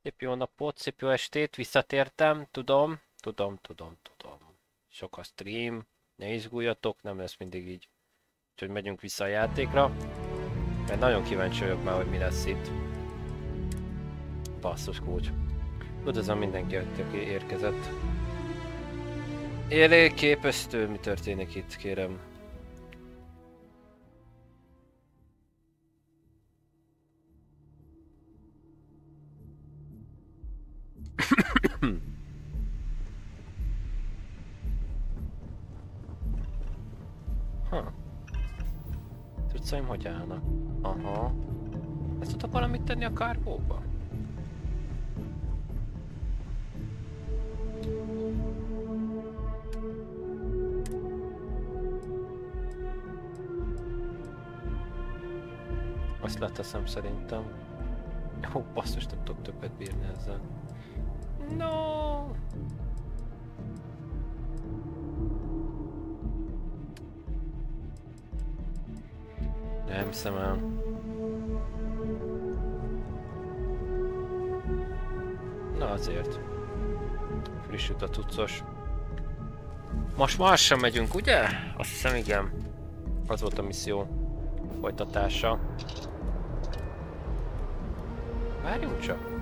Szép jó napot, szép jó estét, visszatértem, tudom. Sok a stream, ne izguljatok, nem lesz mindig így. Úgyhogy megyünk vissza a játékra. Mert nagyon kíváncsi vagyok már, hogy mi lesz itt. Basszus kulcs. Üdvözlöm mindenki, aki érkezett. Képesztő, mi történik itt, kérem. Cuccaim hogy állnak? Aha. Ezt tudok valamit tenni a kárgóba? Azt leteszem szerintem. Ó, basszus, nem tudok többet bírni ezzel. No. Nem hiszem el. Na azért. Frissült a cuccos. Most már sem megyünk, ugye? Azt hiszem igen. Az volt a misszió folytatása. Várjunk csak.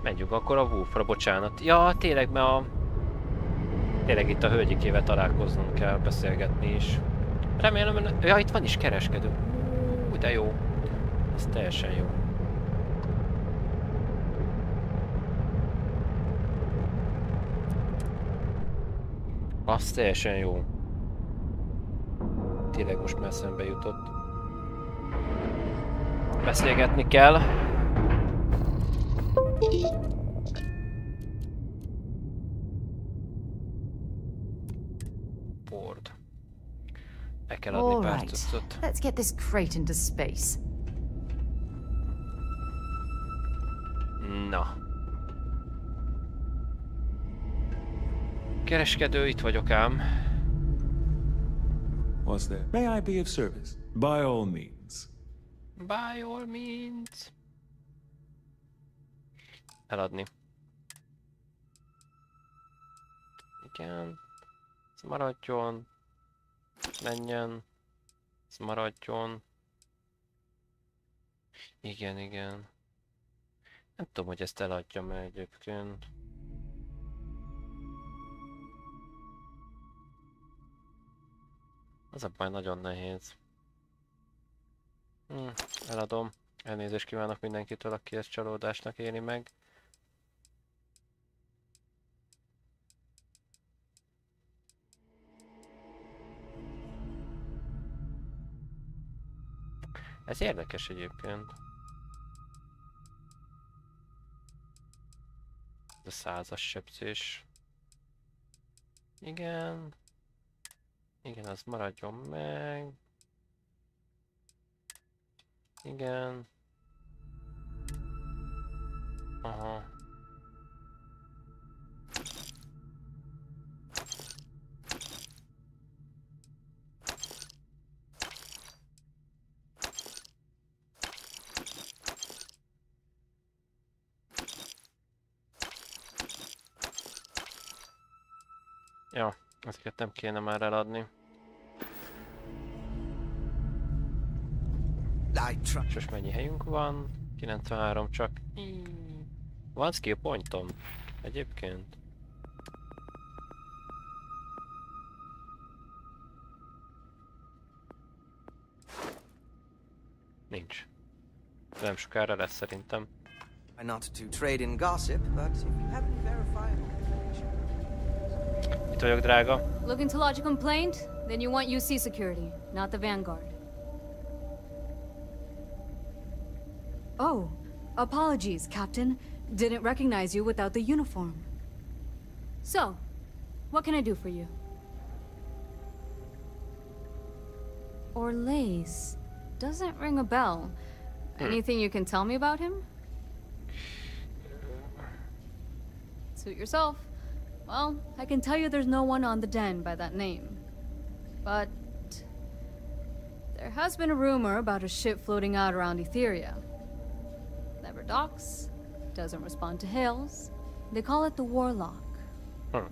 Menjünk akkor a Wolfra, bocsánat. Ja, tényleg, mert tényleg itt a hölgyikével találkoznunk kell, beszélgetni is. Remélem, hogy... Ja, itt van is kereskedő. De jó. Ez teljesen jó. Az teljesen jó. Tényleg most már szembe jutott. Beszélgetni kell. Board. Meg kell adni pár cuccot. Let's get this crate into space. Na. Kereskedő, itt vagyok ám. What's there? May I be of service? By all means. By all means. Eladni. Igen. Ez maradjon. Menjen. Ez maradjon. Igen, igen. Nem tudom, hogy ezt eladjam el egyébként. Az a baj, nagyon nehéz. Eladom. Elnézést kívánok mindenkitől, aki ezt csalódásnak éli meg. Ez érdekes egyébként. Ez a 100-as sebzés. Igen. Igen, az maradjon meg. Igen. Aha. Ja, ezeket nem kéne már eladni. És mennyi helyünk van? 93 csak. Van skill pointom egyébként. Nincs. Nem sokára lesz szerintem. Not to trade in gossip, but if you have any verifiable information. Itt vagyok, drága. Looking to lodge a complaint? Then you want UC security, not the Vanguard. Oh, apologies, Captain. didn't recognize you without the uniform. So, what can I do for you? Or Lace. Doesn't ring a bell. Anything you can tell me about him? Suit yourself. Well, I can tell you there's no one on the den by that name. But there has been a rumor about a ship floating out around Etheria. Never docks, doesn't respond to hails. They call it the Warlock.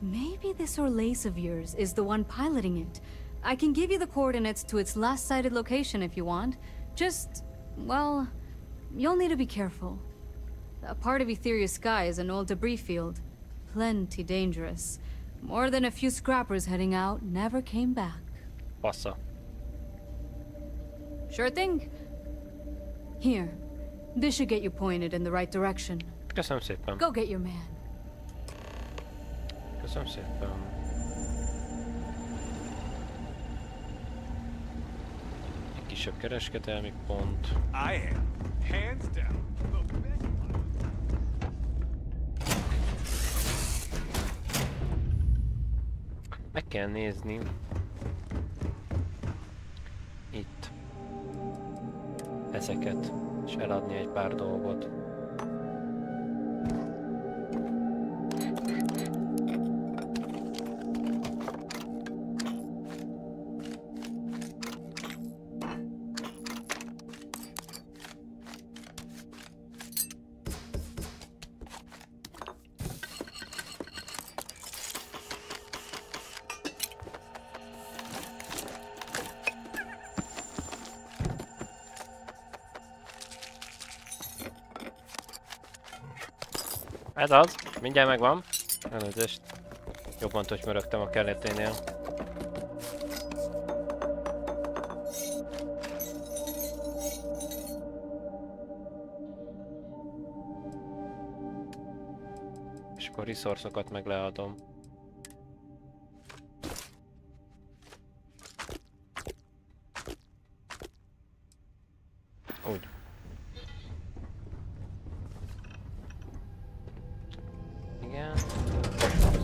Maybe this Orlace of yours is the one piloting it. I can give you the coordinates to its last sighted location if you want. Just, well, you'll need to be careful. That part of Etheria's sky is an old debris field. Plenty dangerous. More than a few scrappers heading out never came back. Bassza. Sure thing. Here. This should get you pointed in the right direction. Köszönöm szépen. Go get your man. Köszönöm szépen. Egy kisebb kereskedelmi pont. I am, hands down, the best. Meg kell nézni. Itt. Ezeket. És eladni egy pár dolgot. Ez az, mindjárt megvan. Elnézést. Jobban töcsmörögtem a kelleténél. És akkor resource-okat meg leadom. Úgy. Igen.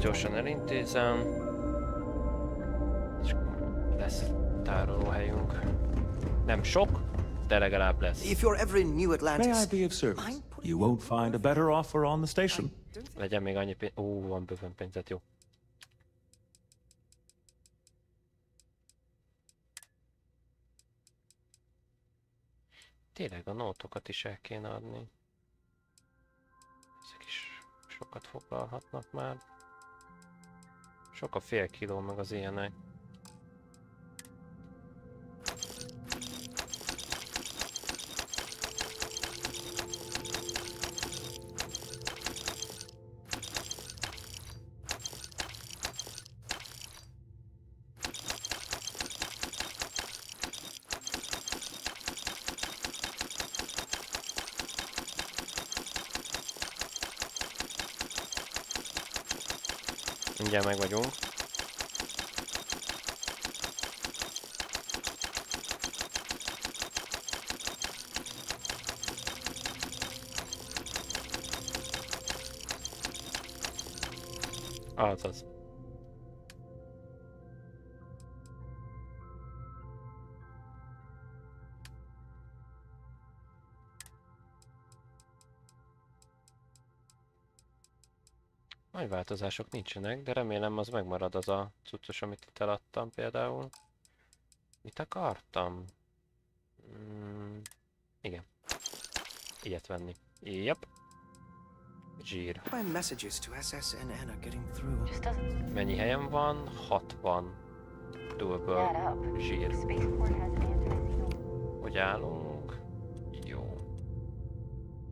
Gyorsan elintézem. És akkor lesz tárolóhelyünk. Nem sok, de legalább lesz. If you're ever in New May Atlantis, I be of service? You won't find a better offer on the station. Legyen még annyi pénz. Ó, van bőven pénzet, jó. Tényleg a nótokat is el kéne adni. Ezek is sokat foglalhatnak már. Sok a fél kiló meg az ilyenek. Mindjárt meg vagyunk. Azaz. Nagy változások nincsenek, de remélem az megmarad az a cuccos, amit itt eladtam például. Mit akartam? Igen. Ilyet venni. Yep. Zsír. my messages to SS and Anna getting through. Just doesn't Mennyi helyem van? 60. Dualből add up. zsír. Spaceport has an anti-signal. Hogy állunk? Jó.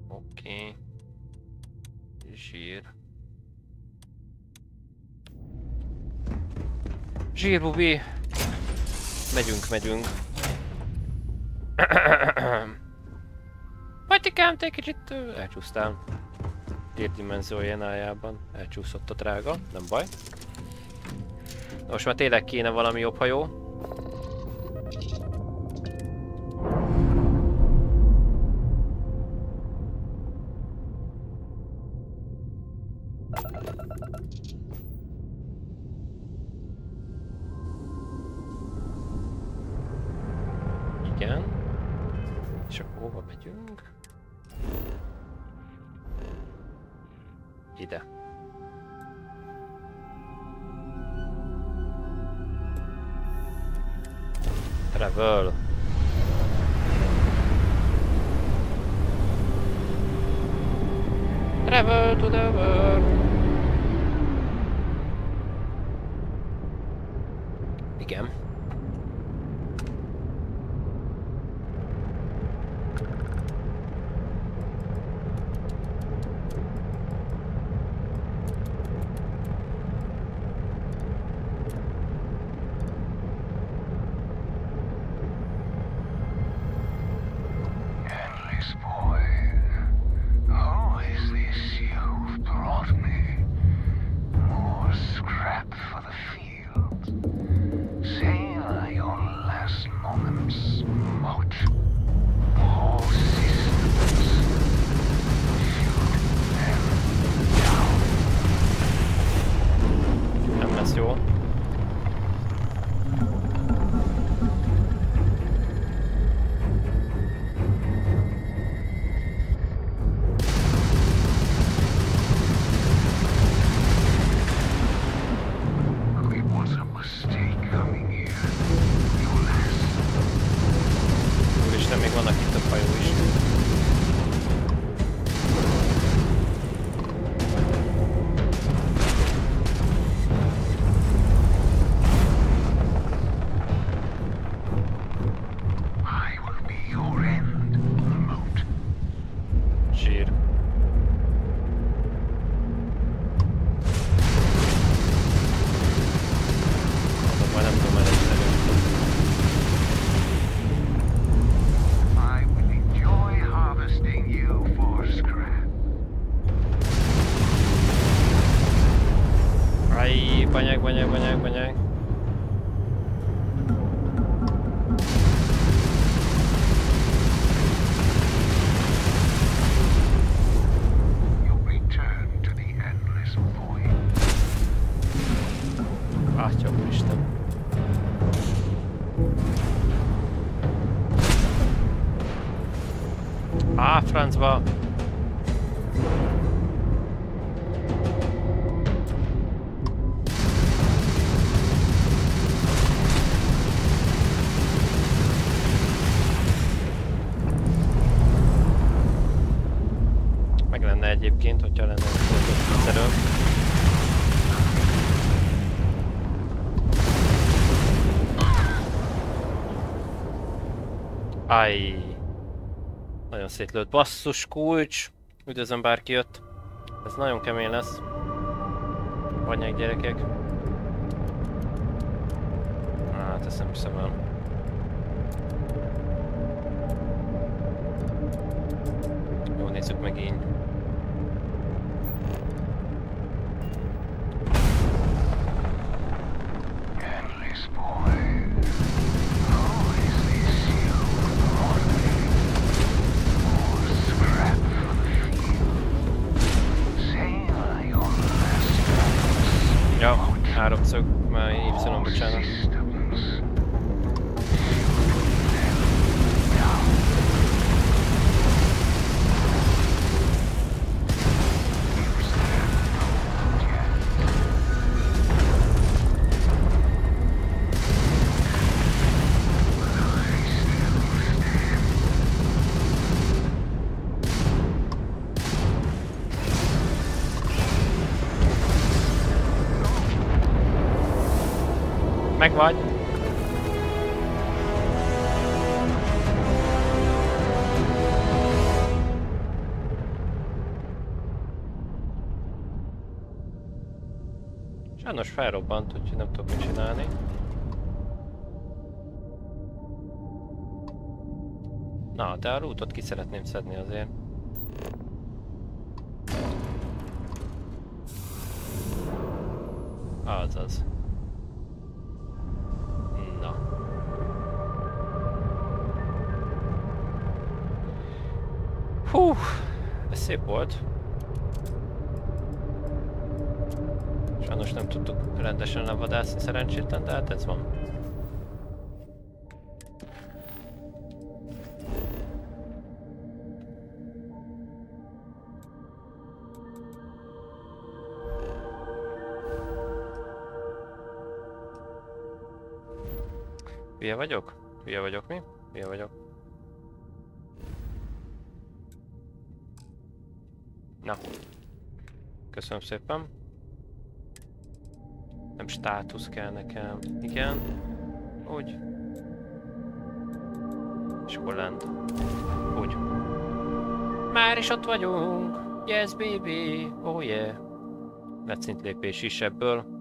Oké. Zsír. Zsírbubi! Megyünk. Patikám, te egy kicsit elcsúsztál. Térdimenziójánájában elcsúszott a drága, nem baj. Most már tényleg kéne valami jobb hajó. És akkor hova megyünk? Ide. Travel. Travel to the world. Igen. Nem lesz jó. Úristen, még vannak itt a fajó is. Zsír. Mondom, majd nem tudom elejteni. Aj, banyák. Atya úristen. Á, francba! Meg lenne egyébként, hogyha lenne egy szerelő. Aj. Nagyon szétlőtt. Basszus kulcs. Üdvözlöm, bárki jött. Ez nagyon kemény lesz. Anyák gyerekek. Hát ezt nem hiszem el. Jó, nézzük meg így. Ja, háromszög, már Y, bocsánat. Megvagy! Sajnos felrobbant, úgyhogy nem tudok mit csinálni. Na, de a rútot ki szeretném szedni azért. Azaz. Na. Hú, ez szép volt. Sajnos nem tudtuk rendesen levadászni szerencsétlen, de hát ez van. Hülye vagyok? Hülye vagyok mi? Hülye vagyok. Na. Köszönöm szépen. Nem státusz kell nekem. Igen. Úgy. És akkor lent. Úgy. Már is ott vagyunk. Yes, baby. Oh yeah. Lett szintlépés is ebből.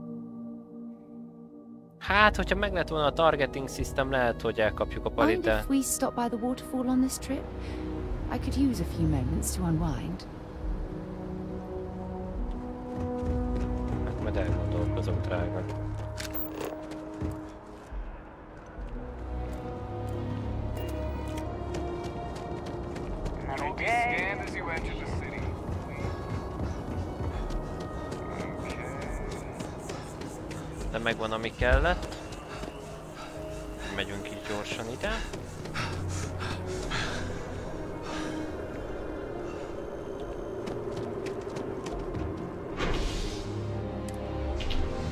Hát, hogyha meg lett volna a targeting system, lehet, hogy elkapjuk a palit, de... Mind if we stop by the waterfall on this trip? I could use a few moments to unwind. Hát majd elgondolkozom, drága. De megvan, ami kellett. Megyünk így gyorsan ide.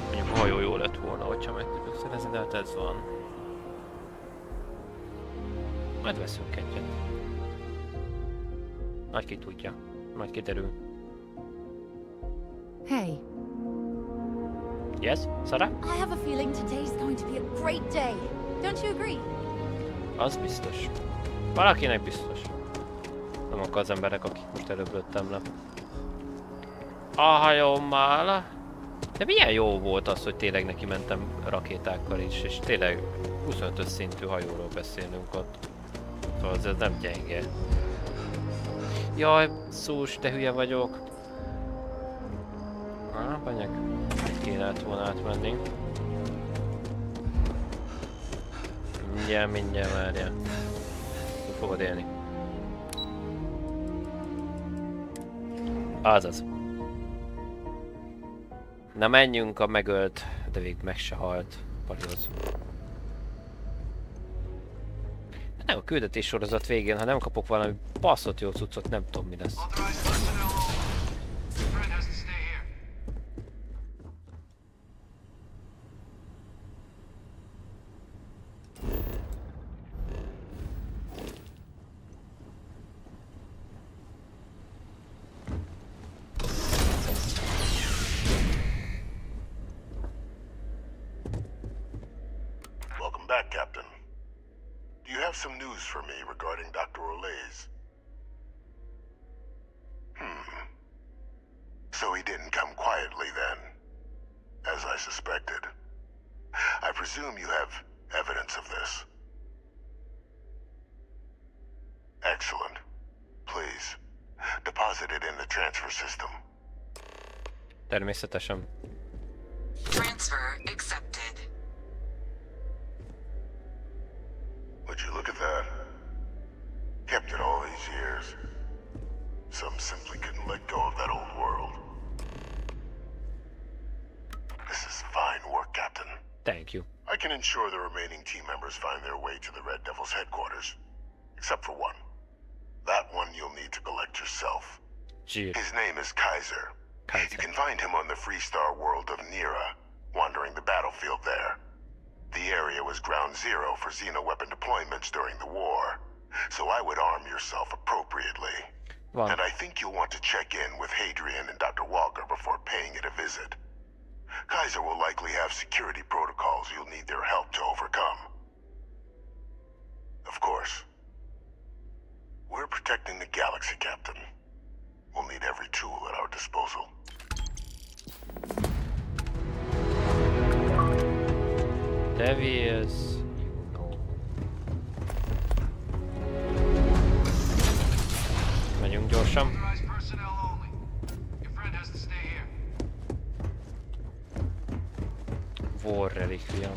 Mondjuk a hajó jó lett volna, hogyha meg tudjuk szerezni, de hát ez van. Majd veszünk egyet. Majd ki tudja. Majd kiderül. Hey. Yes, Sarah? I have a feeling today's going to be a great day. Don't you agree? Az biztos. Valakinek biztos. Nem akkor az emberek, akik most előbb lőttem le. A hajómmal. De milyen jó volt az, hogy tényleg neki mentem rakétákkal is, és tényleg 25-ös szintű hajóról beszélünk ott. Szóval ez nem gyenge. Jaj, szús, de hülye vagyok. Banyag. Kéne volna átmenni. Mindjárt várjál. Úgy fogod élni. Azaz. Na menjünk a megölt, de végig meg se halt. Palihoz. Nem a küldetés sorozat végén, ha nem kapok valami baszott jó cuccot, nem tudom mi lesz. Some news for me regarding Dr. O'Leary's. So he didn't come quietly then, as I suspected. I presume you have evidence of this. Excellent. Please, deposit it in the transfer system. Természetesen. Transfer accepted. Would you look at that? Kept it all these years. Some simply couldn't let go of that old world. This is fine work, Captain. Thank you. I can ensure the remaining team members find their way to the Red Devil's headquarters. Except for one. That one you'll need to collect yourself. Gee. His name is Kaiser. You can find him on the Freestar world of Nira, wandering the battlefield there. The area was ground zero for xeno-weapon deployments during the war, so I would arm yourself appropriately. Wow. And I think you'll want to check in with Hadrian and Dr. Walker before paying it a visit. Kaiser will likely have security protocols you'll need their help to overcome. Of course, we're protecting the galaxy, Captain. We'll need every tool at our disposal. Devils. Megyünk gyorsan. War relikvia.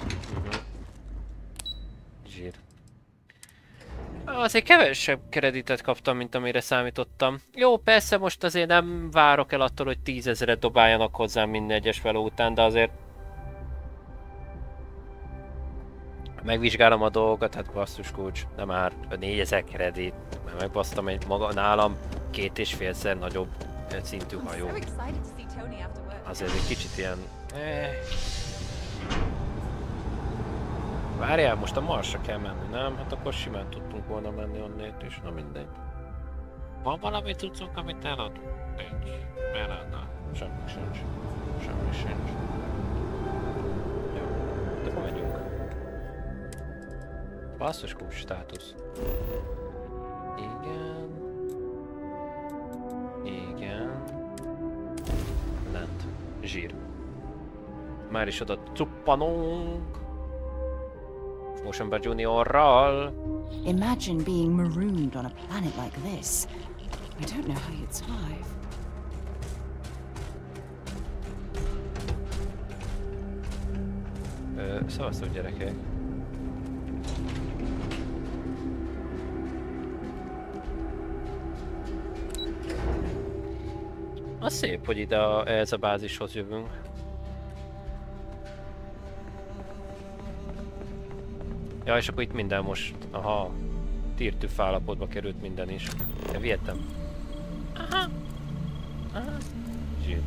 Zsír. Azért kevesebb kreditet kaptam, mint amire számítottam. Jó, persze most azért nem várok el attól, hogy 10 000-et dobáljanak hozzám minden egyes feló után, de azért megvizsgálom a dolgokat, hát basszus kulcs, nem már 4000 kredit, mert megbasztam egy maga nálam 2,5-szer nagyobb szintű hajó. Azért egy kicsit ilyen... Várjál, most a Marsra kell menni, nem? Hát akkor simán tudtunk volna menni onnét is, na mindegy. Van valami cuccunk, amit eladunk? Nincs. Miért lenne? Semmi sincs. Semmi sincs. Jó, de akkor megyünk. Basszus kulcs státusz. Igen. Igen. Lent. Zsír. Már is oda cuppanunk. Motionbar Juniorral. Imagine being marooned on a planet like this. I don't know how you'd survive. Szavaztok gyerekek. Az szép, hogy ide ez a bázishoz jövünk. Ja, és akkor itt minden most, aha, tírtűf állapotba került minden is. Ja, vihetem. Aha. Aha. Zsír.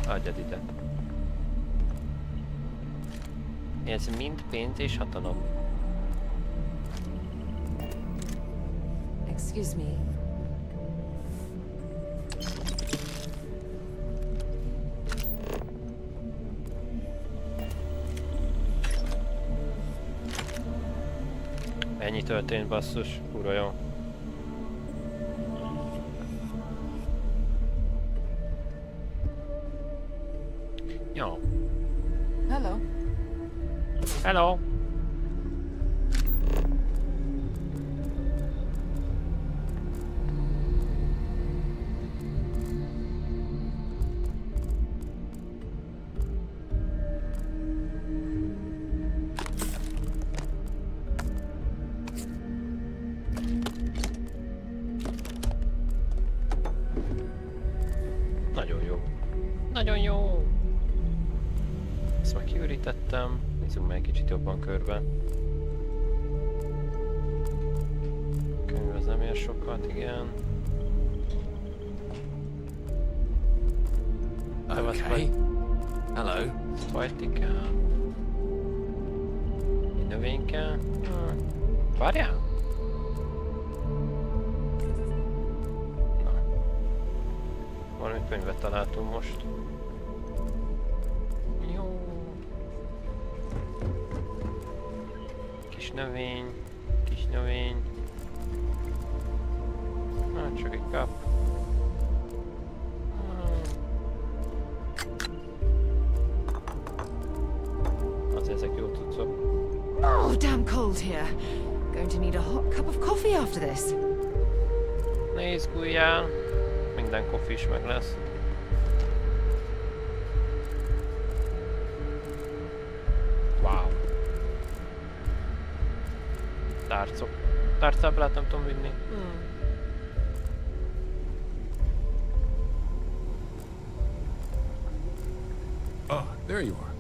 Adjad ide. Ez mind pénz és hatalom. Excuse me. Ennyi történt, basszus. Kurva jó. Jó. Hello. Hello. Nagyon jó. Nagyon jó. Ezt már kiürítettem. Nézzünk meg egy kicsit jobban körbe. Könyv az nem ér sokat, igen. Okay. Hello. Spajti kell. Egy növény kell. Várjál! Na. Valami könyvet találtunk most. Jó. Kis növény. Kis növény. Hát csak egy kap. Az ezek jó cuccok. Oh, damn cold here. Going to need a hot cup of coffee after this. Ne izguljál. Minden koffi is meg lesz. Wow. Tárcok. Tárcáblát nem tudom vinni. Oh, there you are.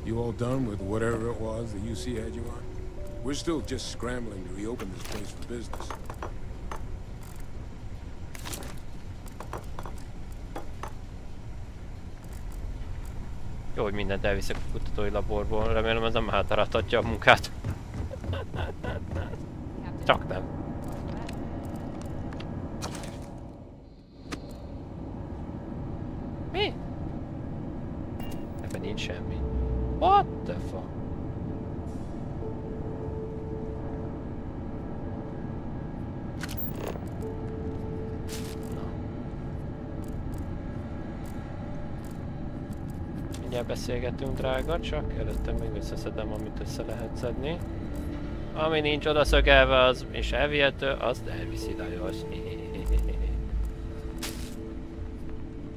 You all done with whatever it was the UC had you on? We're still just scrambling to reopen this place for business. Jó, hogy mindent elviszek a kutatói laborból. Remélem ez nem hátráltatja a munkát. Csak nem. Mi? Ebben nincs semmi. What the fuck? Mindjárt beszélgetünk, drága, csak előtte még összeszedem, amit össze lehet szedni. Ami nincs oda szögelve, az és elvihető, azt elviszi Lajos.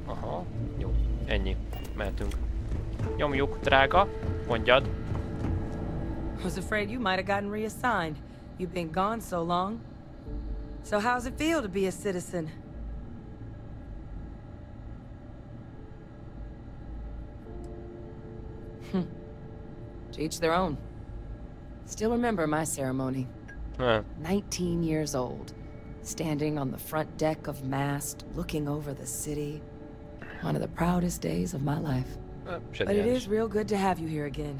Aha, jó, ennyi, mehetünk. Nyomjuk, drága, mondjad. Was afraid you might have gotten reassigned. You've been gone so long. So how's it feel to be a citizen? To each their own. Still remember my ceremony. 19 years old, standing on the front deck of Mast, looking over the city. One of the proudest days of my life. But it is real good to have you here again.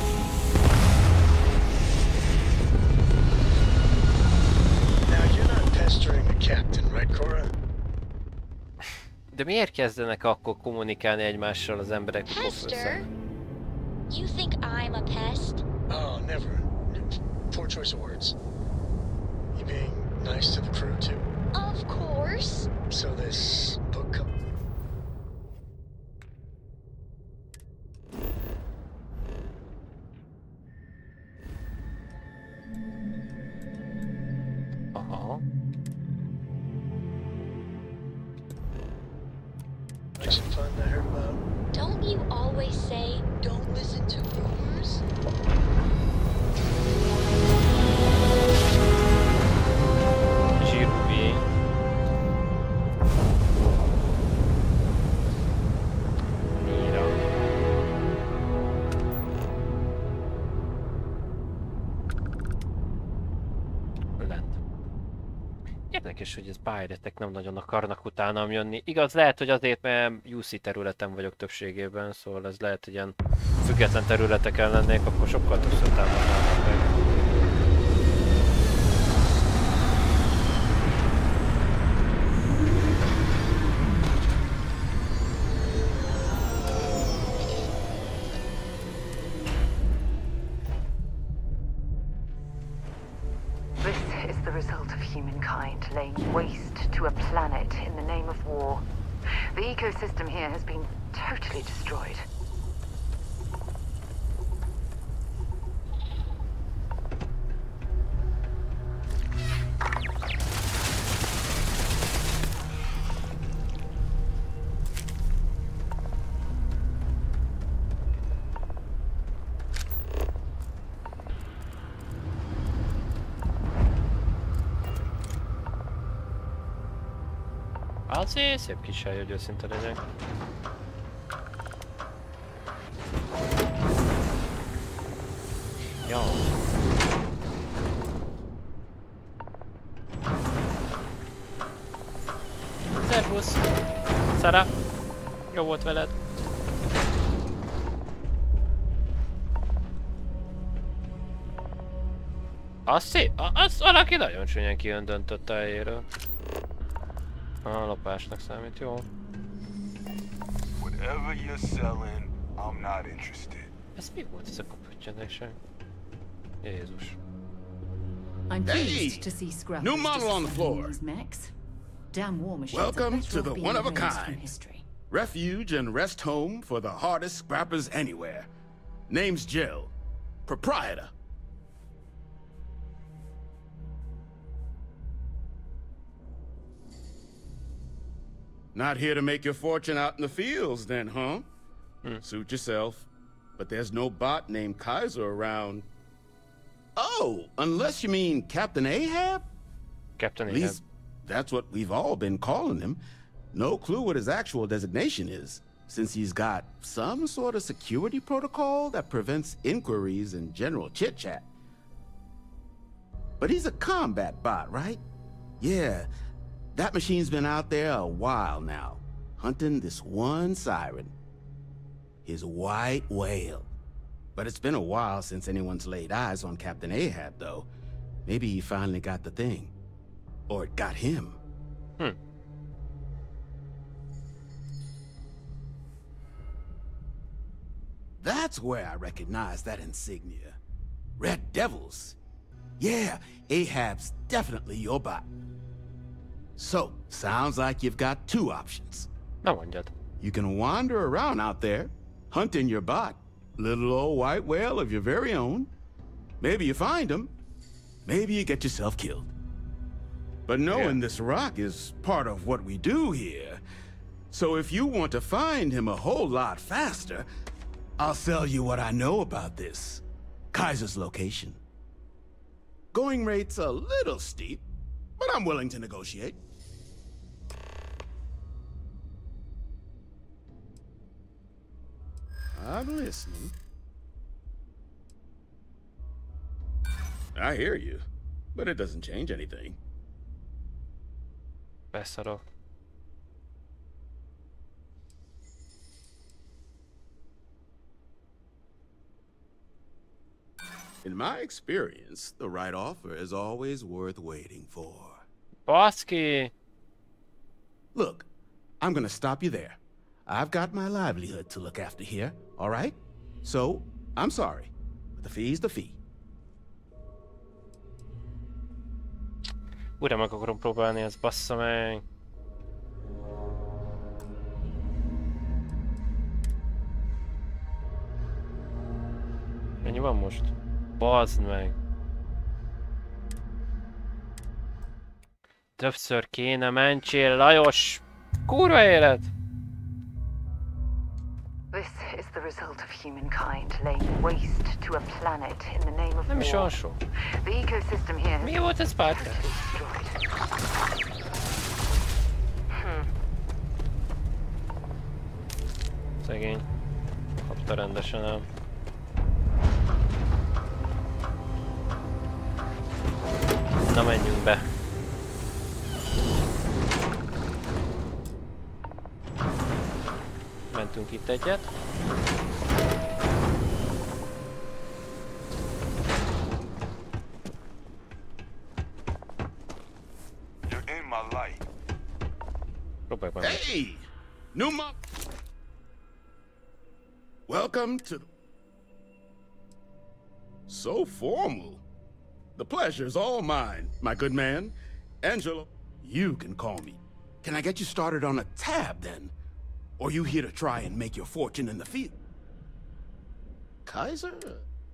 De miért kezdenek akkor kommunikálni egymással az emberek? Pester? You think I'm a pest? Oh, never. Poor choice of words. You being nice to the crew too? Of course. So this book comes. Action fund I heard about. Don't you always say, don't listen to rumors? Zsírúvé. Mira. Lent. Érdekes, hogy ez pályáretek nem nagyon akarnak utánam jönni. Igaz, lehet, hogy azért, mert UC területen vagyok többségében, szóval ez lehet, hogy ilyen független területeken lennék, akkor sokkal többször támadnának meg. This is the result of humankind laying waste to a planet in the name of war. The ecosystem here has been totally destroyed. Azért szép kis hely, hogy őszinte legyek. Jó. Szervusz! Szara! Jó volt veled. Az szép! Az valaki nagyon csúnyán kiöndöntött a helyéről. A lopásnak számít, jó. Whatever you're selling, I'm not interested. Ez mi volt ez a kaputyanásság? Jézus. I'm pleased to see Scrub. New model on the floor. Damn war machines. Welcome to the one of a kind. Refuge and rest home for the hardest scrappers anywhere. Name's Jill. Proprietor. Not here to make your fortune out in the fields, then, huh? Suit yourself. But there's no bot named Kaiser around. Oh, unless you mean Captain Ahab? Captain Ahab. At least that's what we've all been calling him. No clue what his actual designation is, since he's got some sort of security protocol that prevents inquiries and general chit-chat. But he's a combat bot, right? Yeah. That machine's been out there a while now, hunting this one siren. His white whale. But it's been a while since anyone's laid eyes on Captain Ahab, though. Maybe he finally got the thing. Or it got him. That's where I recognize that insignia. Red Devils. Yeah, Ahab's definitely your bot. So, sounds like you've got two options. No one did. You can wander around out there, hunting your bot. Little old white whale of your very own. Maybe you find him. Maybe you get yourself killed. But knowing this rock is part of what we do here. So if you want to find him a whole lot faster, I'll sell you what I know about this. Kaiser's location. Going rate's a little steep, but I'm willing to negotiate. I'm listening. I hear you, but it doesn't change anything. Beszarok. In my experience, the right offer is always worth waiting for. Baszki! Look, I'm gonna stop you there. I've got my livelihood to look after here, all right? So, I'm sorry, but the fee's the fee. Újra meg akarom próbálni, ezt bassza meg. Mennyi van most? Bazd meg. Többször kéne mentsél, Lajos! Kurva élet! This is the result of humankind laying waste to a planet in the name of Nem is war. olyan sok. The ecosystem here has Mi volt ez, Párka? destroyed. Szegény. Kapta rendesen el. Na menjünk be. Mentünk itt egyet. You're in my light. Próbálj meg. Hey! Numa! Welcome to... So formal. The pleasure's all mine, my good man. Angelo, you can call me. Can I get you started on a tab, then? Or you here to try and make your fortune in the field? Kaiser?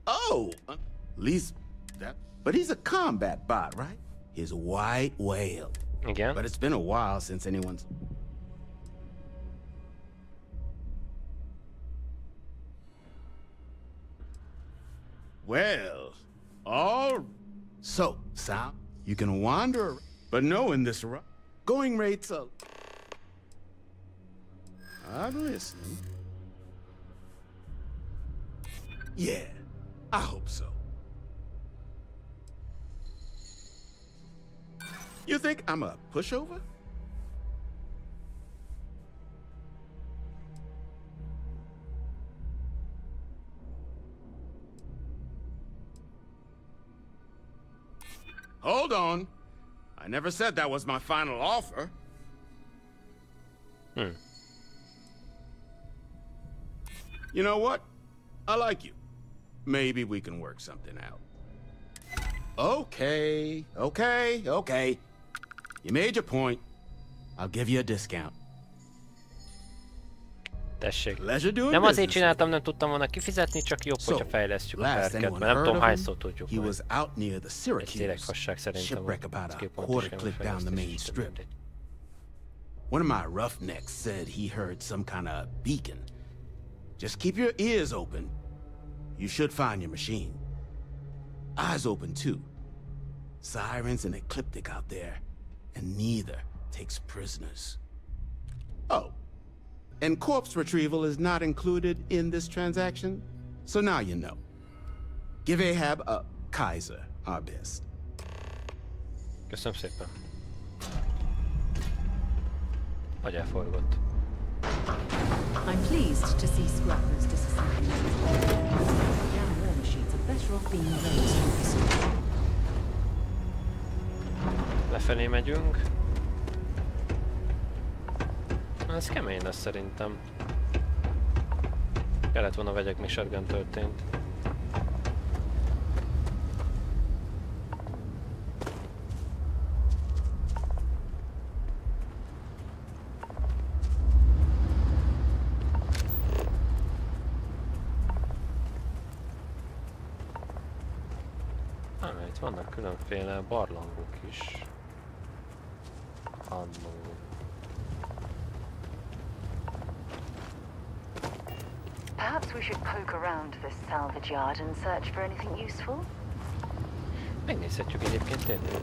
Oh! At least that... But he's a combat bot, right? His white whale. Again? But it's been a while since anyone's... Well, all... So, Sal, you can wander, but knowing this going rates up. I'm listening. Yeah, I hope so. You think I'm a pushover? Hold on. I never said that was my final offer. You know what? I like you. Maybe we can work something out. Okay. You made your point. I'll give you a discount. Tessék. Nem azért csináltam, nem tudtam volna kifizetni, csak jobb, hogyha fejlesztjük a perket, mert nem tudom hányszor tudjuk He was out near the Ez Syracuse tényleg fasság szerintem. shipwreck about a quarter click down the main strip. One of my roughnecks said he heard some kind of beacon. Just keep your ears open. You should find your machine. Eyes open too. Sirens and ecliptic out there, and neither takes prisoners. Oh. And corpse retrieval is not included in this transaction, so now you know. Give Ahab a Kaiser our best. Köszönöm szépen. Vagy elforgott. I'm pleased to see scrappers disassembling. Damn war machines are better off being raised. Lefelé megyünk. Ez kemény lesz szerintem. Kellett volna vegyek, még shotgun történt. Itt vannak különféle barlangok is. Annó. Perhaps we should poke around this salvage yard and search for anything useful. Megnézhetjük egyébként tényleg.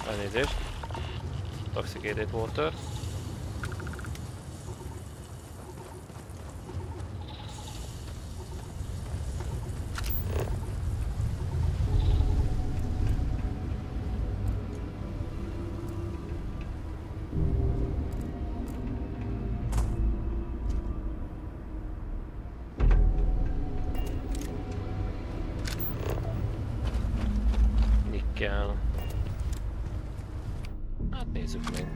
Elnézést. Toxicated water. kell. Hát nézzük meg.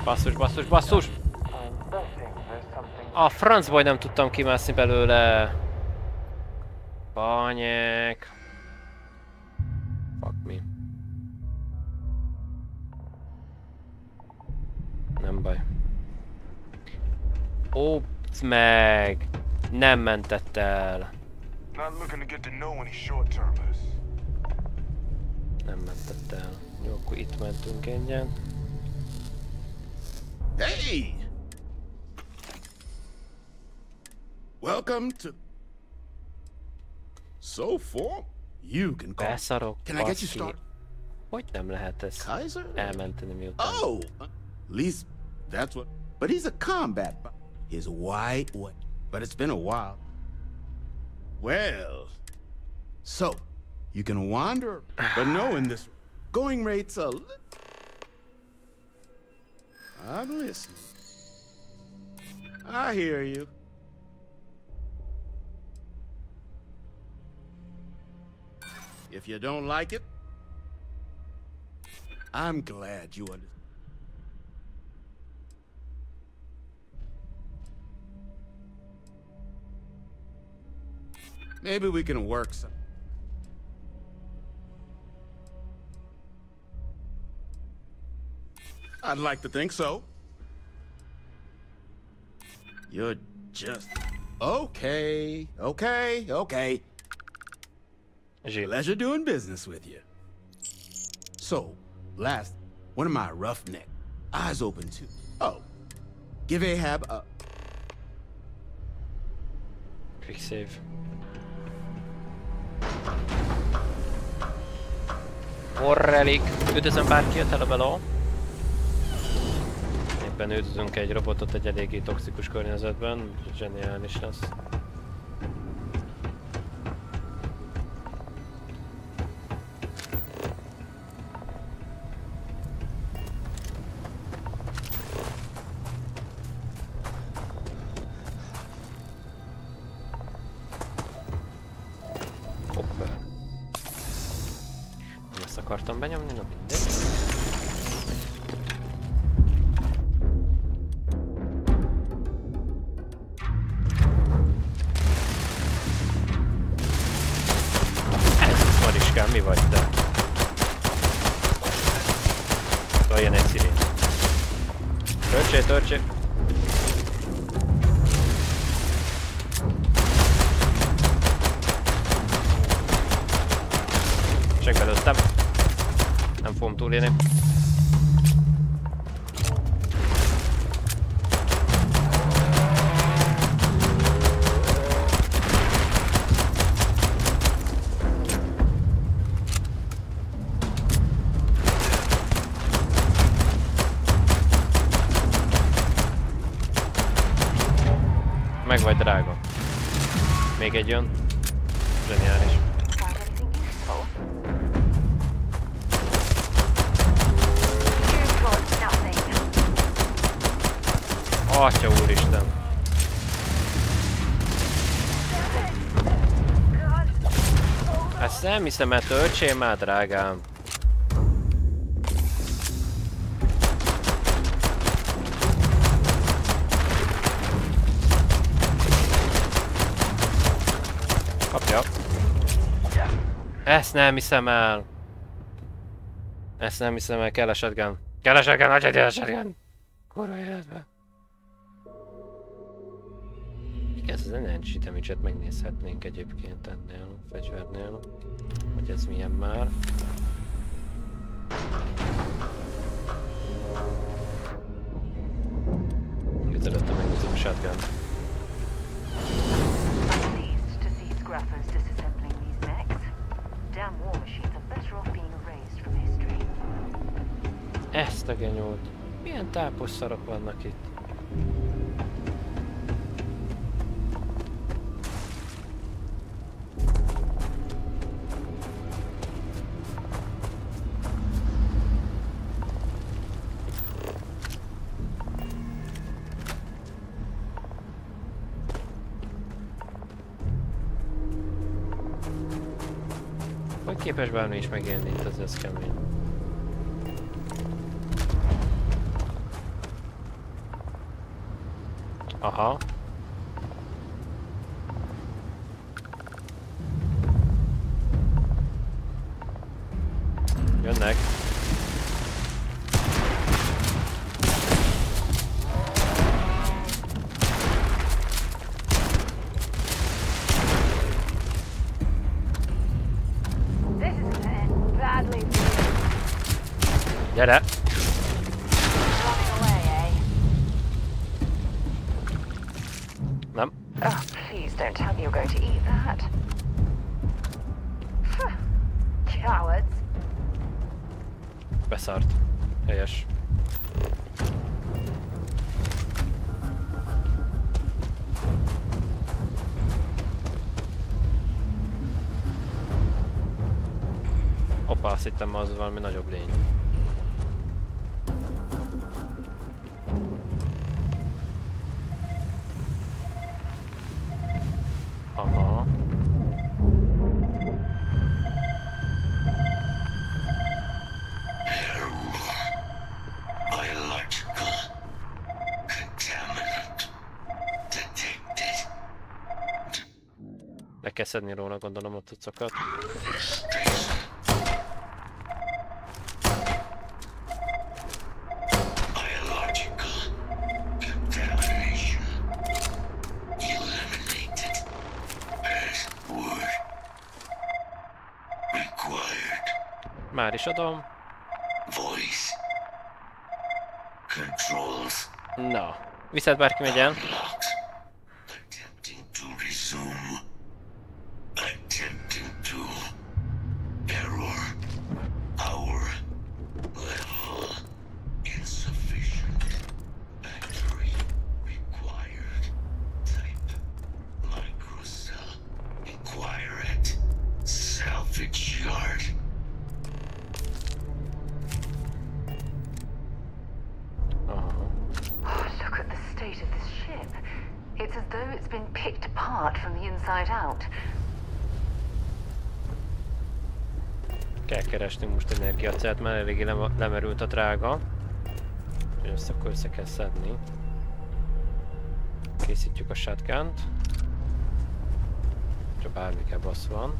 Basszus, basszus, basszus! A francból nem tudtam kimászni belőle. Banyek. Fuck me. Nem baj. Ópsz meg! Nem mentett el. Nem mentett el. Jó, akkor itt mentünk engyen. Hey! Welcome to... So form? You can call... Beszarok, Can I get you started? Hogy nem lehet ezt elmenteni miután? Oh! At least that's what... But he's a combat... His white... But it's been a while. Well... So, you can wander, but knowing this... Going rate's a... I'm listening. I hear you. If you don't like it, I'm glad you understand. Maybe we can work some. I'd like to think so. You're just... Okay. Pleasure doing business with you. So, last, one of my roughneck, eyes open too. Oh, give Ahab a... Quick save. Horrelik. Üdvözlöm bárki a telebeló. Éppen üdvözlünk egy robotot egy eléggé toxikus környezetben. Zseniális lesz. Akartam benyomni, no mindegy. Ez Mariskám, mi vagy te? Olyan egy szirén. Törtsé! Csak belőttem. Nem fogom túlélni. Meg vagy drága. Még egy jön. Zseniális. Atya úristen! Ezt nem hiszem, mert töltsél már, drágám! Kapja! Ezt nem hiszem el! Ezt nem hiszem el, kell a shotgun! Kell a shotgun, adj egy a shotgun! Kurva életbe! Ez az energy damage-et megnézhetnénk egyébként ennél a fegyvernél, hogy ez milyen már. Itt előtte megnézem a shotgun. Ezt a genyót! Milyen tápos szarok vannak itt? Hogy képes bármi is megélni itt, az ez kemény. Aha. Jönnek. Gyere! Nem. Oh, please don't tell me you're going to eat that. Cowards. Beszart. Helyes. Hoppá, azt hittem, az valami nagyobb lény. Aha. Le kell szedni róla, gondolom, a cuccokat. Már is adom. Na, viszont bárki megy el. Kell keresnünk most energiacelt, mert eléggé lemerült a drága. És ezt akkor össze kell szedni. Készítjük a shotgunt. Csak bármi gebasz van.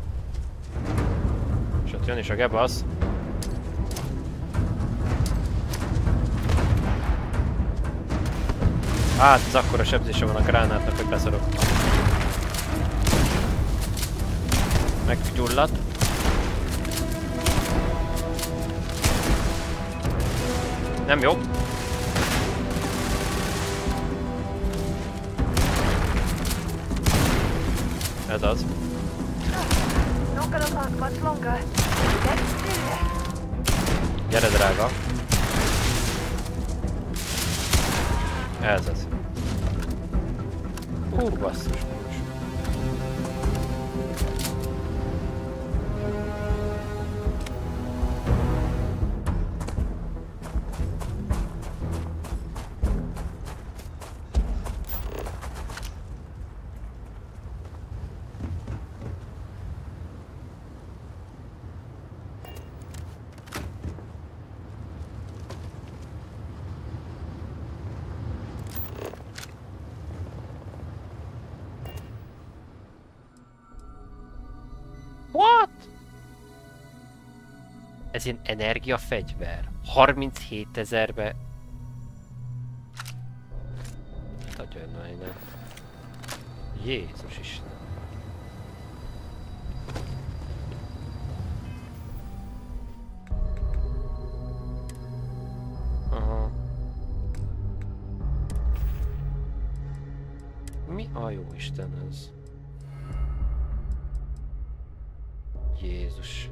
És ott jön is a gebasz. Hát, ez akkora sebzése van a gránátnak, hogy beszarok. Meggyulladt. Nem jó. Ez az. Gyere, drága. Ez az. Basszus. What? Ez ilyen energiafegyver. 37 000-be. Nagyon nagyon. Jézus Isten. Aha. Mi a jó Isten ez? Jézus.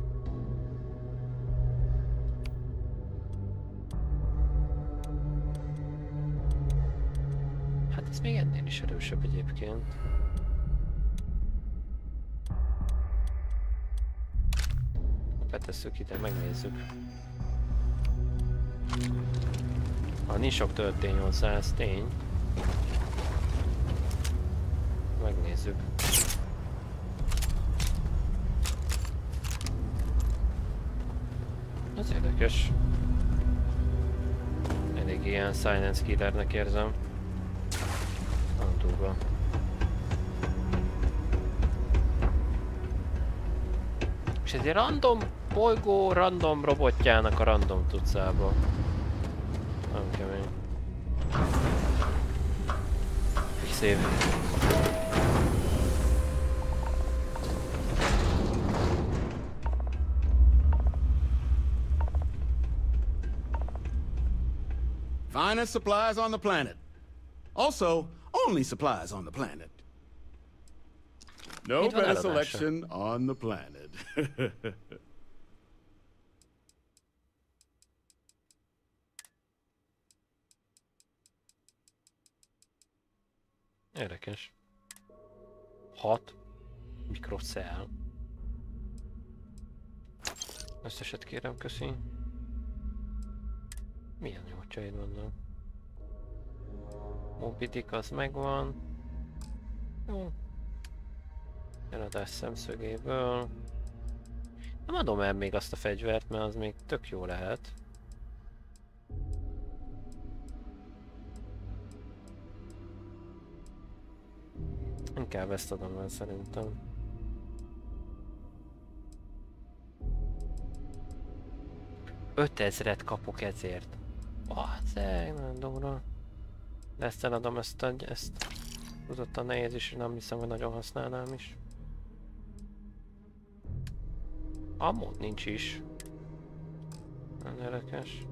Hát ez még ennél is erősebb egyébként. Betesszük ide, megnézzük. Ha nincs sok töltény hozzá, ez tény. Megnézzük. Ez érdekes. Elég ilyen silence killernek érzem. Nagyon durva. És ez egy random bolygó, random robotjának a random tucába. Nagyon kemény. Szép. Finest supplies on the planet. Also, only supplies on the planet. No better selection on the planet. Érdekes. 6 mikrocell. Összeset kérem, köszi. Milyen nyolcsaid vannak? Moby Dick az megvan. Jó. Eladás szemszögéből. Nem adom el még azt a fegyvert, mert az még tök jó lehet. Inkább ezt adom el szerintem. $5000 kapok ezért. Bazzeg, nagyon durva. De ezt eladom, ezt húzottan nehéz is, és nem hiszem, hogy nagyon használnám is. Ammód nincs is. Nagyon érdekes.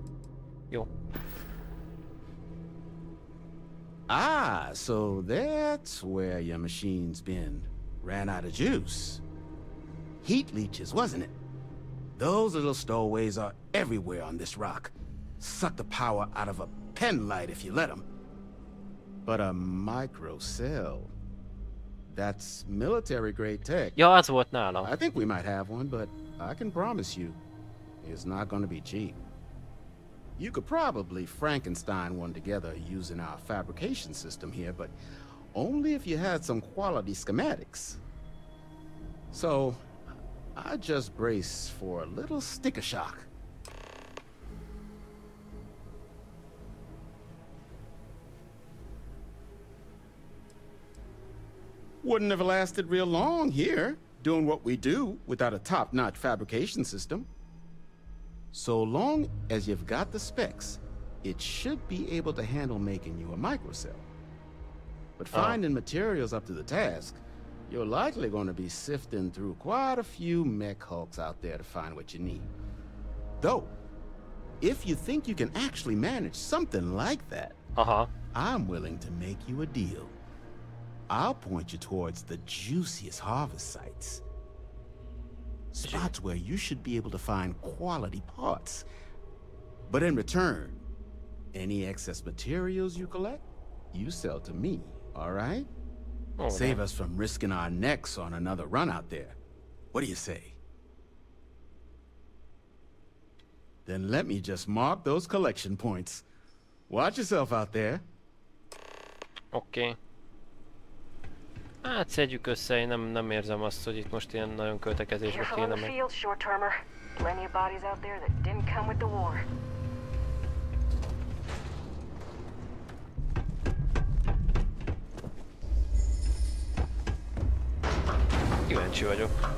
Jó. Ah, so that's where your machine's been. Ran out of juice. Heat leeches, wasn't it? Those little stowaways are everywhere on this rock. Suck the power out of a pen light if you let them. But a microcell. That's military-grade tech. Ja, az volt nálam. I think we might have one, but I can promise you, it's not going to be cheap. You could probably Frankenstein one together using our fabrication system here, but only if you had some quality schematics. So, I just brace for a little sticker shock. Wouldn't have lasted real long here, doing what we do without a top-notch fabrication system. So long as you've got the specs, it should be able to handle making you a microcell. But finding materials up to the task, you're likely going to be sifting through quite a few mech hulks out there to find what you need. Though, if you think you can actually manage something like that, I'm willing to make you a deal. I'll point you towards the juiciest harvest sites. Spots where you should be able to find quality parts. But in return, any excess materials you collect, you sell to me, all right? Save us from risking our necks on another run out there. What do you say? Then let me just mark those collection points. Watch yourself out there. Okay. Hát szedjük össze, én nem érzem azt, hogy itt most ilyen nagyon költekezésbe kéne meg. Kíváncsi vagyok.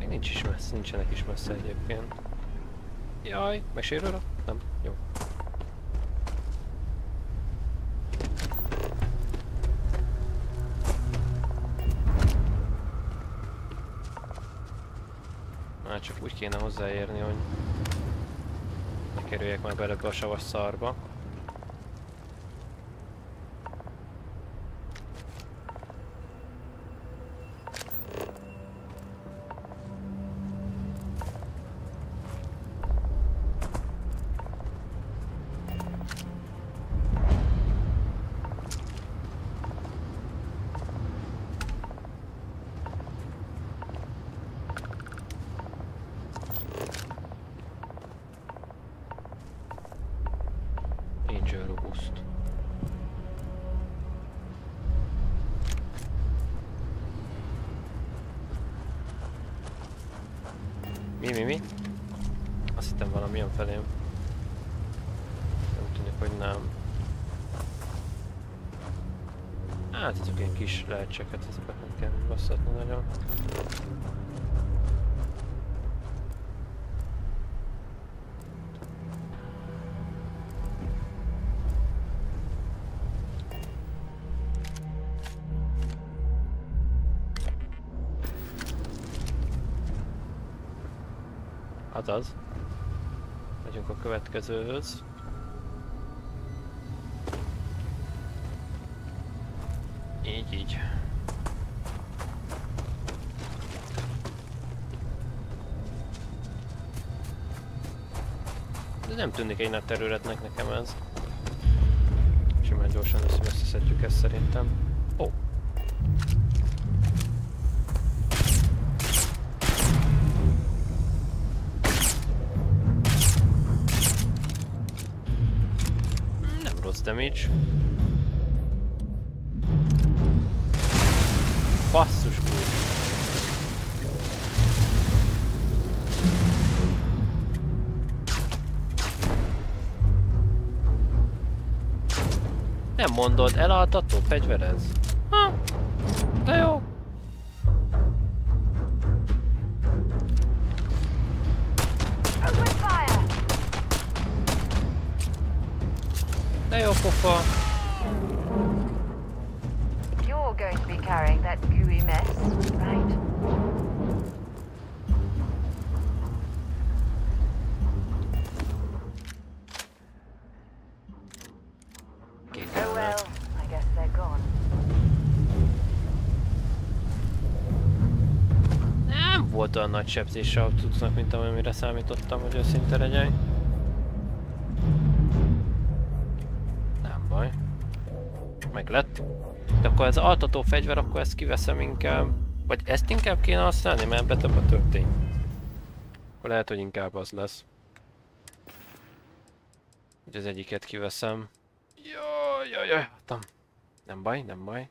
Nincs is messze, nincsenek is messze egyébként. Jaj, megsérül? Nem? Jó. Már csak úgy kéne hozzáérni, hogy ne kerüljek már bele a savas szarba. Mi? Azt hittem valami jön felém. Nem tűnik, hogy nem. Hát ezek ilyen kis lehecseket, ezeket nem kell basszatni nagyon. Azaz. Megyünk a következőhöz. Így. De nem tűnik egy nagy területnek nekem ez. Simán gyorsan összeszedjük ezt szerintem. Ó! Nem rossz damage. Basszus kulcs. Nem mondod, eladható fegyverez? Ha, de jó. De jó pofa. You're going to be carrying that gooey mess, right? Oh well, I guess they're gone. Nem volt olyan nagy sebzése a cuccnak, mint amire számítottam, hogy őszinte legyen. Nem baj. Meg lett. De akkor ez altató fegyver, akkor ezt kiveszem inkább. Vagy ezt inkább kéne használni, mert ebbe több a történy. Akkor lehet, hogy inkább az lesz. Hogy az egyiket kiveszem. Jaj, nem baj, nem baj.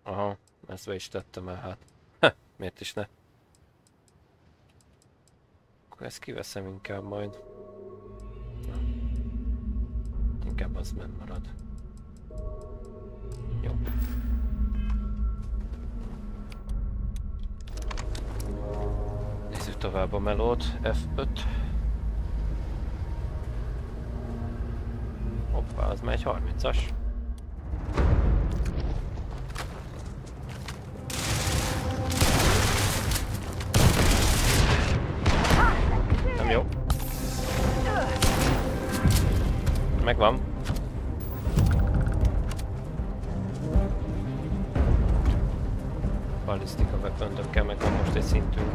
Aha, ezt be is tettem el, hát. Miért is ne? Akkor ezt kiveszem inkább majd. Inkább az bent marad. Jó. Nézzük tovább a melót. F5. Hoppá, az már egy 30-as. Nem jó. Megvan. Ballisztika weapon-ökkel megvan most egy szintünk.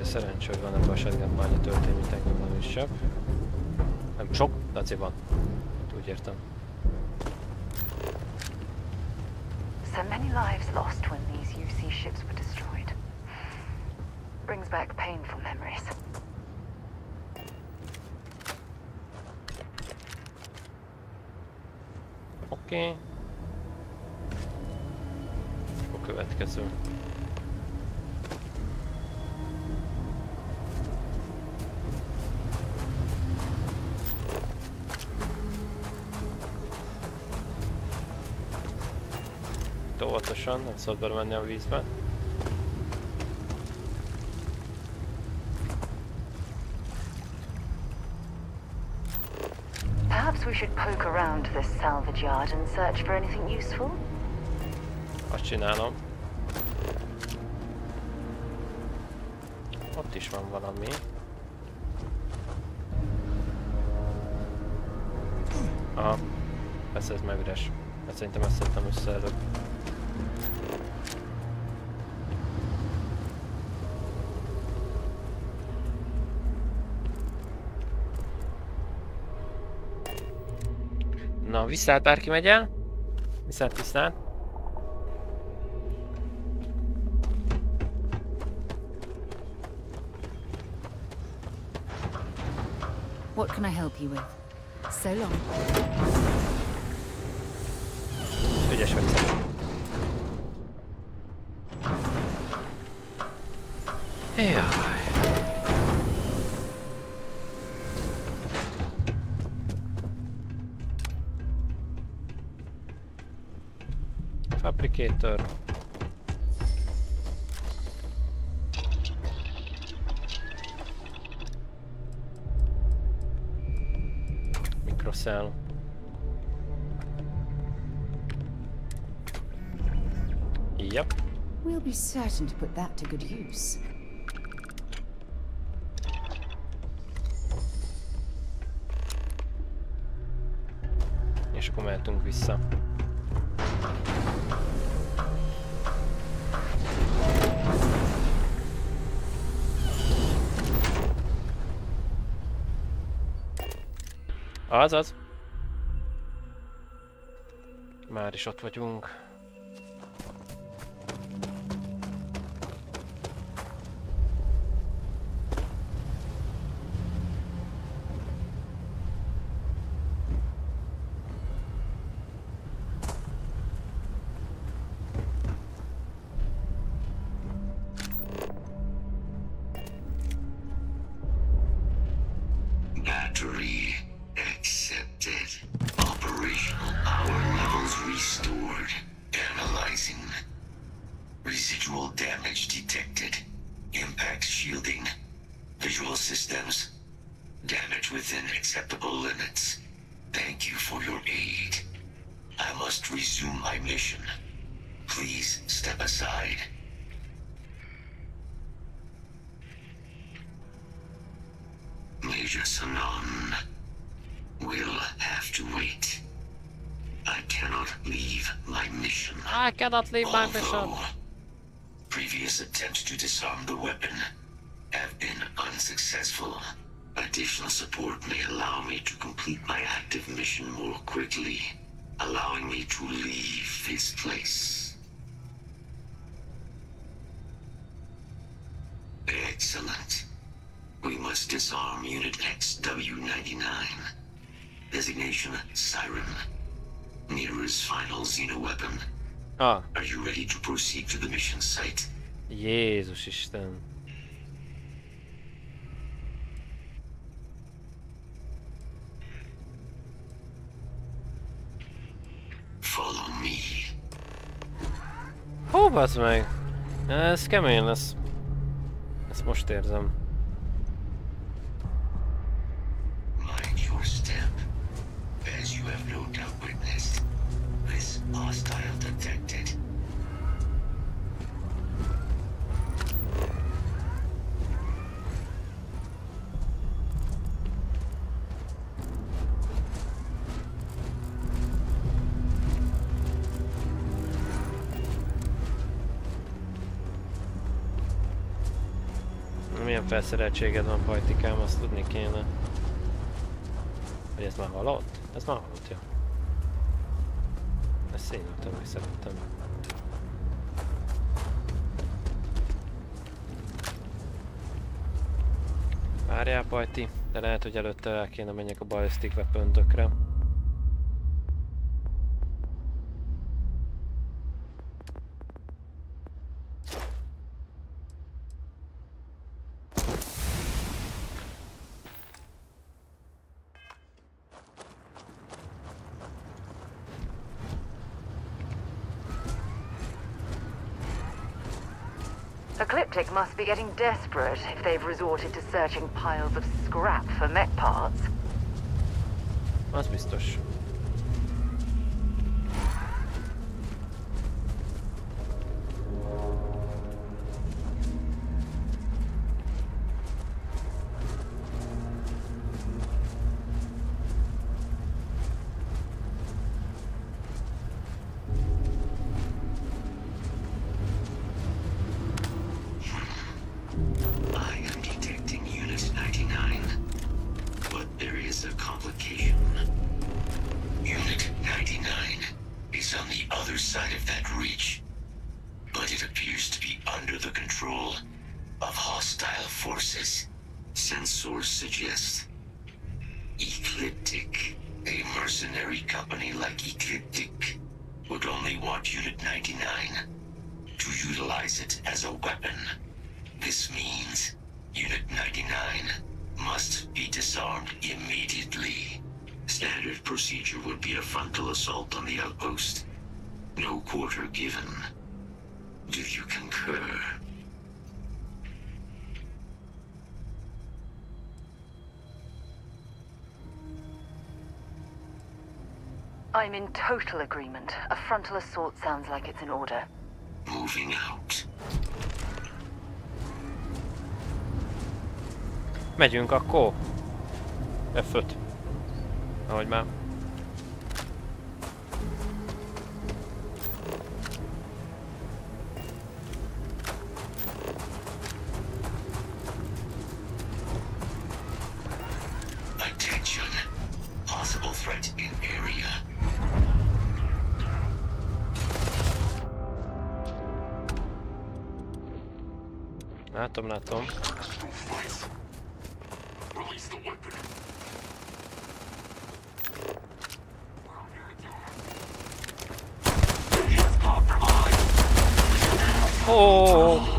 Szerencsé, hogy van ebben a shotgunban annyi töltény, mint engem nem is sebb. Nem sok, de azért van. Úgy értem. So many lives lost when these UC ships were destroyed. Brings back painful memories. Oké. A következő. Óvatosan, nem szabad belemenni a vízbe. Perhaps we should poke around this salvage yard and search for anything useful. Azt csinálom. Ott is van valami. Aha. Persze ez már üres. Szerintem ezt szedtem össze előbb. Na, viszlát, bárki megy el? Viszlát. What can I help you with? So long. Ügyes vagy szerintem. Jaj. Fabricator. Microcell. Yep. We'll be certain to put that to good use. És akkor mehetünk vissza. Azaz. Már is ott vagyunk. Battery accepted. Operational power levels restored. Analyzing. Residual damage detected. Impact shielding. Visual systems. Damage within acceptable limits. Thank you for your aid. I must resume my mission. Please step aside. Major Sanan will have to wait. I cannot leave my mission. I cannot leave my mission. Previous attempts to disarm the weapon have been unsuccessful. Additional support may allow me to complete my active mission more quickly, allowing me to leave this place. Excellent. We must disarm Unit XW-99. Designation Siren. Nira's final xeno-weapon. Ah. Are you ready to proceed to the mission site? Jézus Isten. Follow me. Hú, bazd meg! Ez kemény lesz. Ezt most érzem. Mind your step. As you have no doubt witnessed, this hostile detected. Milyen felszereltséged van, Pajtikám, azt tudni kéne. Vagy ez már halott? Ez már halott, ja. Ezt szénültem, meg szerettem. Várjál, Pajti, de lehet, hogy előtte el kéne menjek a ballistic weapon-ökre. Ecliptic must be getting desperate if they've resorted to searching piles of scrap for mech parts. Az biztos. Ecliptic. A mercenary company like Ecliptic would only want Unit 99 to utilize it as a weapon. This means Unit 99 must be disarmed immediately. Standard procedure would be a frontal assault on the outpost. No quarter given. Do you concur? I'm in total agreement. A frontal assault sounds like it's in order. Moving out. Megyünk akkor. F5. Ahogy már. Attention. Possible threat in area. Látom. Oh!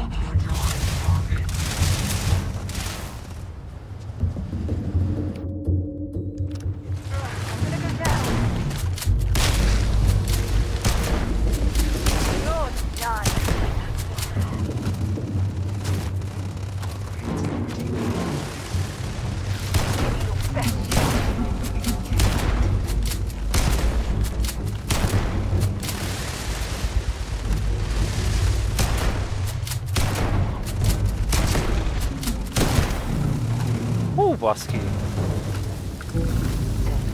Baszki.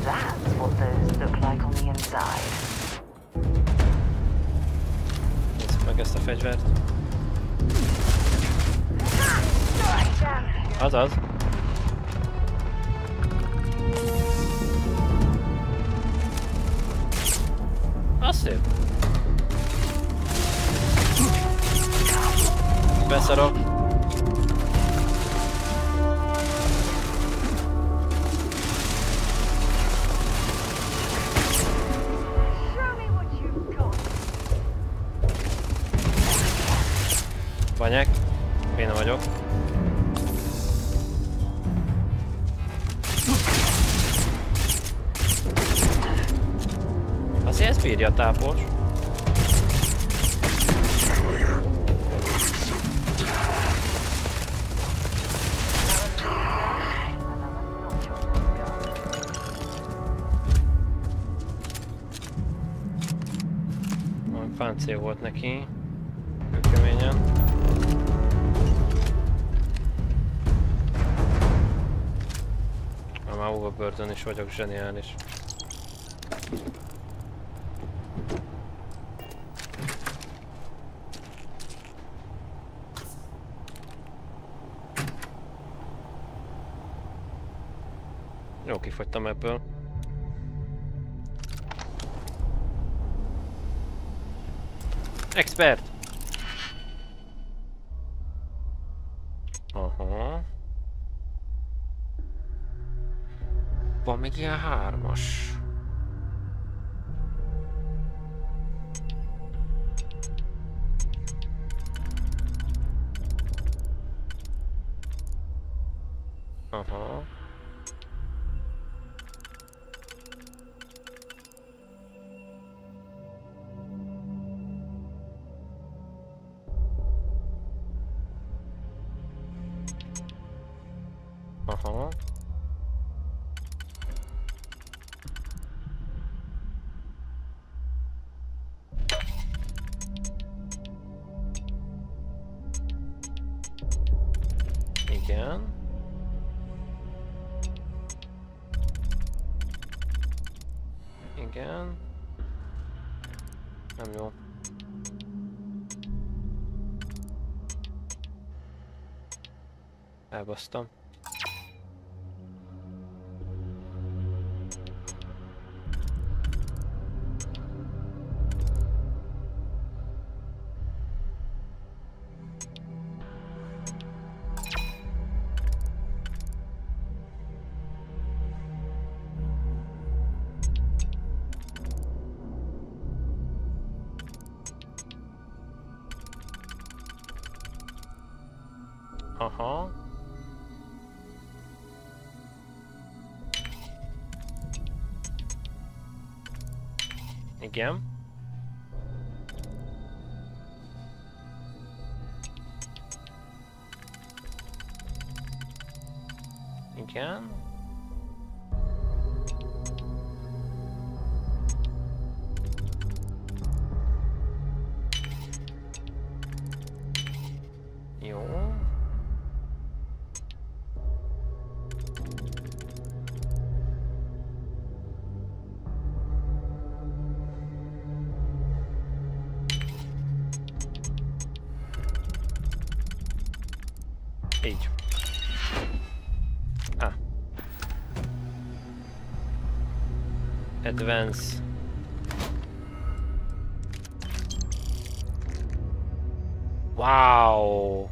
That's what those look like on the inside. Nézzük meg ezt a fegyvert. Azaz. Az szép. Beszarok. Banyek. Béna vagyok. Azért ez bírja a tápos. Páncél volt neki. Keményen. Már overburden is vagyok, zseniális. Jó, kifogytam ebből. Expert! Aha. Van még ilyen 3-as. Aha. Aha. Igen. Igen. Nem jó. Elbasztam. Aha. Igen. Igen. Jó. Így. Advance. Wow!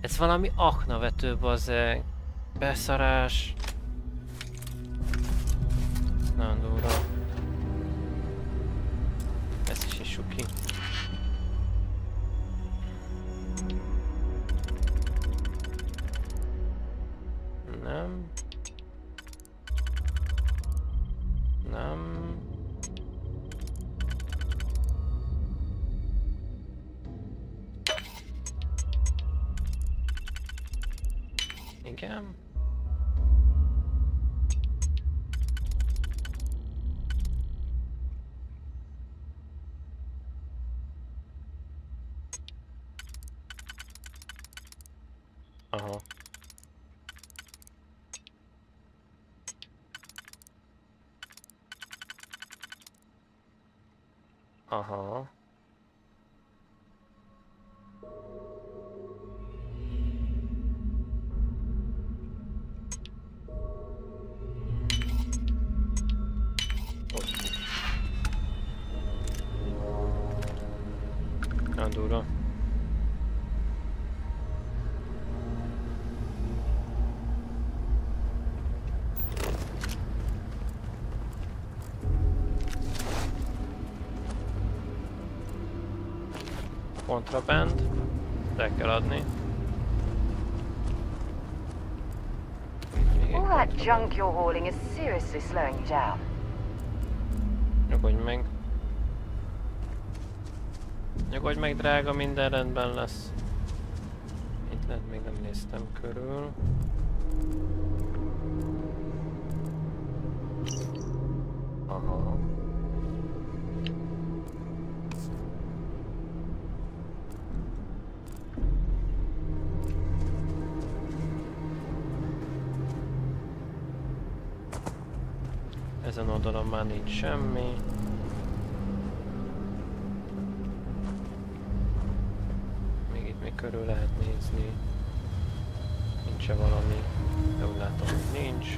Ez valami aknavető, bazeg. Beszarás. Nagyon durva. Ez is suki. Nem. Nem. Igen. Aha. Aha. Nagyon durva. Kontraband. El kell adni. All that junk you're hauling is seriously slowing you down. Nyugodj meg. Nyugodj meg, drága, minden rendben lesz. Itt lehet, még nem néztem körül. Aha. Ezen oldalon már nincs semmi. Még itt még körül lehet nézni. Nincs-e valami? De úgy látom, hogy nincs.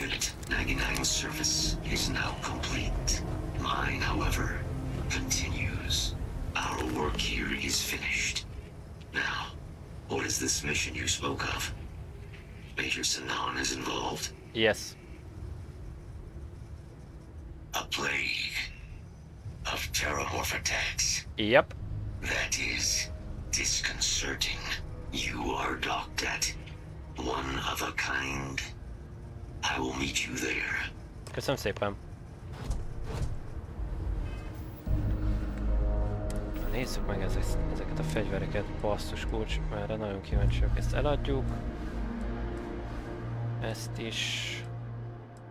Unit 99's service is now complete. Mine, however, continues. Our work here is finished. Now, what is this mission you spoke of? Major Sinan is involved? Yes. A plague of terramorph attacks. Yep. That is disconcerting. You are docked at one of a kind. I will meet you there. Köszönöm szépen. Nézzük meg ezeket a fegyvereket, basszus kulcs, mert erre nagyon kíváncsiak. Ezt eladjuk. Ezt is.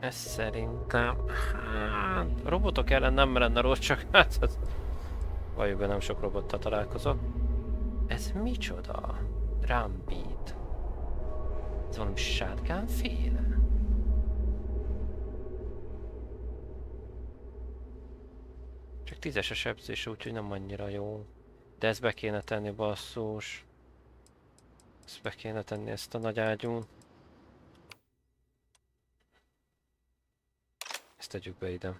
Ezt szerintem... Hát, robotok ellen nem lenne rossz, csak hát... Valljuk be, nem sok robottal találkozok. Ez micsoda? Drumbeat. Ez valami shotgun-féle? Csak 10-es a sebzés, úgyhogy nem annyira jó. De ezt be kéne tenni, basszus. Ezt be kéne tenni, ezt a nagy ágyún. Ezt tegyük be ide.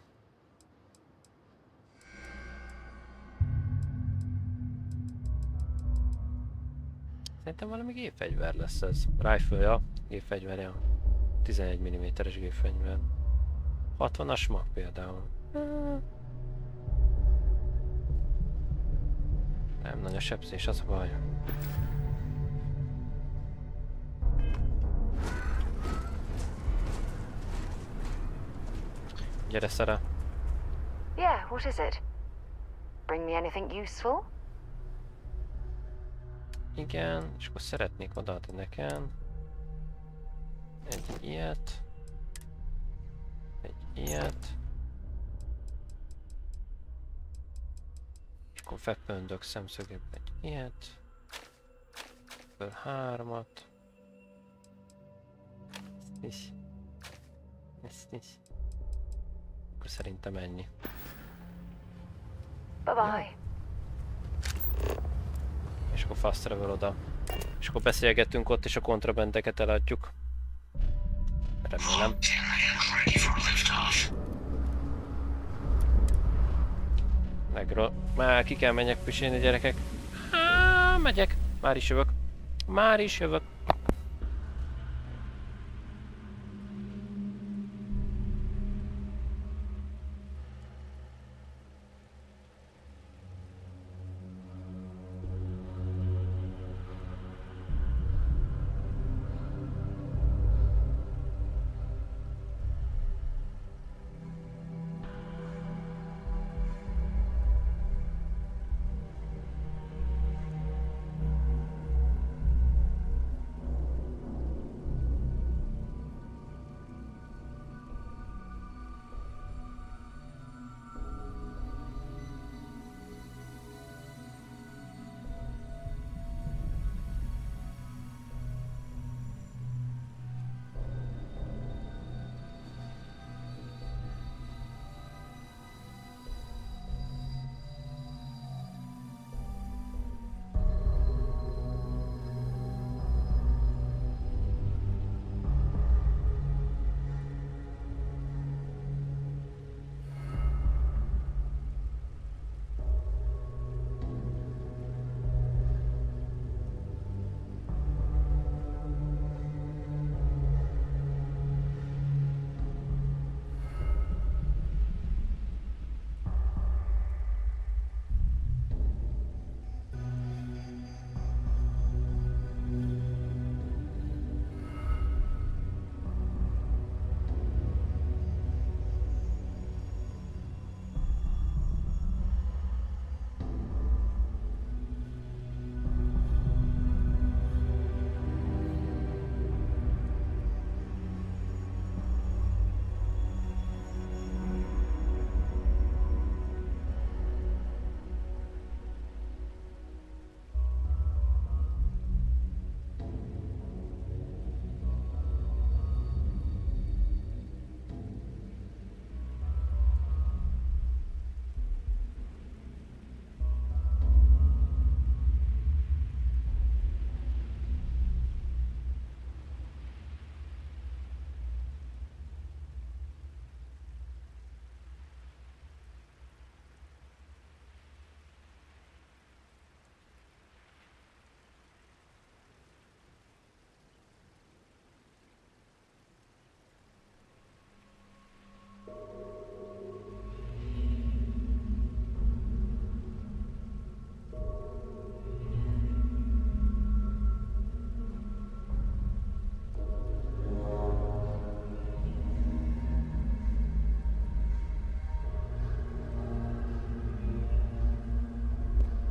Szerintem valami gépfegyver lesz ez. Rifle-ja, gépfegyverja. 11 mm-es gépfegyver. 60-as mag például. Nem nagy a sebzés, az a baj. Gyere, Sarah. Yeah, what is it? Bring me anything useful? Igen, és akkor szeretnék odaadni nekem egy ilyet, egy ilyet, és akkor weapon-dök szemszögében egy ilyet, ebből 3-at, ezt is, akkor szerintem ennyi. Bye-bye. És akkor fast travel oda. És akkor beszélgetünk ott, és a kontrabendeket eladjuk. Remélem. Megről. Már ki kell menjek pisilni, gyerekek. Megyek. Már is jövök. Már is jövök.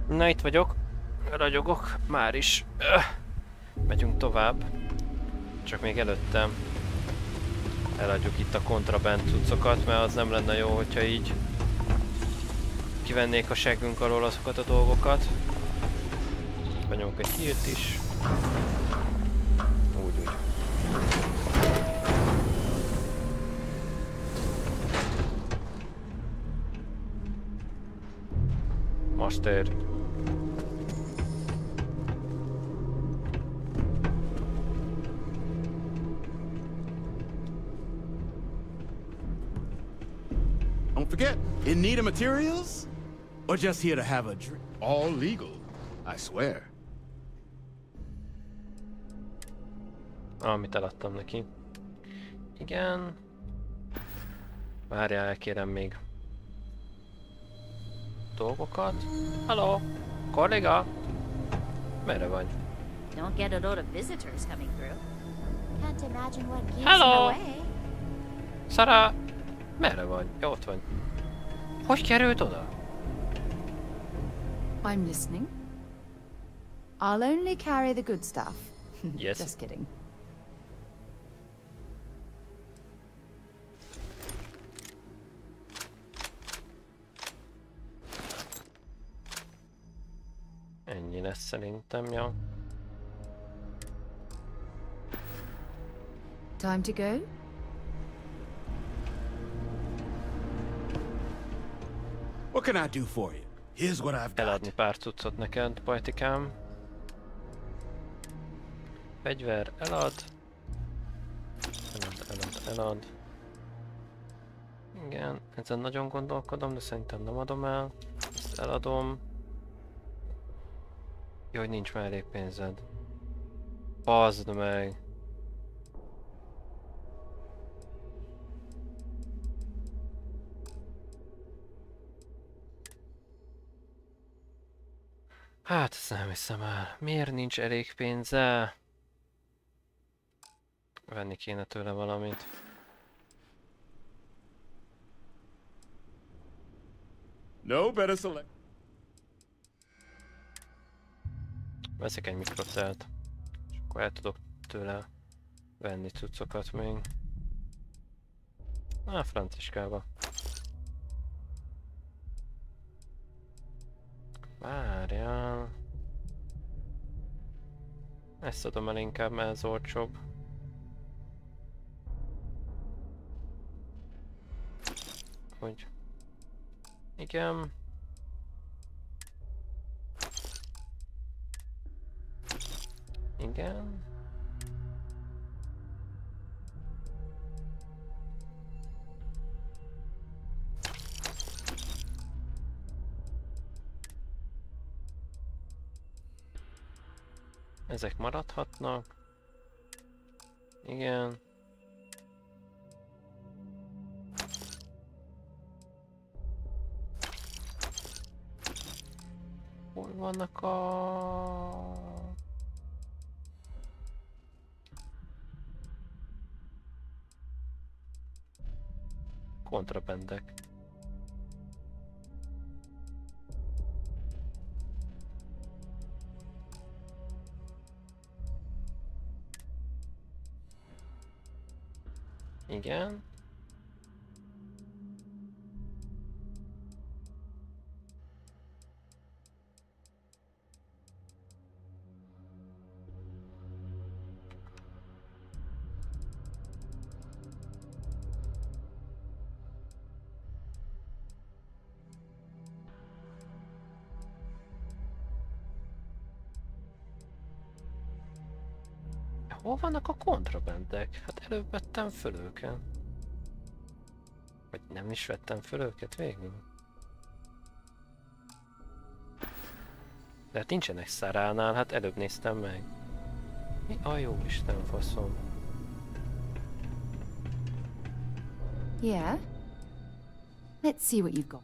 Na, itt vagyok. Ragyogok. Már is. Megyünk tovább. Csak még előttem eladjuk itt a kontraband cuccokat, mert az nem lenne jó, hogyha így kivennék a seggünk alól azokat a dolgokat. Benyomok egy hírt is. Úgy. Master. Don't forget, in need of materials? Or just here to have a drink? All legal, I swear. Amit eladtam neki. Igen. Várjál, kérem még dolgokat. Hello, kolléga! Merre vagy? Don't get a load of visitors coming through. Can't imagine what keeps Hello! them away. Szara! Merre vagy? Ja, ott vagy. Hogy került oda? I'm listening. I'll only carry the good stuff. Yes. Just kidding. Ennyi lesz szerintem, ja. Time to go? What can I do for you? Here's what I've got. Eladni pár cuccot neked, pajtikám. Fegyver elad. Elad. Igen, ezen nagyon gondolkodom, de szerintem nem adom el. Ezt eladom. Jó, hogy nincs már elég pénzed. Bazd meg. Hát, ezt nem hiszem el. Miért nincs elég pénze? Venni kéne tőle valamit. No better select. Veszek egy mikrocelt. És akkor el tudok tőle venni cuccokat még. Franciskába. Várjál. Ezt adom el inkább, mert ez olcsóbb. Hogy... Igen. Igen. Ezek maradhatnak. Igen. Hol vannak a... kontrabendek? Igen. Hol vannak a kontrabendek? Hát előbb vettem föl őket. Vagy nem is vettem föl őket végül? De hát nincsenek Szaránál, hát előbb néztem meg. Mi a jó Isten faszom? Yeah? Let's see what you've got.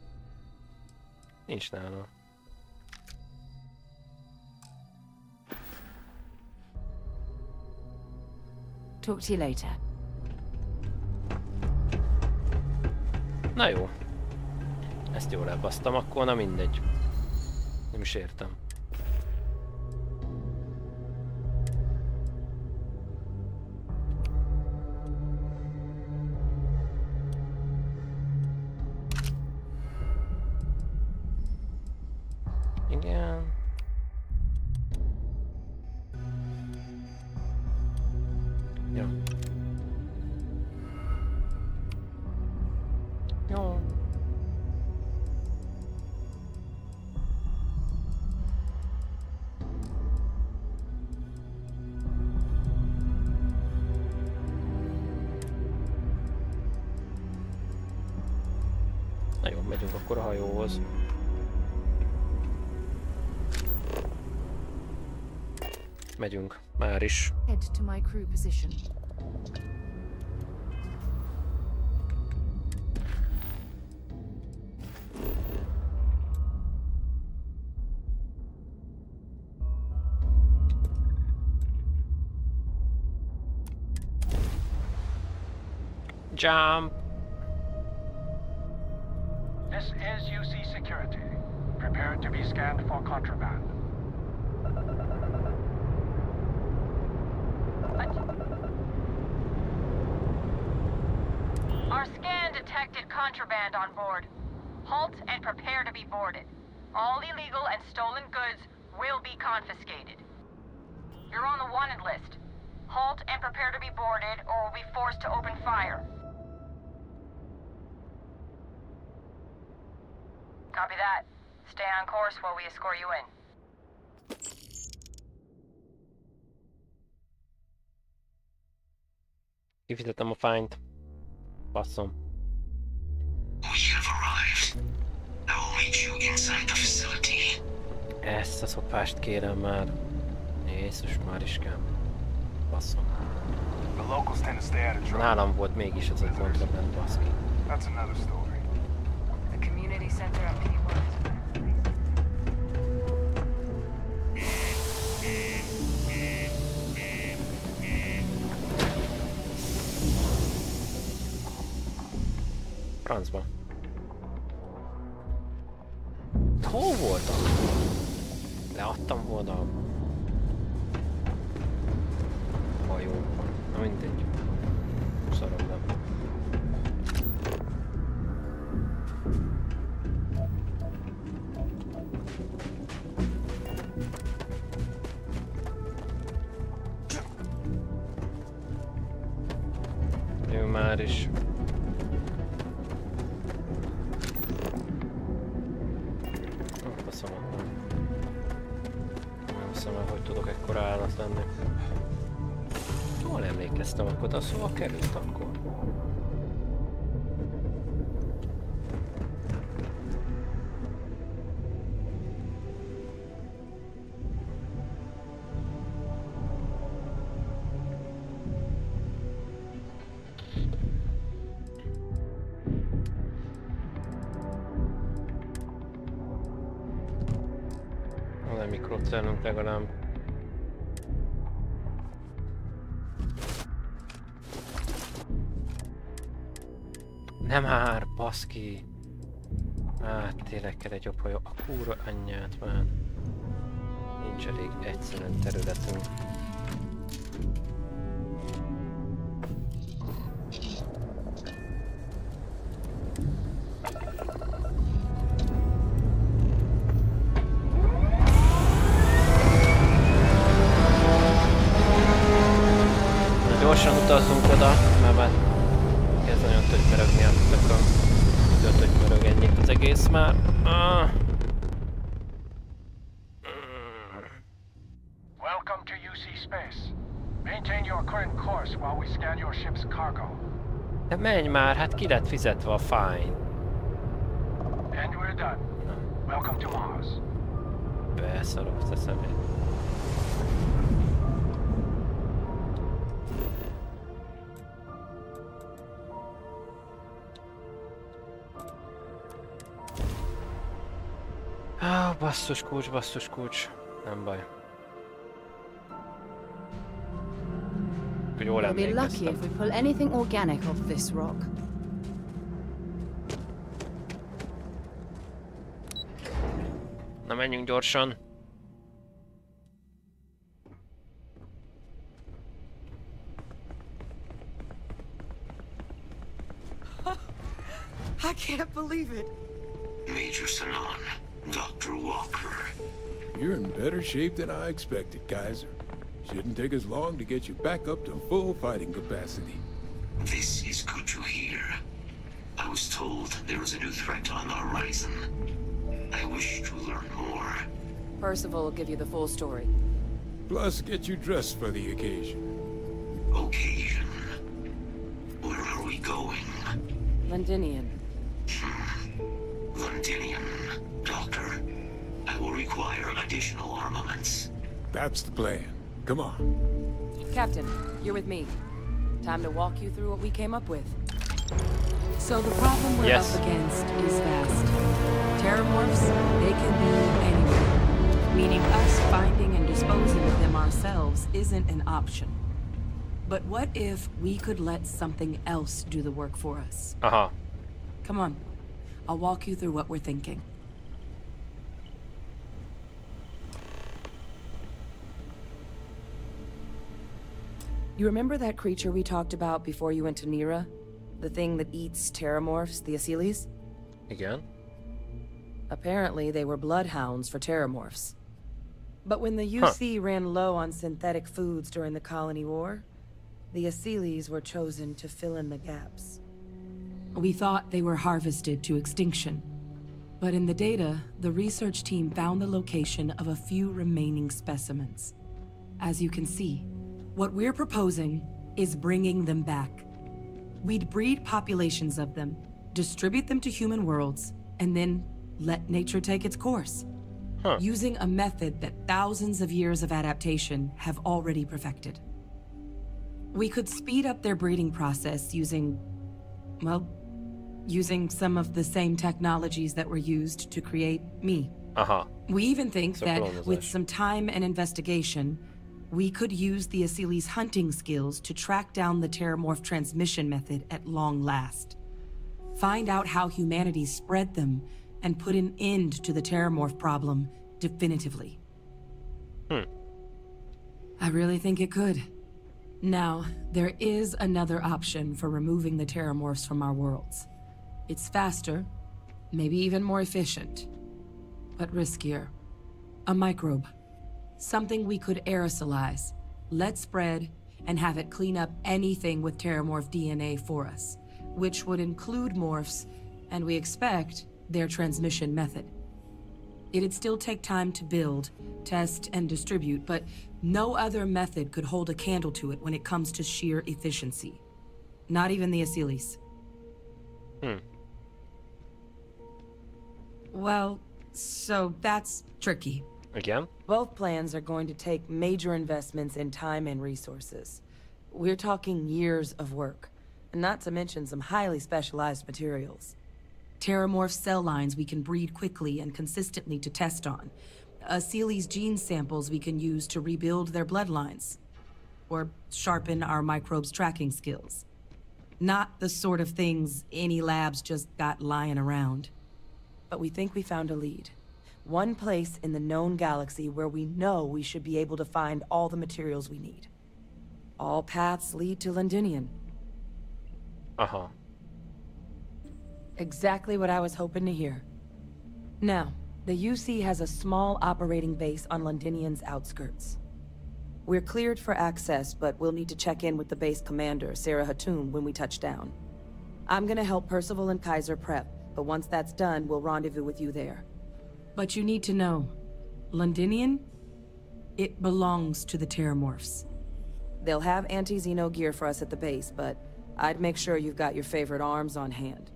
Nincs nála. Talk to you later. Na jó. Ezt jól elbasztam, akkor na mindegy. Nem is értem. Igen. Jó. Jó. Na jó, megyünk akkor a hajóhoz. Megyünk, már is. Head to my crew position. Jump! This is UC security. Prepare to be scanned for contraband. Our scan detected contraband on board. Halt and prepare to be boarded. All illegal and stolen goods will be confiscated. You're on the wanted list. Halt and prepare to be boarded, or we'll be forced to open fire. Copy that. Stay on course while we escort you in. Kifizetem a fányt. Basszom. We have arrived. I will meet you inside the facility. Ezt a szopást kérem már. Jézus Máriskám. Basszom. Nálam volt mégis ez a kontraband, baszki. That's another story. The community center of P1. Francba. Hol voltam? Leadtam volna a hajóban. Na mindegy. Szarom nem. Ő már is. Hogy tudok ekkora állat lenni. Jól emlékeztem akkor, de szóval került akkor. Van mikrocellünk legalább. Nem már, baszki! Hát tényleg kell egy jobb hajó. A kurva anyját már. Nincs elég egyszerűen területünk. Gyorsan utazzunk oda, mert már kezd nagyon tökmerögni a tököm. Tökmerög ennyi az egész már. Welcome to UC space. Maintain your current course while we scan your ship's cargo. De menj már, hát ki lett fizetve a fine. And we're done. Welcome to Mars. Beszarok a szemét. Basszus kulcs. Nem baj. Jól We'll be lucky if we pull anything organic off this rock. Na menjünk gyorsan. I can't believe it. Major Sanon, Dr. Walker. You're in better shape than I expected, Kaiser. Shouldn't take us long to get you back up to full fighting capacity. This is good to hear. I was told there was a new threat on the horizon. I wish to learn more. Percival will give you the full story. Plus, get you dressed for the occasion. Occasion? Where are we going? Londinian. Londinian. Doctor, I will require additional armaments. That's the plan. Come on. Captain, you're with me. Time to walk you through what we came up with. So the problem we're up against is vast. Terramorphs, they can be anywhere. Meaning us finding and disposing of them ourselves isn't an option. But what if we could let something else do the work for us? Aha. Come on. I'll walk you through what we're thinking. You remember that creature we talked about before you went to Nira? The thing that eats terramorphs, the Asyles? Again? Apparently, they were bloodhounds for terramorphs. But when the UC ran low on synthetic foods during the Colony War, the Asyles were chosen to fill in the gaps. We thought they were harvested to extinction. But in the data, the research team found the location of a few remaining specimens. As you can see, what we're proposing is bringing them back. We'd breed populations of them, distribute them to human worlds, and then let nature take its course. Using a method that thousands of years of adaptation have already perfected. We could speed up their breeding process using, well, using some of the same technologies that were used to create me. We even think that with some time and investigation, we could use the Asyles' hunting skills to track down the terramorph transmission method at long last. Find out how humanity spread them and put an end to the terramorph problem definitively. I really think it could. Now, there is another option for removing the terramorphs from our worlds. It's faster, maybe even more efficient, but riskier. A microbe. Something we could aerosolize, let spread, and have it clean up anything with terramorph DNA for us, which would include morphs, and we expect their transmission method. It'd still take time to build, test, and distribute, but no other method could hold a candle to it when it comes to sheer efficiency. Not even the Asyles. Well, so that's tricky. Again? Both plans are going to take major investments in time and resources. We're talking years of work, not to mention some highly specialized materials. Terramorph cell lines we can breed quickly and consistently to test on. Asyles' gene samples we can use to rebuild their bloodlines. Or sharpen our microbes' tracking skills. Not the sort of things any labs just got lying around. But we think we found a lead. One place in the known galaxy where we know we should be able to find all the materials we need. All paths lead to Londinian. Exactly what I was hoping to hear. Now, the UC has a small operating base on Londinian's outskirts. We're cleared for access, but we'll need to check in with the base commander, Sarah Hatoum, when we touch down. I'm gonna help Percival and Kaiser prep, but once that's done, we'll rendezvous with you there. But you need to know, Londinian, it belongs to the terramorphs. They'll have anti-Xeno gear for us at the base, but I'd make sure you've got your favorite arms on hand.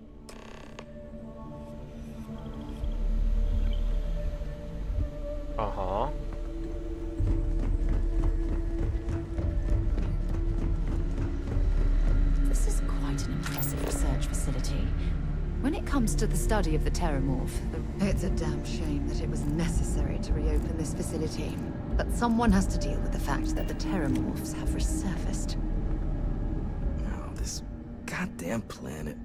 This is quite an impressive research facility. When it comes to the study of the terramorph, it's a damn shame that it was necessary to reopen this facility. But someone has to deal with the fact that the terramorphs have resurfaced. Oh, this goddamn planet.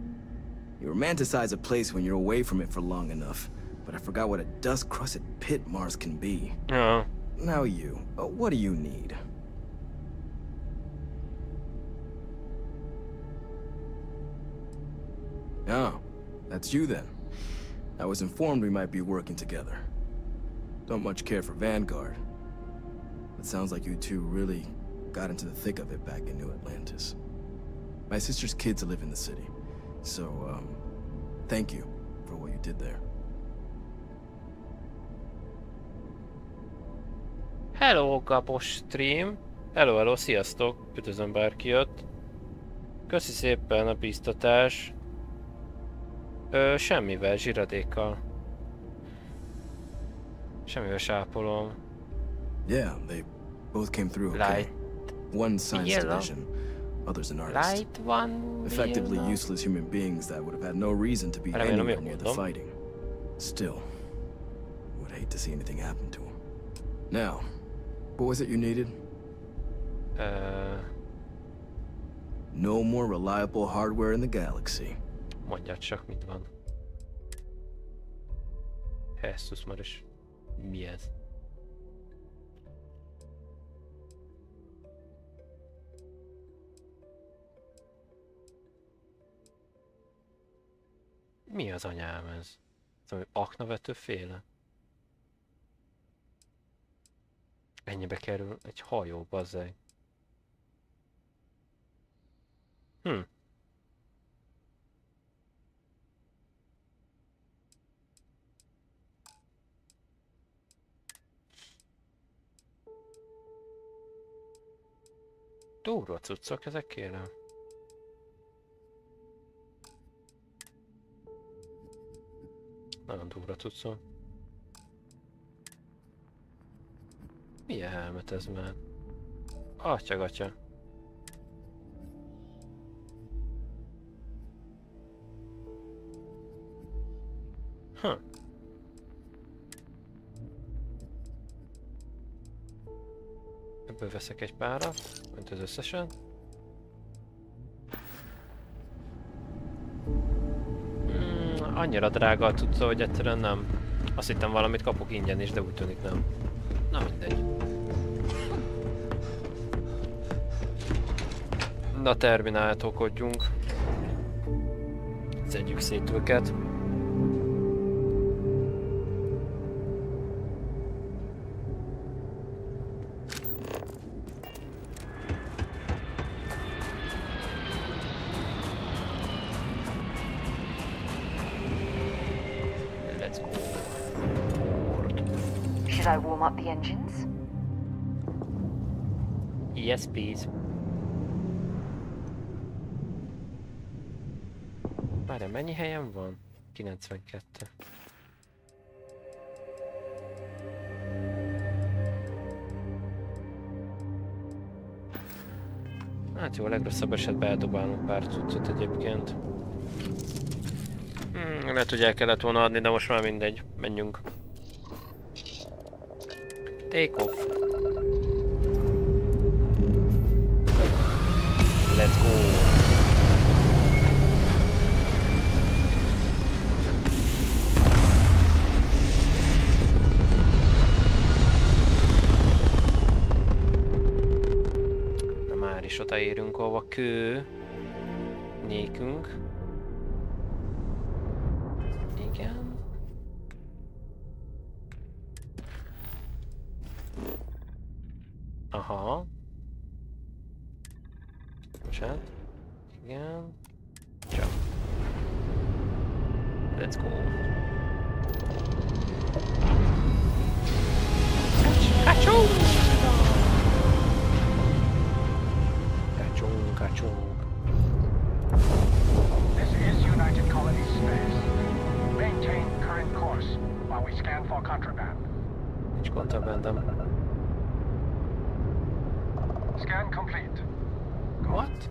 You romanticize a place when you're away from it for long enough, but I forgot what a dust-crusted pit Mars can be. Now you, what do you need? Oh, that's you then. I was informed we might be working together. Don't much care for Vanguard. It sounds like you two really got into the thick of it back in New Atlantis. My sister's kids live in the city, so, thank you for what you did there. Hello, Gabos stream! Hello, sziasztok! Üdvözlöm, bárki jött. Köszi szépen a biztatás. Semmivel, zsiradékkal. Semmivel sápolom. Yeah, they both came through okay. One science division, others an artist. Effectively useless human beings that would have had no reason to be anywhere near the fighting. Still, would hate to see anything happen to them. Now, what was it you needed? No more reliable hardware in the galaxy. Mondjad csak, mit van. Jesus Maris. Mi ez? Mi az anyám ez? Szóval aknavető féle? Ennyibe kerül egy hajó, bazzeg. Durva cuccok ezek, kérem. Nagyon durva cuccok. Milyen helmet ez már? Atya-gatya. Ebből veszek egy párat, mint az összesen. Annyira drága a cucca, hogy egyszerűen nem. Azt hittem valamit kapok ingyen is, de úgy tűnik nem. Na mindegy. Na termináltókodjunk. Szedjük szét őket. Should I warm up the engines? Yes, please. Várjál, mennyi helyem van? 92. Hát jó, a legrosszabb esetben eldobálunk pár cuccot egyébként. Lehet, hogy el kellett volna adni, de most már mindegy. Menjünk. Take off. Let's go. Na már is odaérünk, ahova kő nékünk. Igen. Aha. Bocsánat. Igen. Csak. Let's go. Kacsó! Kacsó, kacsó. This is United Colony Space. Maintain current course while we scan for contraband. Nincs kontrabandom. Scan complete. What?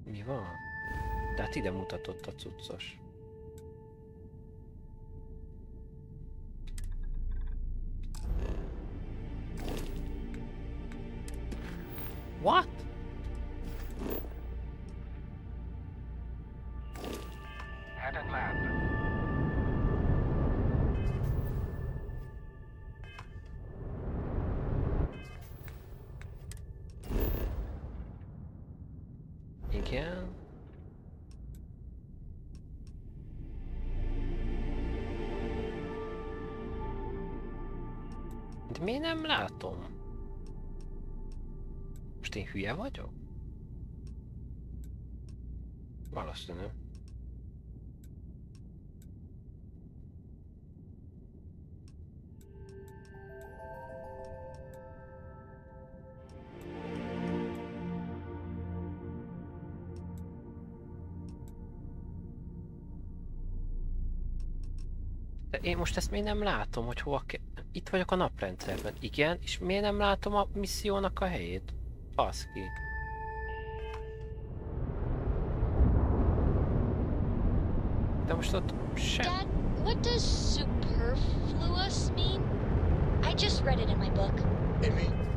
Mi van? De hát ide mutatott a cuccos. What? Head and land. Igen. De miért nem látom? Most én hülye vagyok? Valószínű. De én most ezt miért nem látom, hogy hova kell... Itt vagyok a naprendszerben, igen, és miért nem látom a missziónak a helyét? Baszki. De most ott sem... Dad, What does superfluous mean? I just read it in my book. It means...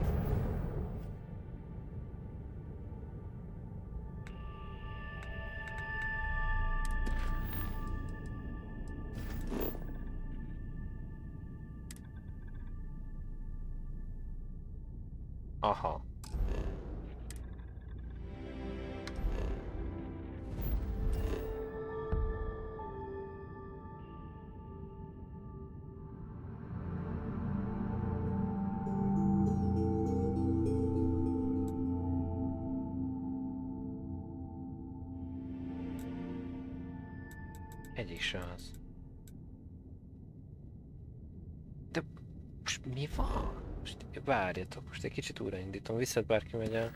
Aha. Egyik se az. De most mi van? Most várjatok, most egy kicsit újraindítom. Visszat bárki megy el.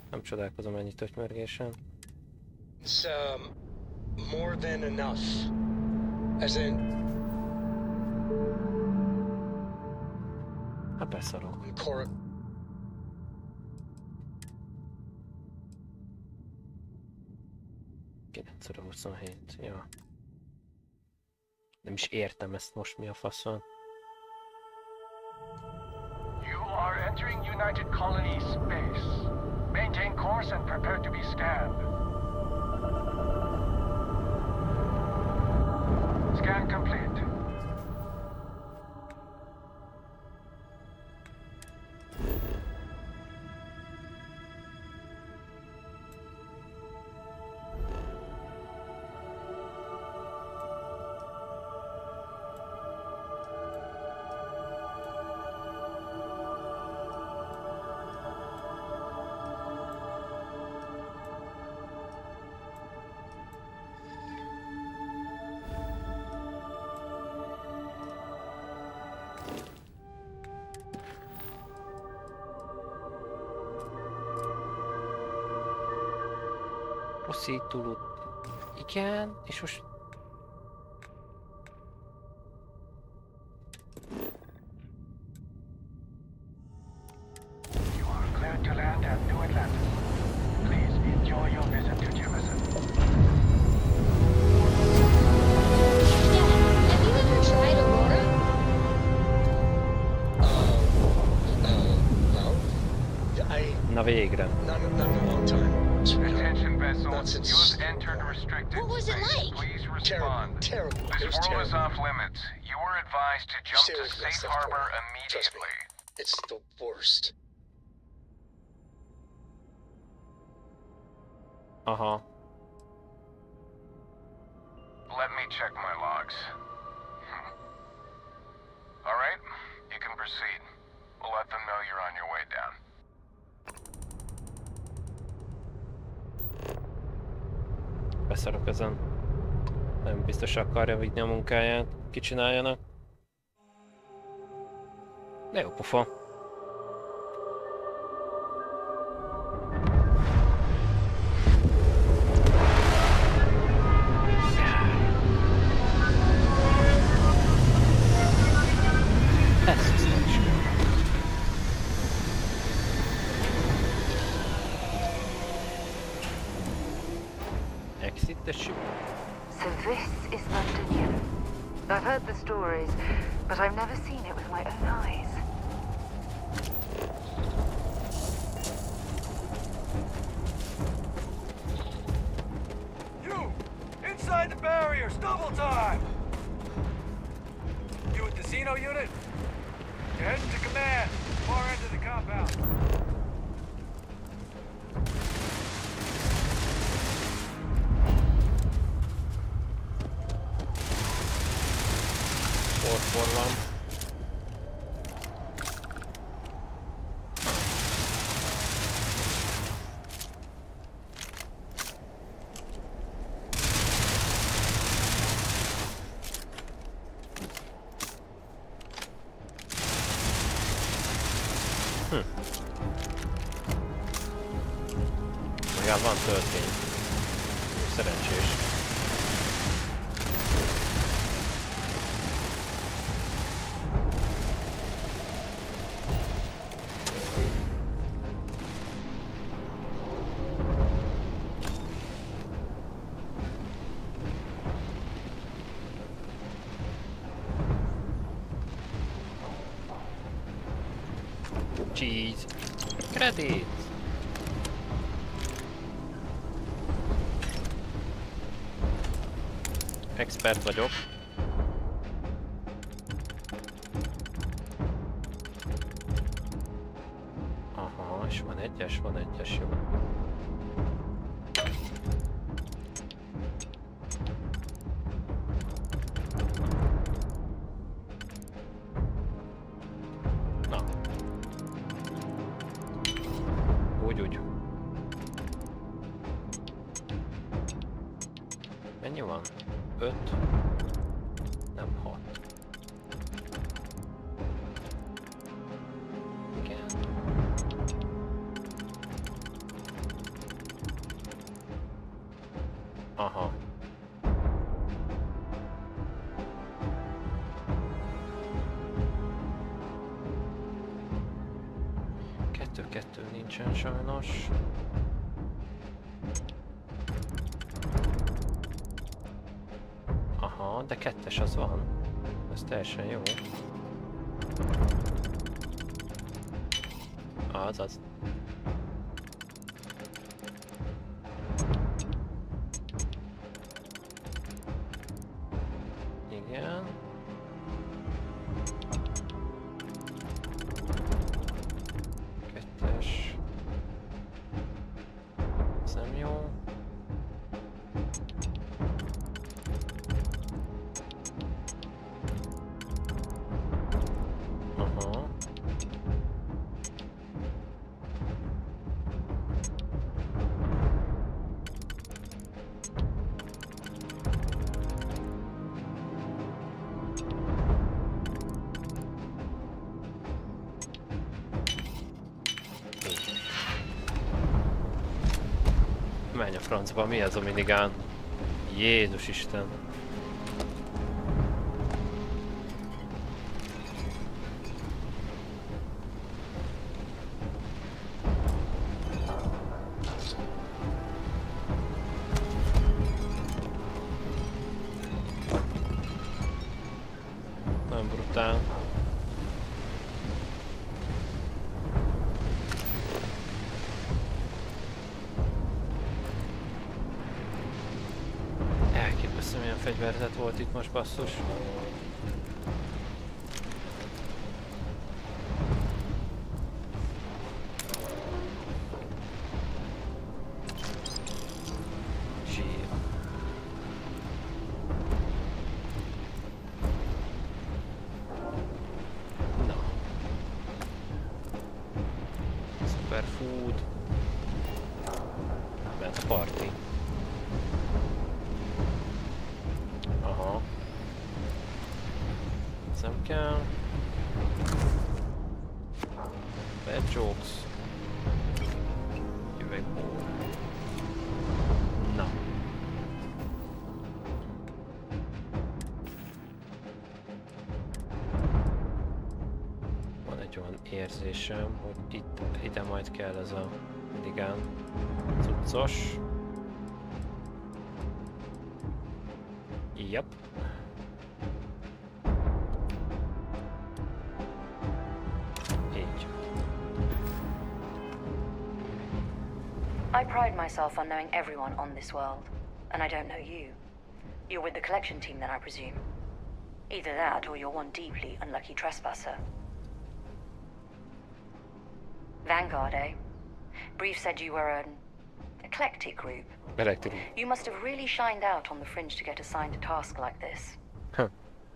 Nem csodálkozom ennyi tötymörgésen. It's, more than enough. As in... Hát beszarok. 9/27, ja. Nem is értem ezt most, mi a faszon. You are entering United Colony space. Maintain course and prepare to be scanned. Scan complete. Túl... Igen, és most... You are cleared to land at New Atlantis. Please enjoy your visit to Jefferson. Dad, have you ever tried Aurora? No. Na végre. Not in a long time. Attention vessels, you have entered restricted What was it space. like? Please respond. Terrible. This world is off limits. You are advised to jump to Seriously, safe stuff harbor going on. Trust me. immediately. It's the worst. Aha. Let me check my logs. All right, you can proceed. We'll let them know you're on your way down. Beszarok ezen. Nem biztos akarja vinni a munkáját, kicsináljanak. De jó pofa. Ezt nem is kell. Exit the ship. So this is London. I've heard the stories, but I've never seen it with my own eyes. You! Inside the barriers! Double time! You with the Xeno unit? You're heading to command. Far end of the compound. Van. Legalább van töltény. Szerencsés. Cheese. Credit. Expert vagyok. Aha, és van egyes, jó. Na. Úgy. Mennyi van? 5? Nem 6. Igen. Aha. Kettő nincsen sajnos. Aha, de 2-es az van. Ez teljesen jó. Azaz. Igen. Kettes. Ez nem jó. Aha. Menj a francba, mi ez a minigán? Jézus Isten! Nagyon brutál. Elképesztő, milyen fegyverzet volt itt most, basszus. Zsír. Na. Superfood. Ment a parti. Aha. Ez nem kell. Bad jokes. Üvegből. Na. Van egy olyan érzésem, hogy ide majd kell ez a mindigán cuccos. Yep. Így. I pride myself on knowing everyone on this world, and I don't know you. You're with the collection team then, I presume. Either that, or you're one deeply unlucky trespasser. Vanguard, eh? Brief said you were an eclectic group. You must have really shined out on the fringe to get assigned a task like this. Huh.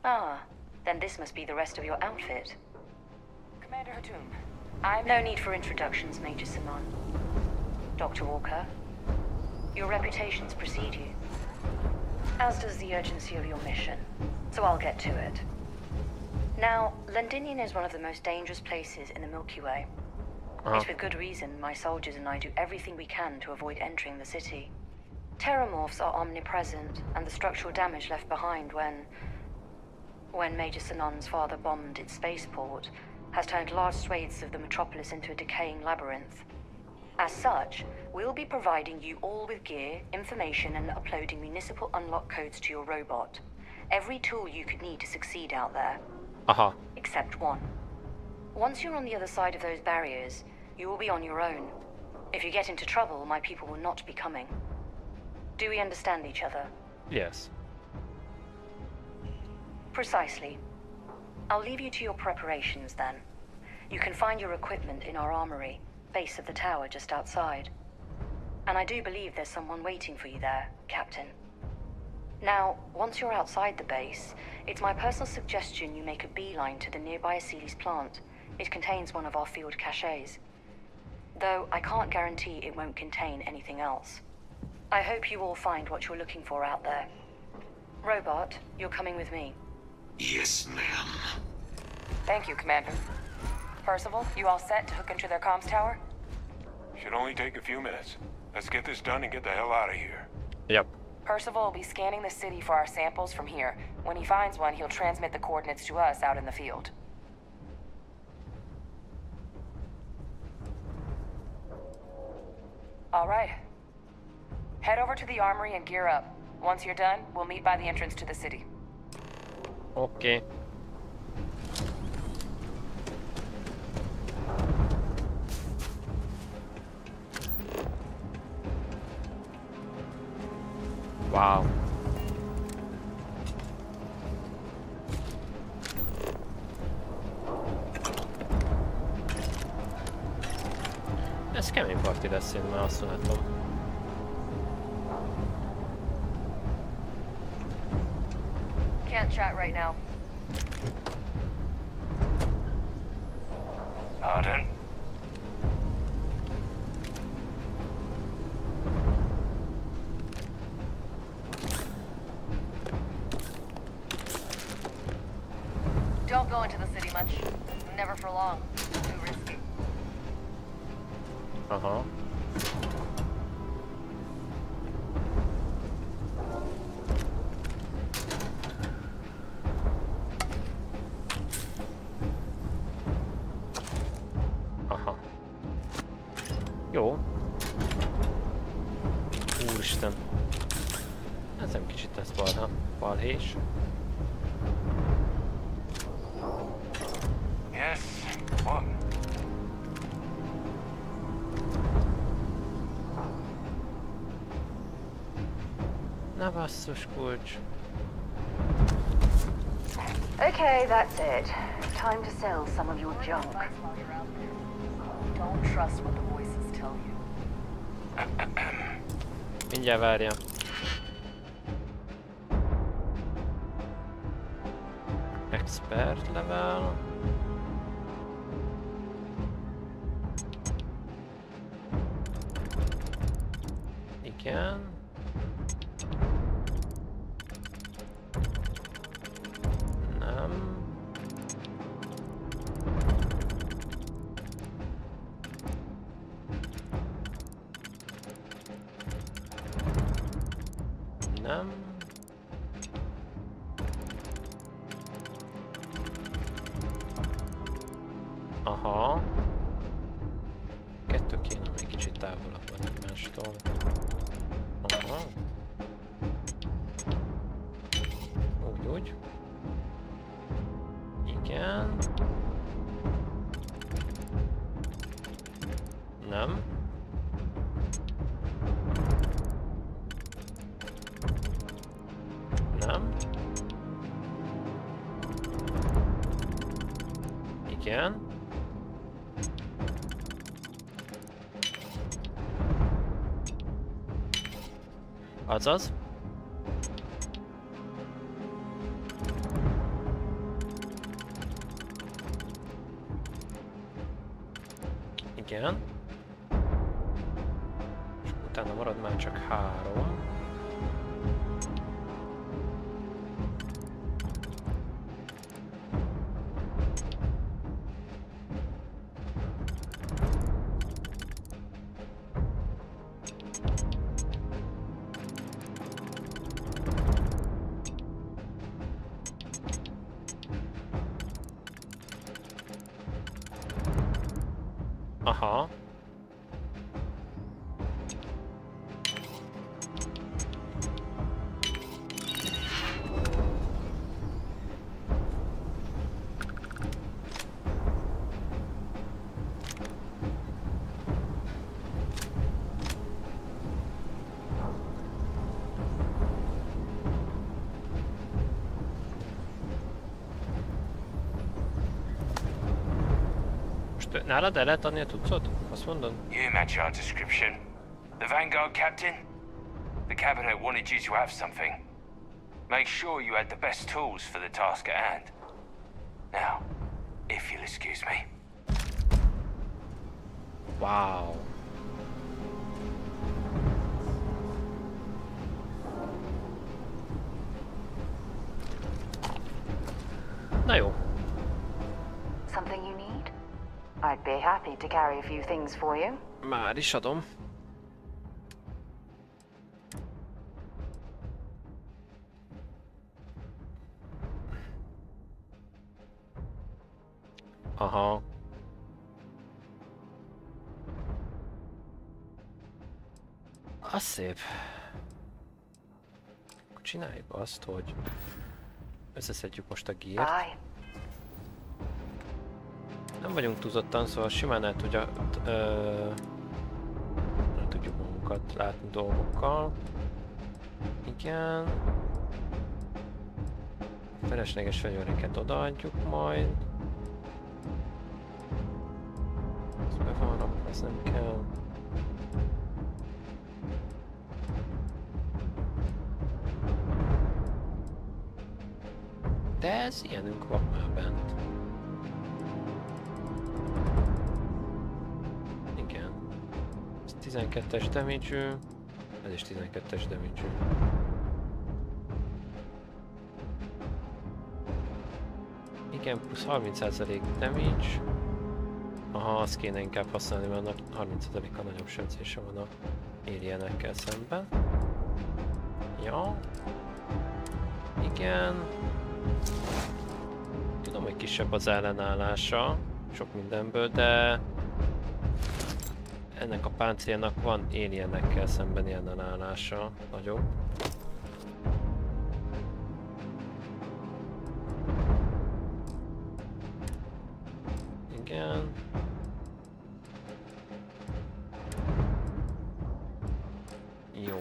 Ah, then this must be the rest of your outfit. Commander Hatum, I've no need for introductions, Major Simon. Dr. Walker, your reputations precede you, as does the urgency of your mission, so I'll get to it. Now, Londinium is one of the most dangerous places in the Milky Way. It's with good reason my soldiers and I do everything we can to avoid entering the city. Terramorphs are omnipresent, and the structural damage left behind when Major Sinan's father bombed its spaceport has turned large swathes of the metropolis into a decaying labyrinth. As such, we'll be providing you all with gear, information, and uploading municipal unlock codes to your robot. Every tool you could need to succeed out there. Aha. Except one. Once you're on the other side of those barriers, you will be on your own. If you get into trouble, my people will not be coming. Do we understand each other? Yes. Precisely. I'll leave you to your preparations then. You can find your equipment in our armory, base of the tower just outside. And I do believe there's someone waiting for you there, Captain. Now, once you're outside the base, it's my personal suggestion you make a beeline to the nearby Aceles plant. It contains one of our field caches. Though I can't guarantee it won't contain anything else. I hope you all find what you're looking for out there. Robot, you're coming with me. Yes, ma'am. Thank you, Commander. Percival, you all set to hook into their comms tower? Should only take a few minutes. Let's get this done and get the hell out of here. Yep. Percival will be scanning the city for our samples from here. When he finds one, he'll transmit the coordinates to us out in the field. All right. Head over to the armory and gear up. Once you're done, we'll meet by the entrance to the city. Okay. Wow. Ez kemény parti lesz, én már azt látom. Can't chat right now. Pardon? Don't go into the city much. Never for long. Too risky. Uh-huh. Aha. Jó. Úristen. Ez nem kicsit lesz balhés. Yes. What? Na basszus kulcs. Okay, that's it. Time to sell some of your junk. Don't trust what the voices tell you. Mindjárt várja. Expert level. Igen. Nem. Nem. Aha. Kettő kéne még kicsit távolabb van egymástól. Aha. Úgy. Igen. Nem. Nem. Igen. Azaz. Igen. És utána marad már csak 3. Aha. Most nálad el lehet adni a cuccot? Azt mondod? You match our description. The Vanguard captain? The cabinet wanted you to have something. Make sure you had the best tools for the task at hand. Now, if you'll excuse me. Wow. Na jó. Something you need? I'd be happy to carry a few things for you. Már is adom. Aha. Az szép. Csináljuk azt, hogy összeszedjük most a gírt. Nem vagyunk túlzottan, szóval simán el tudjuk magunkat látni dolgokkal. Igen. Felesleges fegyvereket odaadjuk majd. Ez be van rakva, ez nem kell. De ez ilyenünk van már bent. Igen. Ez 12-es damage-ű. Ez is 12-es damage-ű. Igen, plusz 30% damage. Aha, azt kéne inkább használni, mert 30%-kal nagyobb sebzése van a alienekkel szemben. Ja. Igen. Tudom, hogy kisebb az ellenállása sok mindenből, de ennek a páncélnak van alienekkel szembeni ellenállása nagyobb. Igen. Jó.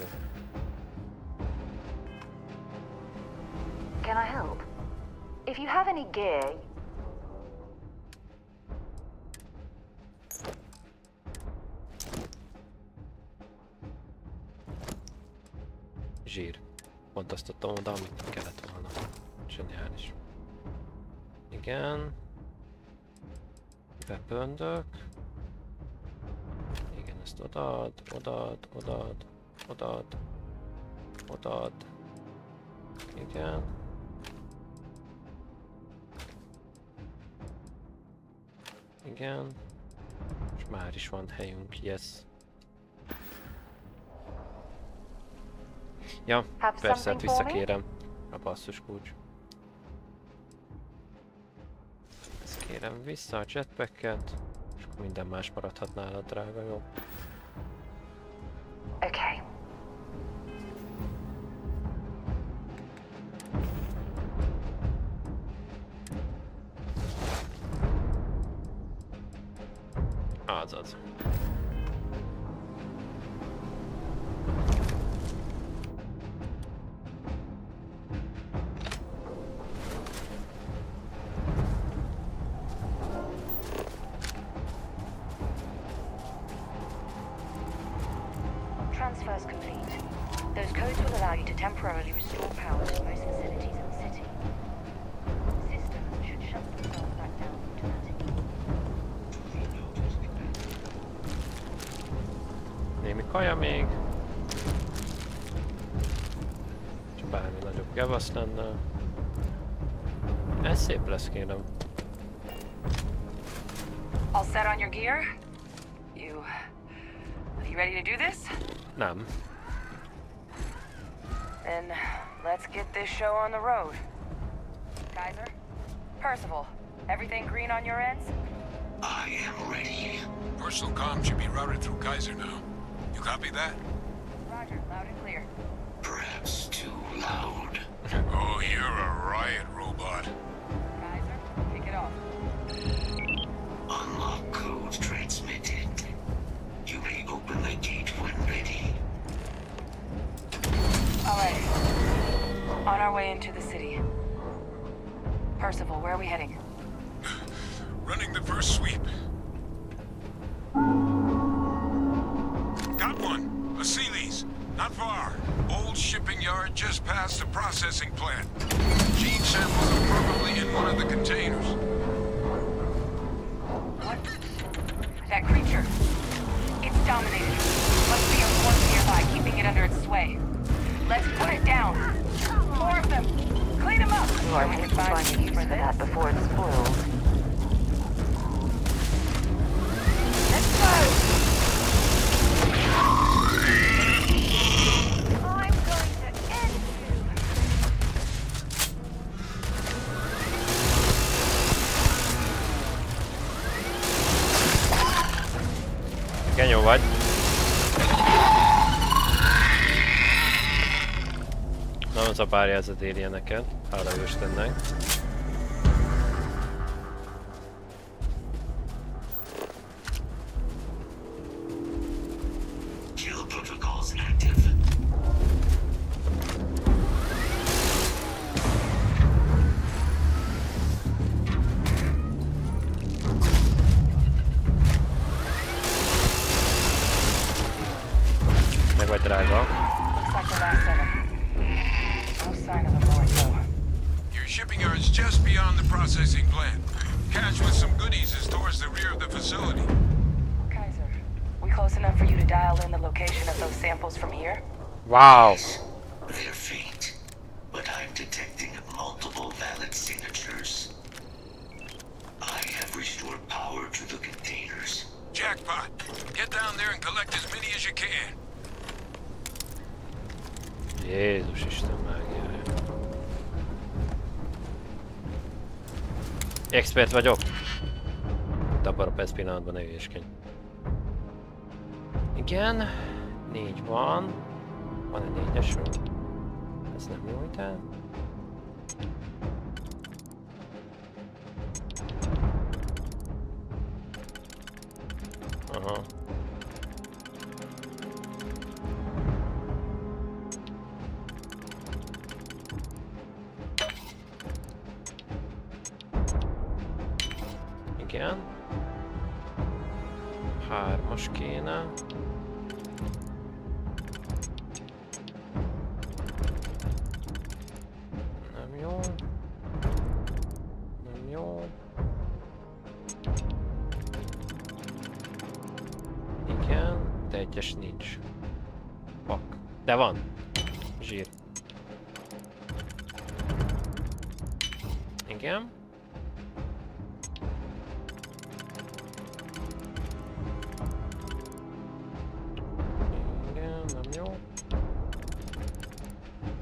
Can I help? If you have any gear... Zsír. Pont azt adtam oda, amit kellett volna. Zseniális. Igen. Bepöndök. Igen, ezt odaad, odaad, odaad, odaad, odaad. Igen. Igen. És már is van helyünk, yes. Ja, persze, hát visszakérem a basszus kulcs. Ezt kérem vissza a jetpacket, és akkor minden más maradhat nálad, drága, jó? Okay. Azaz. Transfers complete. Those codes will allow you to temporarily restore power to most facilities in the city. Systems should shut themselves back down automatically. Némi kaja még. Csak bármi nagyobb gevasz lenne. Ez szép lesz, kérem. All set on your gear? You ready to do this? Nem. Then let's get this show on the road. Kaiser? Percival, everything green on your ends? I am ready. Personal comm should be routed through Kaiser now. You copy that? Roger, loud and clear. Perhaps too loud. Oh, you're a riot robot. Kaiser, kick it off. Unlock code transmitted. You may open the gate when ready. Alright. On our way into the city. Percival, where are we heading? Running the first sweep. Got one. A Sealy's. Not far. Old shipping yard just past the processing plant. Gene samples are probably in one of the containers. What? That creature. It's dominated. Must be a force nearby, keeping it under its sway. Let's put it down. More of them. Clean them up. You are going to find a use for that before it spoils. Let's go. I'm going to end you. Kenyó vagy. Nem zabárja ez a alieneket, hála Istennek. Kill protocols active. Meg vagy drága. Your shipping yard's just beyond the processing plant. Cache with some goodies is towards the rear of the facility. Kaiser, we close enough for you to dial in the location of those samples from here? Wow. They're faint, but I'm detecting multiple valid signatures. I have restored power to the containers. Jackpot. Get down there and collect as many as you can. Jézus Isten mágiája. Expert vagyok. De abban a perc pillanatban ne hülyéskedj. Igen. 4 van. Van egy 4-esről. Ez nem jó ide. Aha. Igen. 3-as kéne. Nem jó. Nem jó. Igen, de 1-es nincs. Fuck. De van. Zsír. Igen.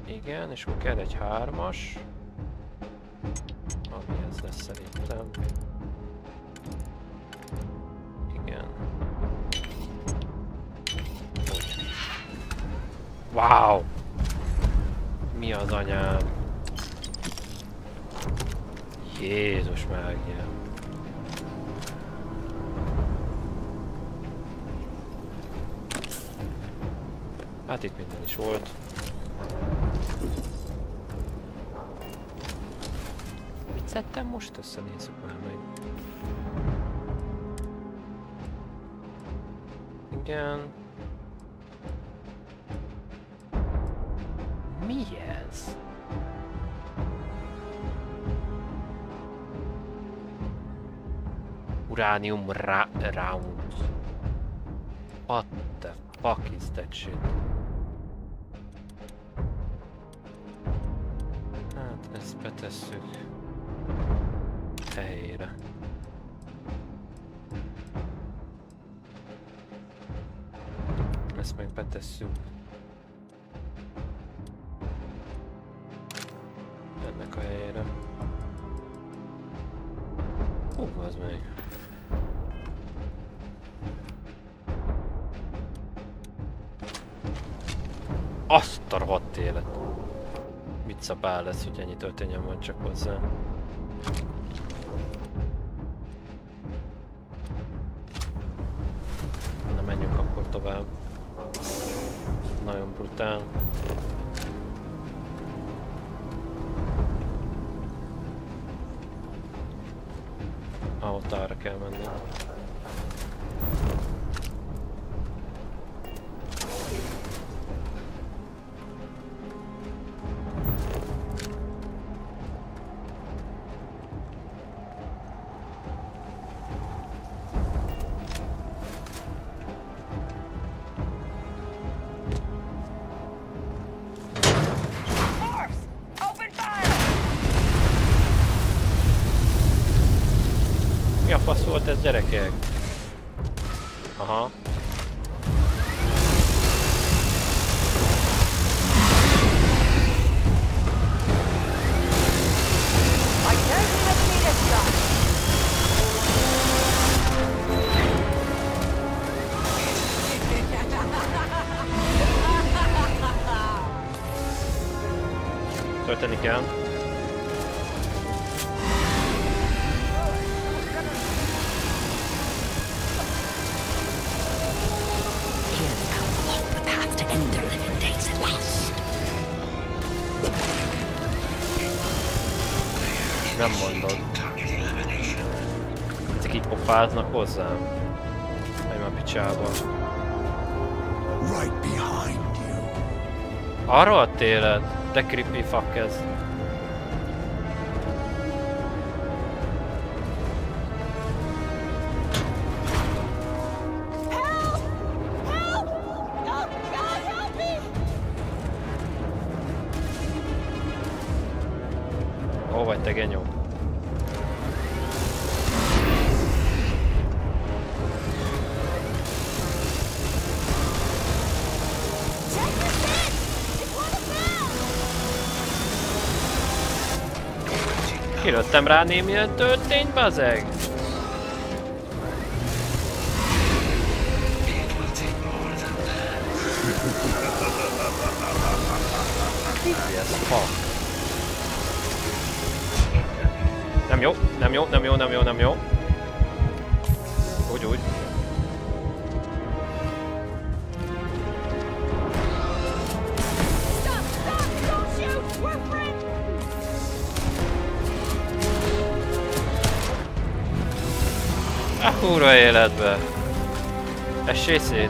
Igen, és akkor kell egy 3-as. Ami ez lesz szerintem. Igen. Wow! Mi az anyám? Jézus mágia. Hát itt minden is volt. Mit szedtem most össze? Nézzük már meg. Igen. Mi ez? Uranium rounds. What the fuck is that shit? Hát ezt betesszük helyére. Ezt meg betesszük ennek a helyére. Az meg. Azt a rohadt élet. Mit szabál lesz, hogy ennyi történjen van csak hozzá. Na menjünk akkor tovább. Nagyon brutál. Ott arra kell menni. ez, gyerekek? Aha. Tölteni kell. Nem mondod. Ezek így pofáznak hozzám. Menj már picsába. Arra a télet? De creepy fuck ez. Hol vagy te, genyó? Kilőttem rá némilyen történt, bazeg! Yes, fuck. Nem jó, nem jó, nem jó, nem jó, nem jó. Úgy. A kurva életbe! Essé szét!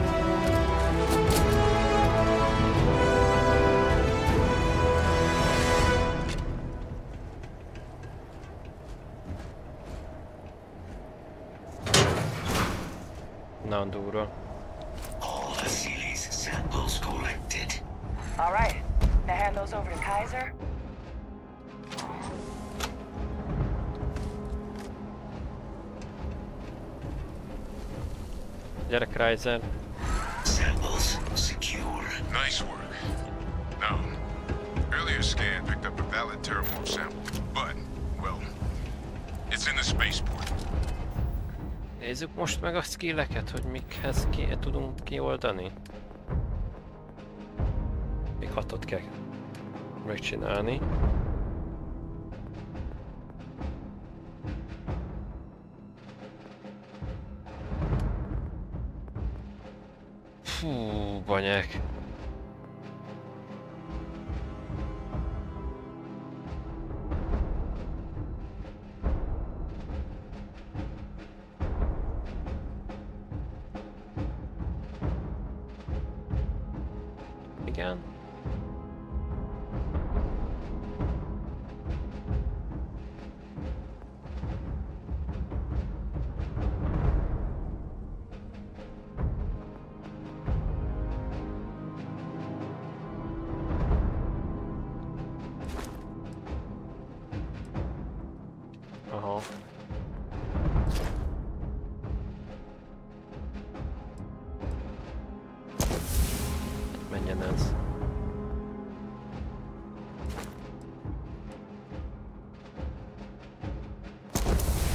Nagyon durva. All right, now hand those over to Kaiser. Gyere, Kaiser. Samples secure. Nice work. Now, earlier scan picked up a valid terramorph sample, but, well, it's in the spaceport. Nézzük most meg a skilleket, hogy mikhez tudunk kioldani. Még 6-ot kell megcsinálni. Fú, banyák. Igen. Aha. Menjen ez.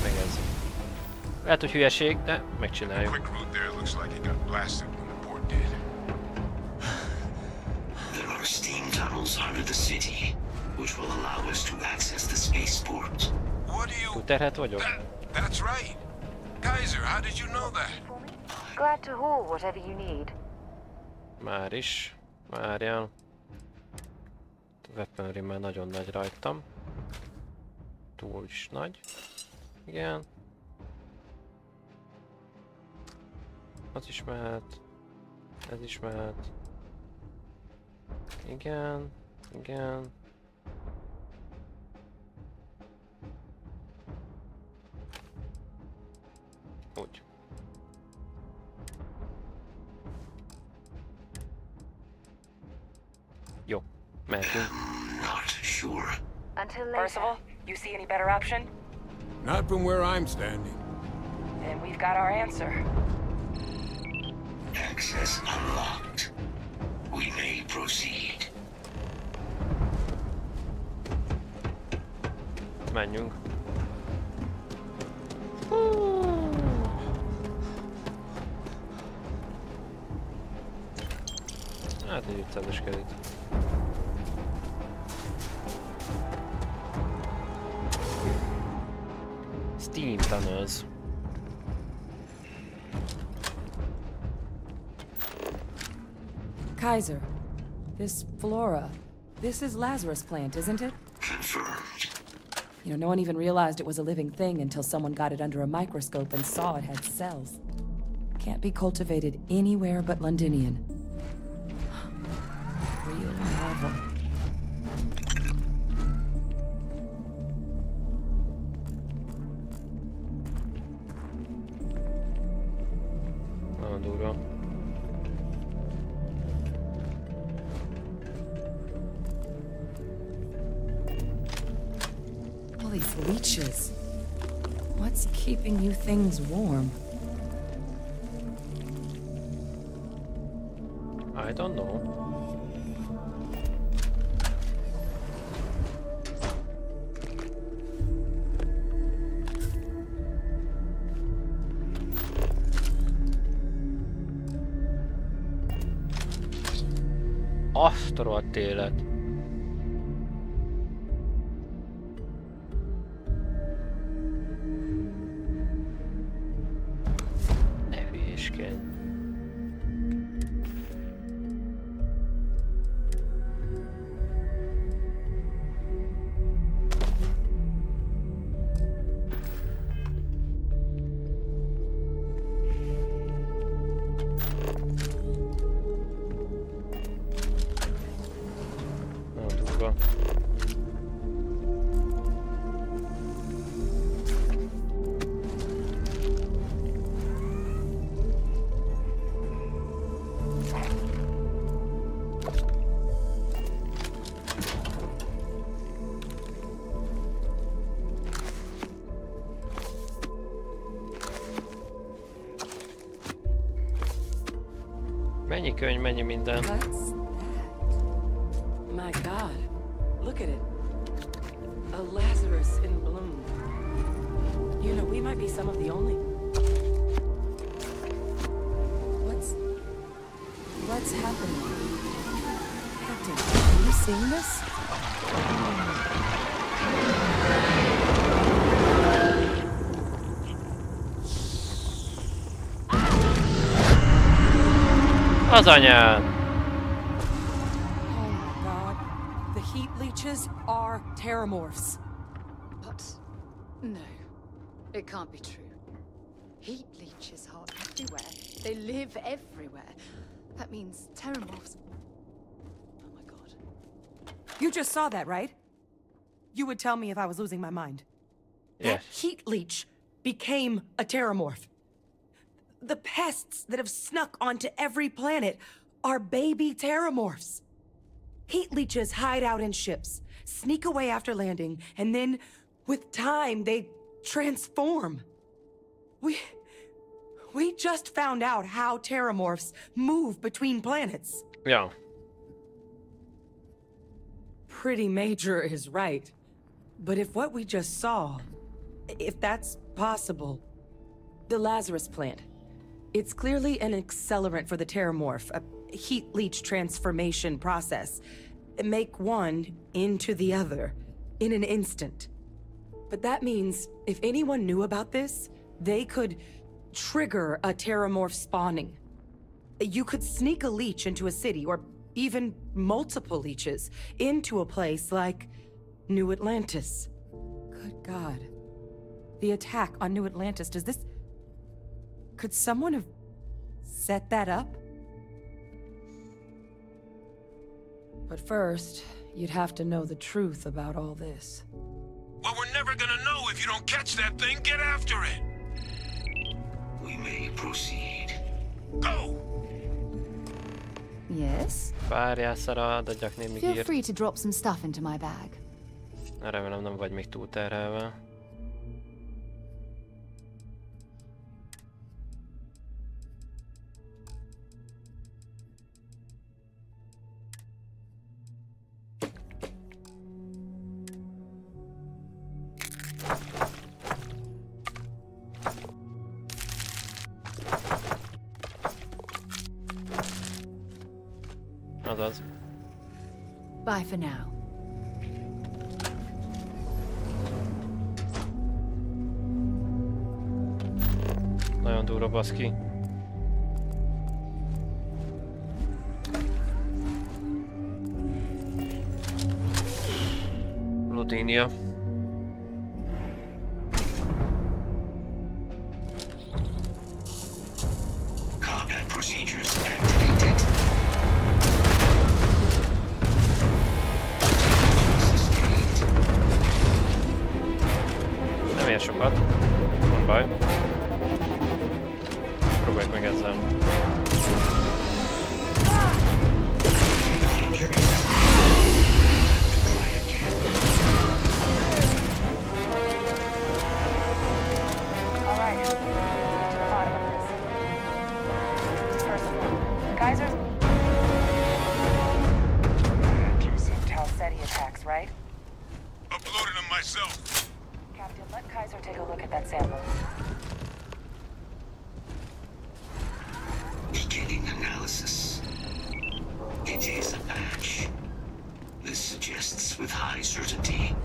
Meg ez. Lehet, hogy hülyeség, de megcsináljuk. There are steam tunnels under the city, which will allow us to access the spaceport. What do you... Túlterhet vagyok? That's right. Kaiser, how did you know that? Glad to haul whatever you need. Már is. Várjál. A weaponry már nagyon nagy rajtam. Túl is nagy. Igen. Az is mehet. Ez is mehet. Igen. Igen. Úgy. Jó, mehetünk. Not sure. Until later. Percival, you see any better option? Not from where I'm standing. then we've got our answer. Access unlocked. We may proceed. Menjünk. Hát egy vicces kerít. Steam tunnels. Kaiser, this flora, this is Lazarus plant, isn't it? Confirmed. You know, no one even realized it was a living thing until someone got it under a microscope and saw it had cells. Can't be cultivated anywhere but Londinian. Real marvel. Nagyon durva. All these leeches. What's keeping you things warm? I don't know. Azt a rohadt élet. Ne hülyéskedj. Mennyi könyv, mennyi minden. My God, look at it. A Lazarus in bloom. You know, we might be some of the only. What's happening? Captain, are you seeing this? Az anyád! Oh my God. The heat leeches are terramorphs. But no, it can't be true. Heat leeches are everywhere. They live everywhere. That means terramorphs. Oh my God. You just saw that, right? You would tell me if I was losing my mind. Yes. That heat leech became a terramorph. The pests that have snuck onto every planet are baby terramorphs. Heat leeches hide out in ships, sneak away after landing, and then, with time, they transform. We just found out how terramorphs move between planets. Yeah. Pretty Major is right. But if what we just saw, if that's possible, the Lazarus plant, it's clearly an accelerant for the terramorph, a heat leech transformation process. Make one into the other in an instant. But that means if anyone knew about this, they could trigger a terramorph spawning. You could sneak a leech into a city, or even multiple leeches, into a place like New Atlantis. Good God. The attack on New Atlantis, does this... Could someone have set that up? But first, you'd have to know the truth about all this. Well, we're never gonna know if you don't catch that thing. Get after it! We may proceed. Go! Yes? Várjál, Szara, adjak némi Feel gírt. free to drop some stuff into my bag. Remélem nem vagy még túl terhelve. Azaz. Bye for now. Nagyon durva, baszki. Lodinia. Combat procedures activated. Nem ér sokat. Nem baj. Próbáljuk meg ezzel. Right? Uploaded them myself. Captain, let Kaiser take a look at that sample. Beginning analysis. It is a match. This suggests with high certainty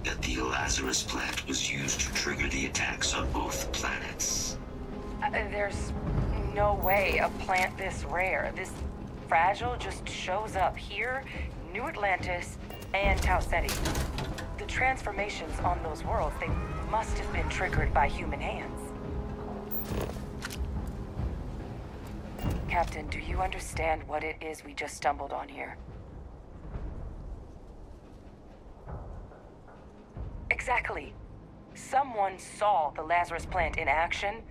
that the Lazarus plant was used to trigger the attacks on both planets. There's no way a plant this rare, this fragile, just shows up here, New Atlantis, and Tau Ceti. The transformations on those worlds, they must have been triggered by human hands. Captain, do you understand what it is we just stumbled on here? Exactly. Someone saw the Lazarus plant in action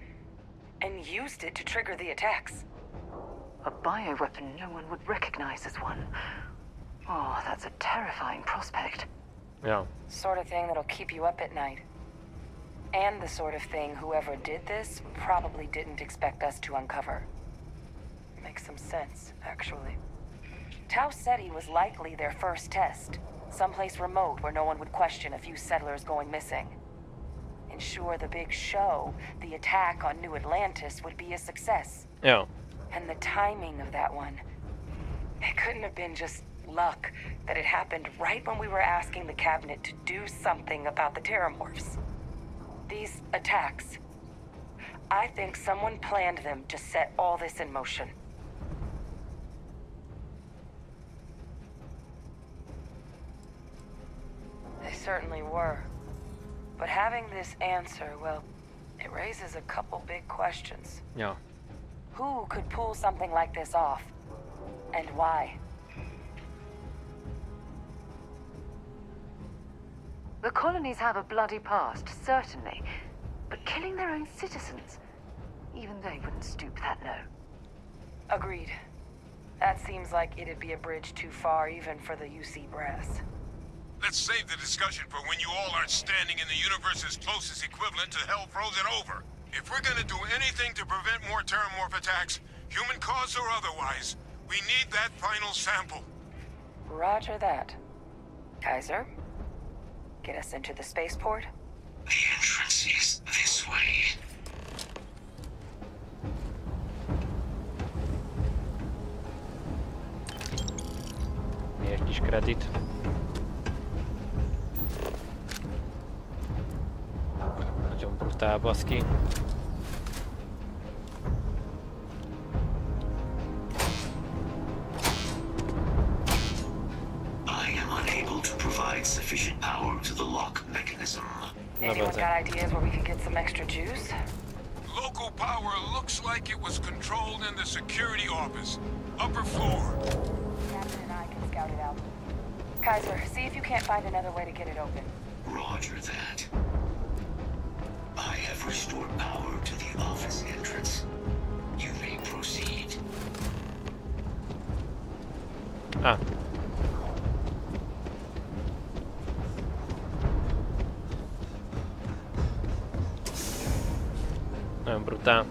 and used it to trigger the attacks. A bioweapon no one would recognize as one. Oh, that's a terrifying prospect. Yeah. Sort of thing that'll keep you up at night. And the sort of thing whoever did this probably didn't expect us to uncover. Makes some sense, actually. Tau Ceti was likely their first test. Someplace remote where no one would question a few settlers going missing. Ensure the big show, the attack on New Atlantis, would be a success. Yeah. And the timing of that one, it couldn't have been just luck that it happened right when we were asking the cabinet to do something about the terramorphs. These attacks, I think someone planned them to set all this in motion. They certainly were. But having this answer, well, it raises a couple big questions. Yeah. Who could pull something like this off? And why? The colonies have a bloody past, certainly. But killing their own citizens, even they wouldn't stoop that low. Agreed. That seems like it'd be a bridge too far even for the UC brass. Let's save the discussion for when you all aren't standing in the universe's closest equivalent to hell frozen over. If we're gonna do anything to prevent more terramorph attacks, human cause or otherwise, we need that final sample. Roger that. Kaiser, get us into the spaceport? The entrance is this way. Még egy kis kredit. Nagyon brutál, baszki. Sufficient power to the lock mechanism. Anyone got ideas where we could get some extra juice? Local power looks like it was controlled in the security office. Upper floor. Captain and I can scout it out. Kaiser, see if you can't find another way to get it open. Roger that. I have restored power to the office entrance. You may proceed. Ah. Nagyon brutál.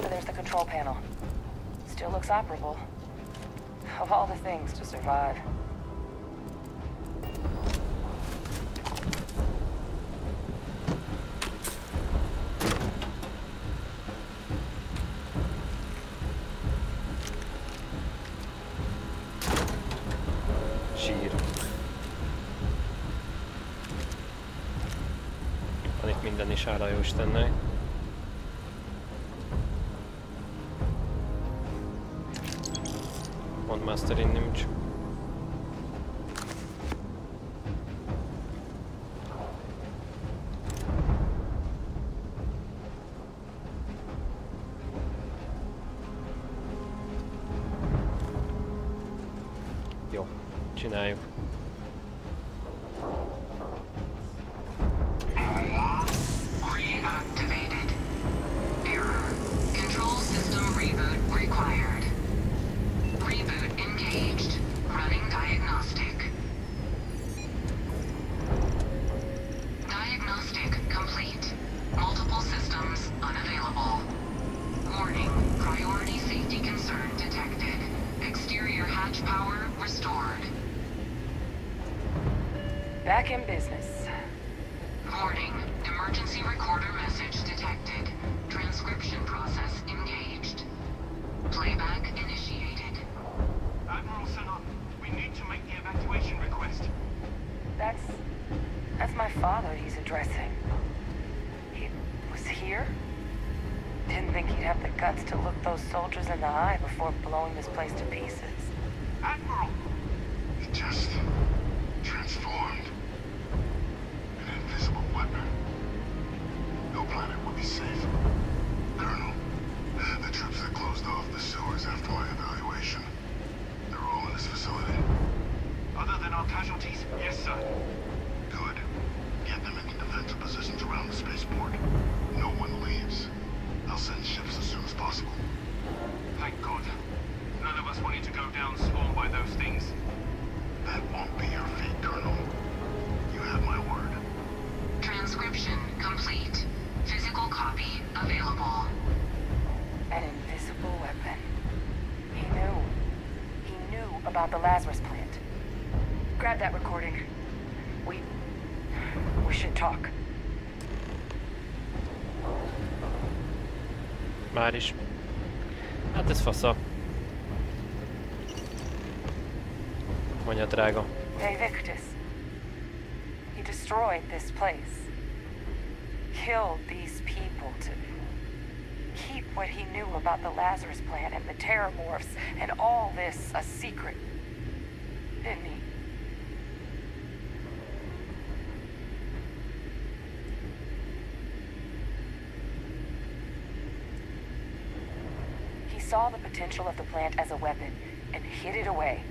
There's the control panel. Still looks operable. Of all the things to survive. sír. Van itt minden is, hála jó Istennek. Master in nincs. Jó, csináljuk. Reactivated. Error. Control system reboot required. Reboot engaged. Running diagnostic. Diagnostic complete. Multiple systems unavailable. Warning. Priority safety concern detected. Exterior hatch power restored. Back in business. Warning. Emergency recorder message detected. Transcription process engaged. Playback initiated. Admiral Sinon, we need to make the evacuation request. That's my father he's addressing. He was here? Didn't think he'd have the guts to look those soldiers in the eye before blowing this place to pieces. Admiral! He just transformed. An invisible weapon. No planet would be safe. Colonel, the troops that closed off the sewers after my evaluation, they're all in this facility. Other than our casualties? Yes, sir. Good. Get them into defensive positions around the spaceport. No one leaves. I'll send ships as soon as possible. Thank God. None of us wanted to go down swarmed by those things. That won't be your fate, Colonel. You have my word. Transcription complete. Physical copy available. An invisible weapon. He knew about the Lazarus plant. Grab that recording. We should talk. Már is. Hát ez fasza. Mondja, drága. Hey, Victus. He destroyed this place. Killed these people to keep what he knew about the Lazarus plant and the Terramorphs and all this a secret. Didn't he? He saw the potential of the plant as a weapon and hid it away.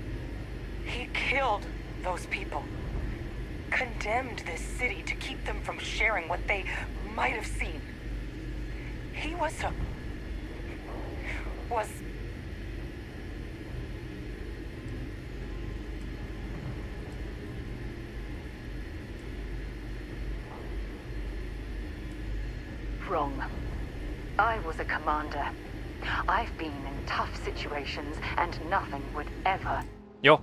He killed those people. Condemned this city to keep them from sharing what they might have seen. He was Wrong. I was a commander. I've been in tough situations and nothing would ever... Jó.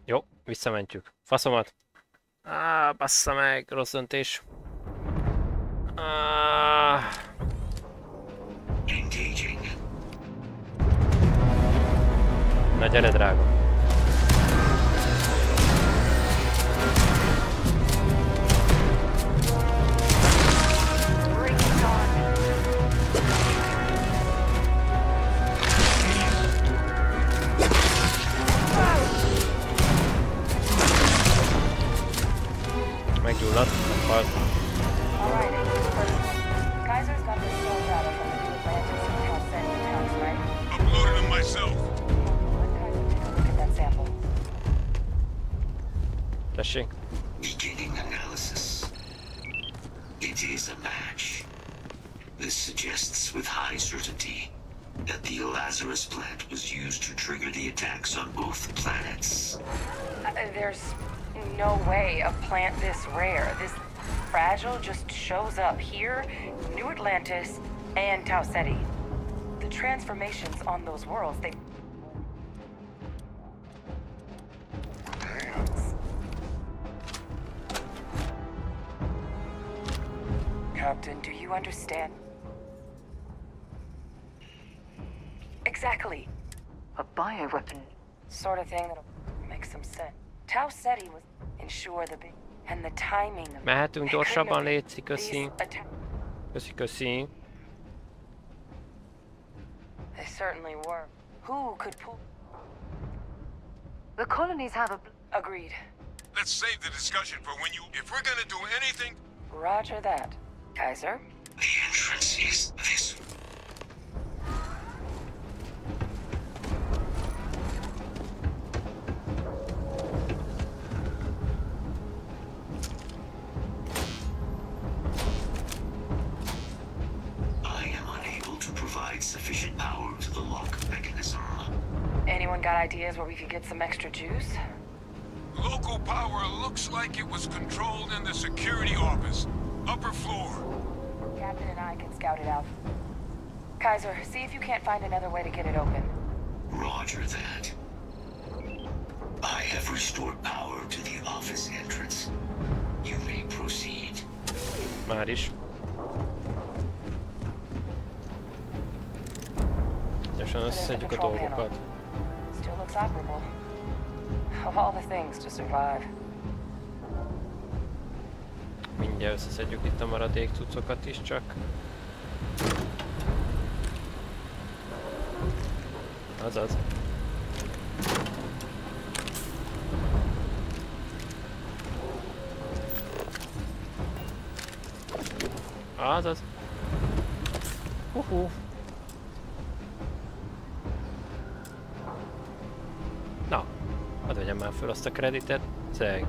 Jó, visszamentjük. Faszomat. Bassza meg, rossz döntés. Na gyere, drága. Meggyulladt, meghalt. Kaiser's got this sold out of them to Atlantis and Chalcedon towns, right? Uploaded them myself. Look at that sample. Tessék. Beginning analysis. It is a match. This suggests with high certainty that the Lazarus plant was used to trigger the attacks on both planets. There's no way a plant this rare, this fragile, just shows up here, New Atlantis, and Tau Ceti. The transformations on those worlds, they... Captain, do you understand? Exactly. A bioweapon. Sort of thing that'll make some sense. Tau said he was ensure the big and the timing of Mehetünk gyorsabban, létszik, köszi. Köszi. They certainly were. Who could pull? The colonies have a... Agreed. Let's save the discussion for when you... If we're gonna do anything... Roger that. Kaiser? The entrance is this. I am unable to provide sufficient power to the lock mechanism. Anyone got ideas where we could get some extra juice? Local power looks like it was controlled in the security office. Upper floor. Captain and I can scout it out. Kaiser, see if you can't find another way to get it open. Roger that. I have restored power to the office entrance. You may proceed. Már is. Gyorsan összeszedjük a dolgokat. Still looks operable. Of all the things to survive. Mindjárt összeszedjük itt a maradék cuccokat is csak. Azaz. Azaz. Na, hadd vegyem már föl azt a kreditet. Szeg.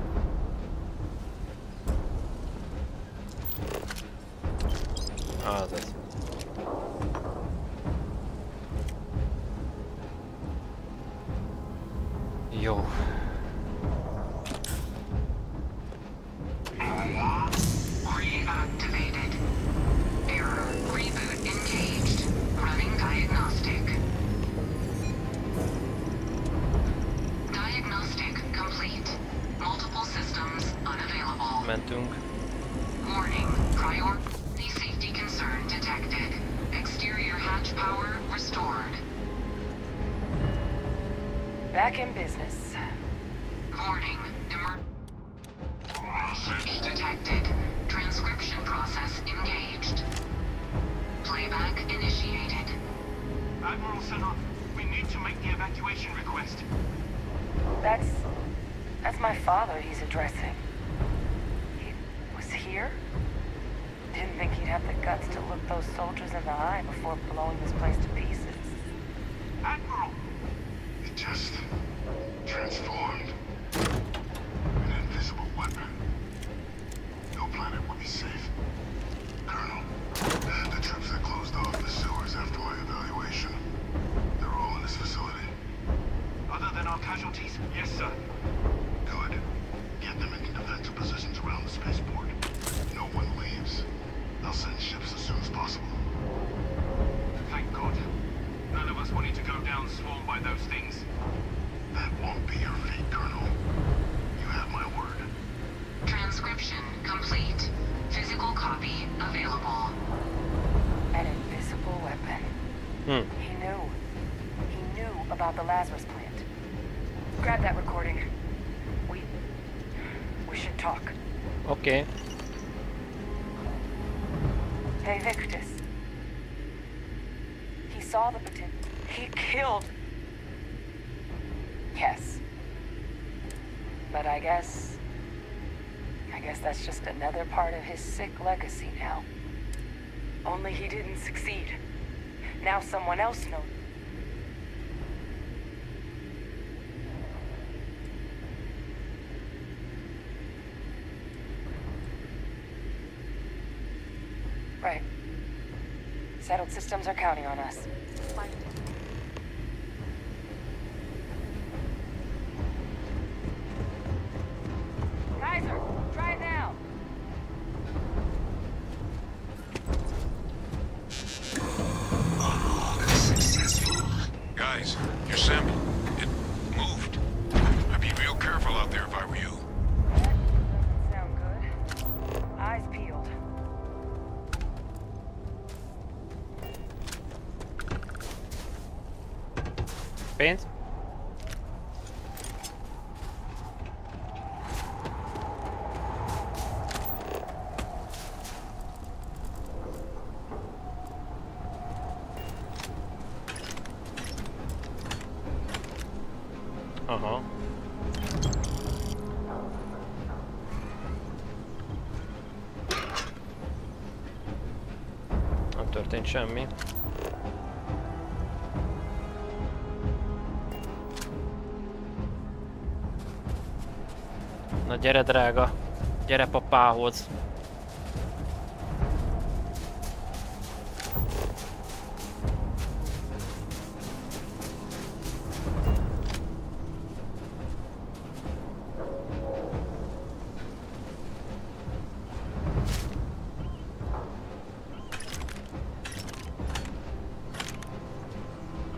Azaz. Jó. Reactivated. Error. Reboot engaged. Running diagnostic. Diagnostic complete. Multiple systems unavailable. Mentünk. Warning. Priority safety concern detected. Exterior hatch power restored. Back in business. Warning. Search detected. Transcription process engaged. Playback initiated. Admiral Senna, we need to make the evacuation request. That's my father he's addressing. He was here? Didn't think he'd have the guts to look those soldiers in the eye before blowing this place to pieces. Admiral! It just transformed. An invisible weapon. No planet would be safe. Colonel, the troops that closed off the sewers after my evaluation, they're all in this facility. Other than our casualties? Yes, sir. Good. Get them into defensive positions around the spaceport. No one leaves. They'll send ships as soon as possible. Thank God. None of us wanted to go down swarmed by those things. That won't be your fate, Colonel. You have my word. Transcription complete. Physical copy available. An invisible weapon. He knew. He knew about the Lazarus plant. Grab that recording. We should talk. Okay. Hey, Victus. He saw the potential. He killed. Yes. But I guess that's just another part of his sick legacy now. Only he didn't succeed. Now someone else knows. Right. Settled systems are counting on us. Kaiser, try it now. Guys, your sample, it moved. I'd be real careful out there if I were you. Doesn't sound good. Eyes peeled. Pénz? Aha. Nem történt semmi. Na gyere drága, gyere papához.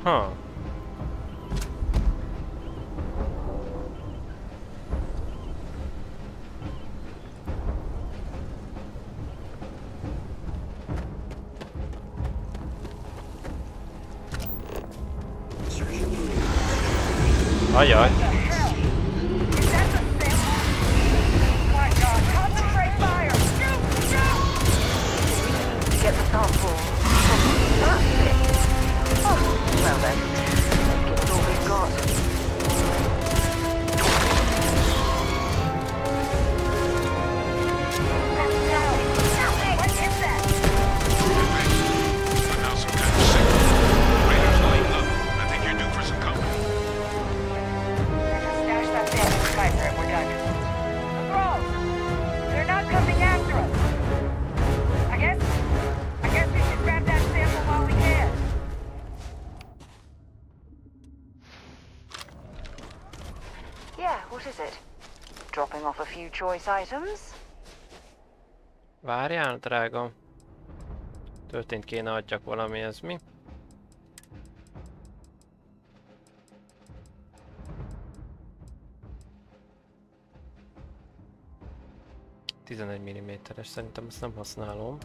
Ha. Ajaj. Get the sample. That's it. Oh, well then, let's give it all we've got. What is it? Dropping off a few choice items? Várjál, drágam. Történt, kéne adjak valami, ez mi? mm-es, szerintem ezt nem használom.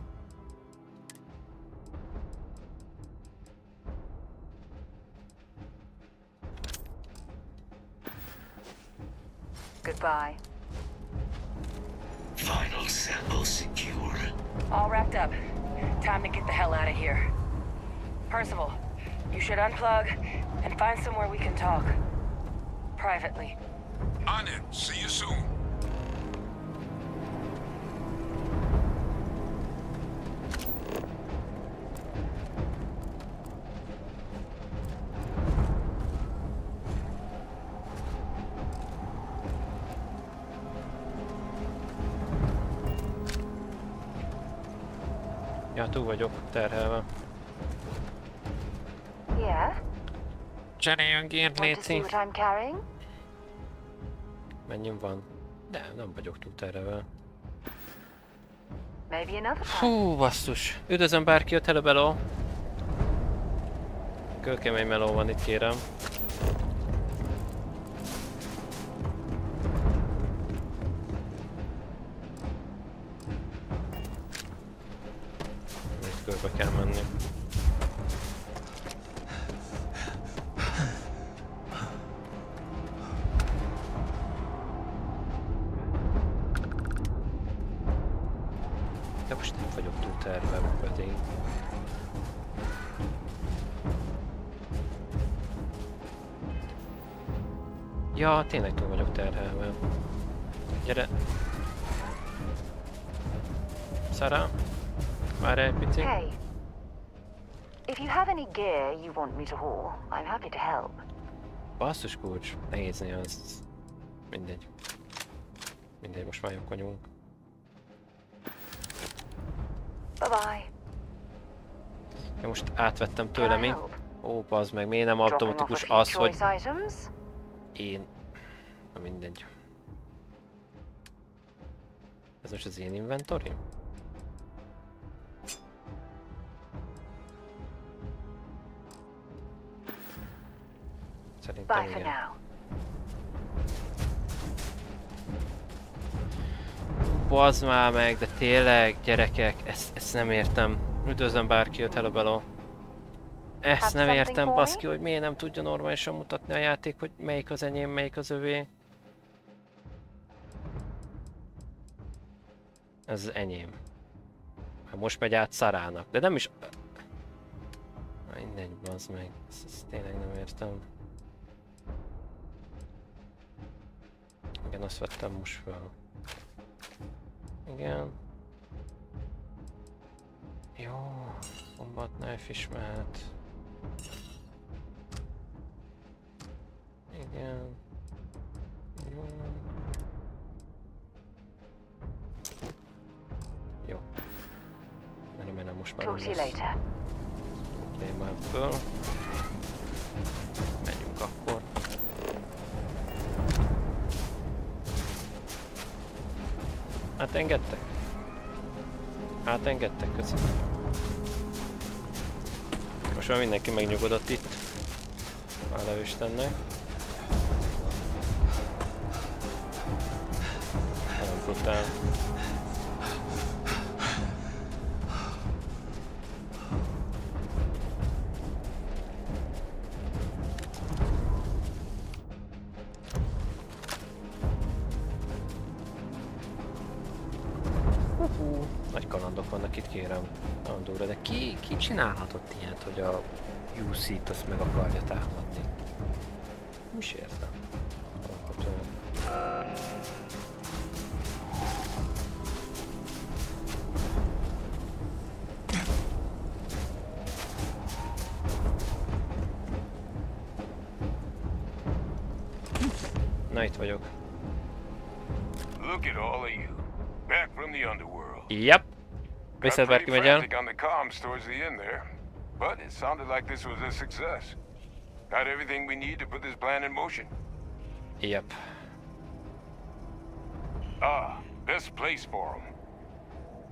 Goodbye. Final sample secure. All wrapped up. Time to get the hell out of here. Percival, you should unplug and find somewhere we can talk. Privately. On it. See you soon. Ja, túl vagyok terhelve. Yeah? Cseréljen gért, léci. Want to see what I'm carrying? Mennyim van? De nem vagyok túl terhelve. Maybe another time. Fú, basszus. Üdvözlöm bárki, jött, hello bello. Kőkemény meló van itt, kérem. Itt körbe kell menni. De most nem vagyok túl terve, pedig. Ja, tényleg túl vagyok terhelve. Gyere! Sarah, várj egy picit. Hey, if you have any gear you want me to haul, I'm happy to help. Basszus kulcs, nehéz néha az... Mindegy. Mindegy, most már jobbkonyunk. Bye-bye. Ja, most átvettem tőle mi? Ó, bazd meg, miért nem automatikus az, hogy... Én... Na mindegy. Ez most az én inventory? Szerintem igen. Bazd már meg, de tényleg, gyerekek, ezt nem értem. Üdvözlöm bárki, jött, hello bello. Ezt nem értem, baszki, hogy miért nem tudja normálisan mutatni a játék, hogy melyik az enyém, melyik az övé. Ez az enyém. Most megy át Szarának, de nem is... Mindegy, bazd meg. Ezt tényleg nem értem. Igen, azt vettem most fel. Igen. Jó, combat knife is mehet. Igen. Jó. Jó. Remélem most már nem lesz probléma ebből. Menjünk akkor. Átengedtek? Átengedtek, köszönöm. Most már mindenki megnyugodott itt. Hála Istennek. Nagyon brutál. Nagy kalandok vannak itt, kérem. Nagyon durva, de ki csinálhatott ilyet, hogy a UC-t azt meg akarja támadni? Nem is értem. Na, itt vagyok. Look at all of you. Back from the underworld. Yep. Viszont bárki megy el. On the comms towards the end there, but it sounded like this was a success. Got everything we need to put this plan in motion. Yep. Ah, best place for them.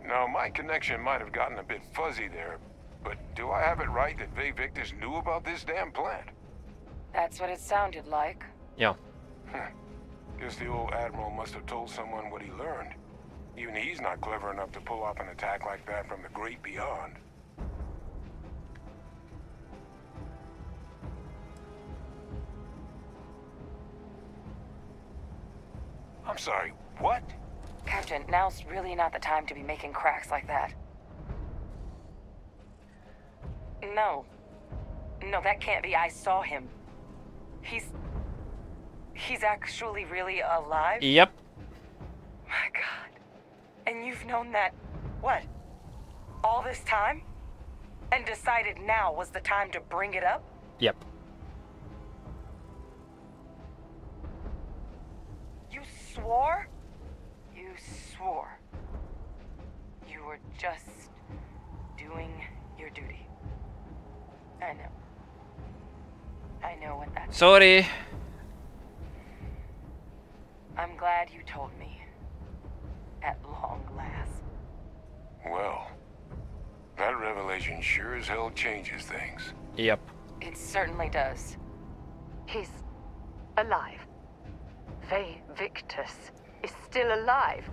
Now, my connection might have gotten a bit fuzzy there, but do I have it right that Victus knew about this damn plan? That's what it sounded like. Yeah. Guess the old Admiral must have told someone what he learned. Even he's not clever enough to pull off an attack like that from the great beyond. I'm sorry, what? Captain, now's really not the time to be making cracks like that. No. No, that can't be. I saw him. He's actually really alive? Yep. My God. And you've known that, what? All this time? And decided now was the time to bring it up? Yep. You swore? You swore. You were just doing your duty. I know. I know what that's... Sorry. I'm glad you told me. At long last. Well, that revelation sure as hell changes things. Yep. It certainly does. He's alive. Victus is still alive.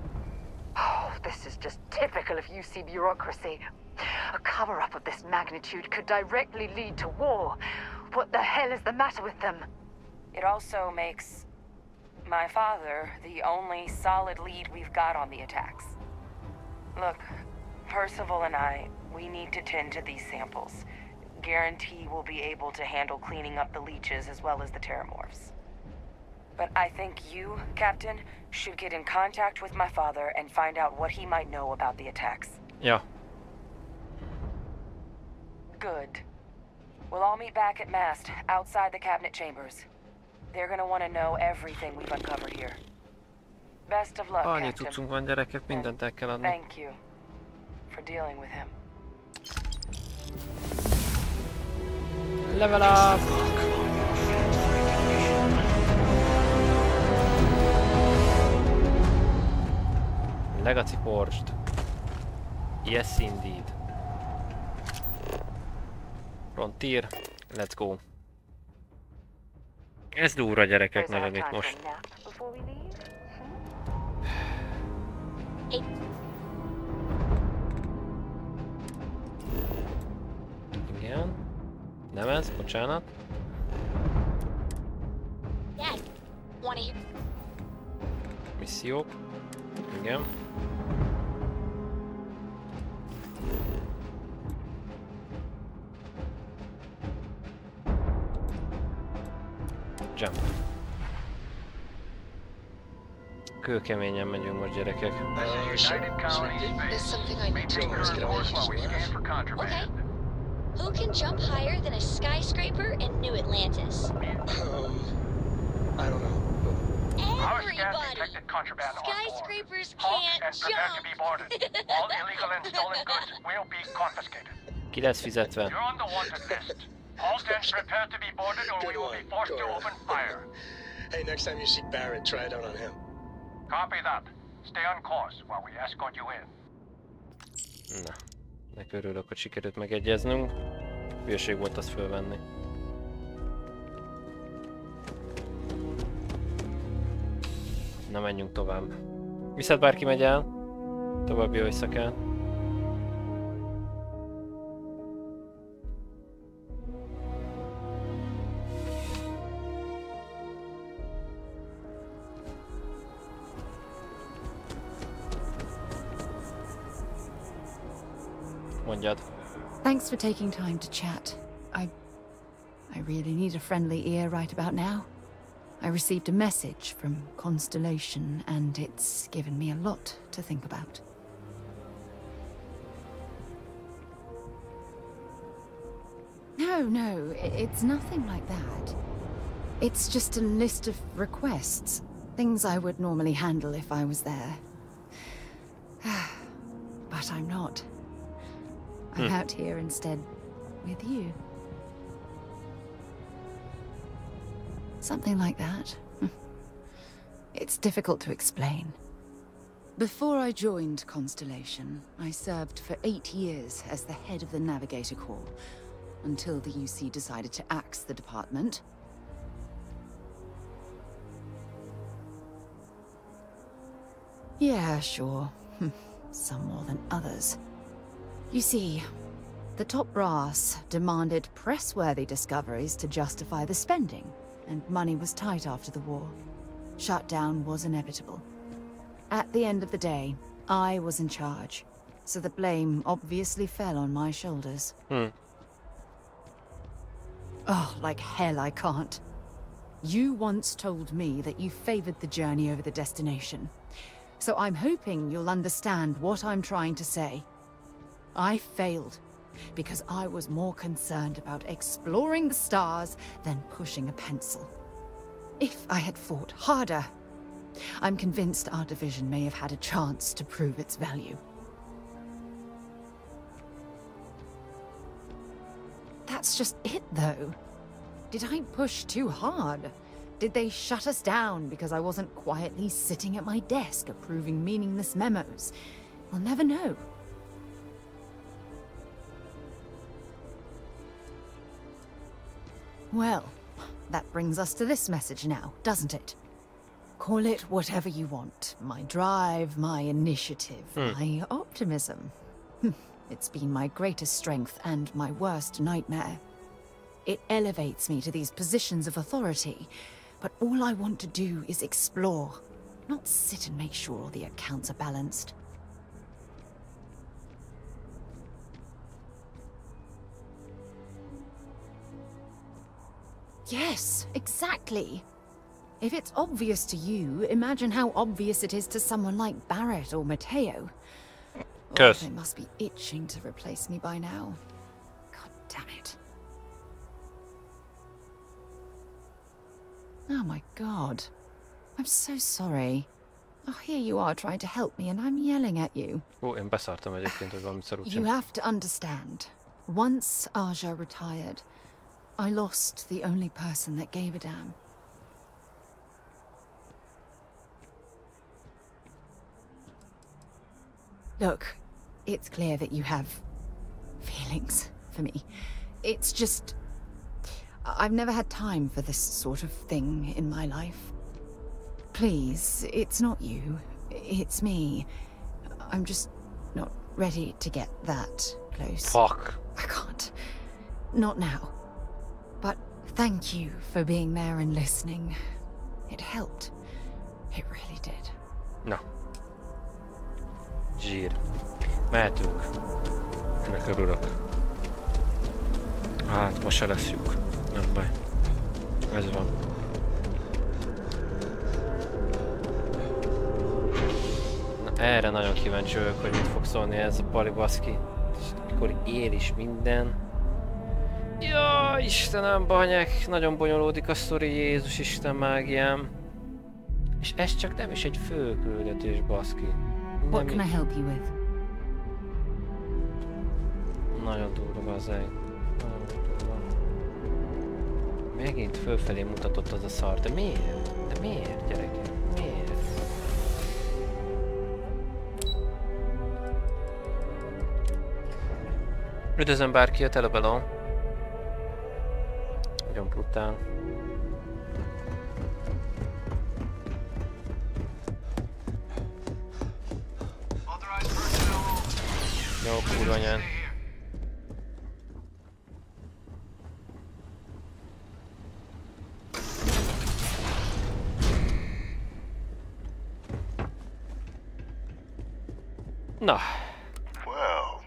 Oh, this is just typical of UC bureaucracy. A cover-up of this magnitude could directly lead to war. What the hell is the matter with them? It also makes my father the only solid lead we've got on the attacks. Look, Percival and I, we need to tend to these samples. Guarantee we'll be able to handle cleaning up the leeches as well as the terramorphs. But I think you, Captain, should get in contact with my father and find out what he might know about the attacks. Yeah. Good. We'll all meet back at mast, outside the cabinet chambers. They're gonna want to know everything we've uncovered here. Best of luck, Annyi Captain. cuccunk van, gyerekek, mindent el kell adni. Thank you for dealing with him. Level up! Legacy forged. Yes, indeed. Frontier. Let's go. Ez durva, gyerekek, nagyon itt most. Igen. Nem ez, bocsánat. Missziók. Igen. Jump. Kőkeményen megyünk most, gyerekek. Okay. Who can jump higher than a skyscraper in New Atlantis? I don't know. Everybody! Skyscrapers can't jump! All illegal and stolen goods will be confiscated. Ki lesz fizetve? You're on the wanted list. Halt and prepare to be boarded or we will be forced to open fire. Hey, next time you see Barrett, try it out on him. Copy that. Stay on course while we escort you in. Na, nek örülök, hogy sikerült megegyeznünk. Hülyeség volt azt fölvenni. Na, menjünk tovább. Viszont bárki megy el? További jó éjszakán. Mondjad. Thanks for taking time to chat. I really need a friendly ear right about now. I received a message from Constellation, and it's given me a lot to think about. No, it's nothing like that. It's just a list of requests. Things I would normally handle if I was there. But I'm not. I'm out here instead with you. Something like that. It's difficult to explain. Before I joined Constellation, I served for 8 years as the head of the Navigator Corps, until the UC decided to axe the department. Yeah, sure. Some more than others. You see, the top brass demanded press-worthy discoveries to justify the spending, and money was tight after the war. Shutdown was inevitable. At the end of the day, I was in charge, so the blame obviously fell on my shoulders. Oh, like hell I can't. You once told me that you favored the journey over the destination, so I'm hoping you'll understand what I'm trying to say. I failed because I was more concerned about exploring the stars than pushing a pencil. If I had fought harder, I'm convinced our division may have had a chance to prove its value. That's just it, though. Did I push too hard? Did they shut us down because I wasn't quietly sitting at my desk approving meaningless memos? We'll never know. Well, that brings us to this message now, doesn't it? Call it whatever you want. My drive, my initiative, my optimism. It's been my greatest strength and my worst nightmare. It elevates me to these positions of authority, but all I want to do is explore, not sit and make sure all the accounts are balanced. Yes, exactly. If it's obvious to you, imagine how obvious it is to someone like Barrett or Mateo. Oh, they must be itching to replace me by now. God damn it. Oh my god. I'm so sorry. Oh, here you are trying to help me and I'm yelling at you. Én beszartam egyébként, hogy valamit You have to understand. Once Aja retired, I lost the only person that gave a damn. Look, it's clear that you have feelings for me. It's just... I've never had time for this sort of thing in my life. Please, it's not you. It's me. I'm just not ready to get that close. Fuck. I can't. Not now. Thank you for being there and listening. It helped. It really did. Na. Zsír. Mehetünk. Ennek örülök. Hát, most se lesz lyuk. Nem baj. Ez van. Na, erre nagyon kíváncsi vagyok, hogy mit fog szólni ez a pali baszki. Akkor él is minden. Jaj, Istenem, banyek, nagyon bonyolódik a sztori, Jézus Isten mágiám. És ez csak nem is egy fő küldetés, baszki. What can I help you with? Nagyon durva az egy. Megint fölfelé mutatott az a szar, de miért? De miért, gyerekek? Miért? Üdvözlöm bárki, a telebelon. Nagyon brutál. Jó, kurva anyán. Na. Well,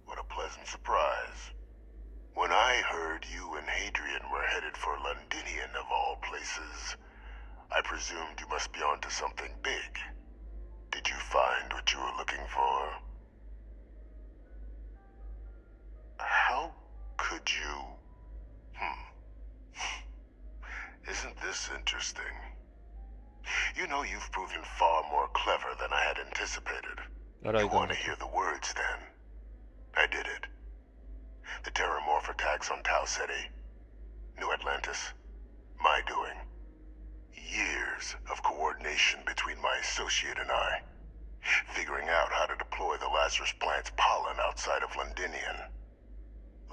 what a pleasant surprise. When I heard you and Hadrian were headed for Londinian of all places, I presumed you must be onto something big. Did you find what you were looking for? How could you... Isn't this interesting? You know, you've proven far more clever than I had anticipated. You want to hear the words, then? I did it. The Terramorph attacks on Tau Ceti. New Atlantis. My doing. Years of coordination between my associate and I. Figuring out how to deploy the Lazarus plant's pollen outside of Londinian.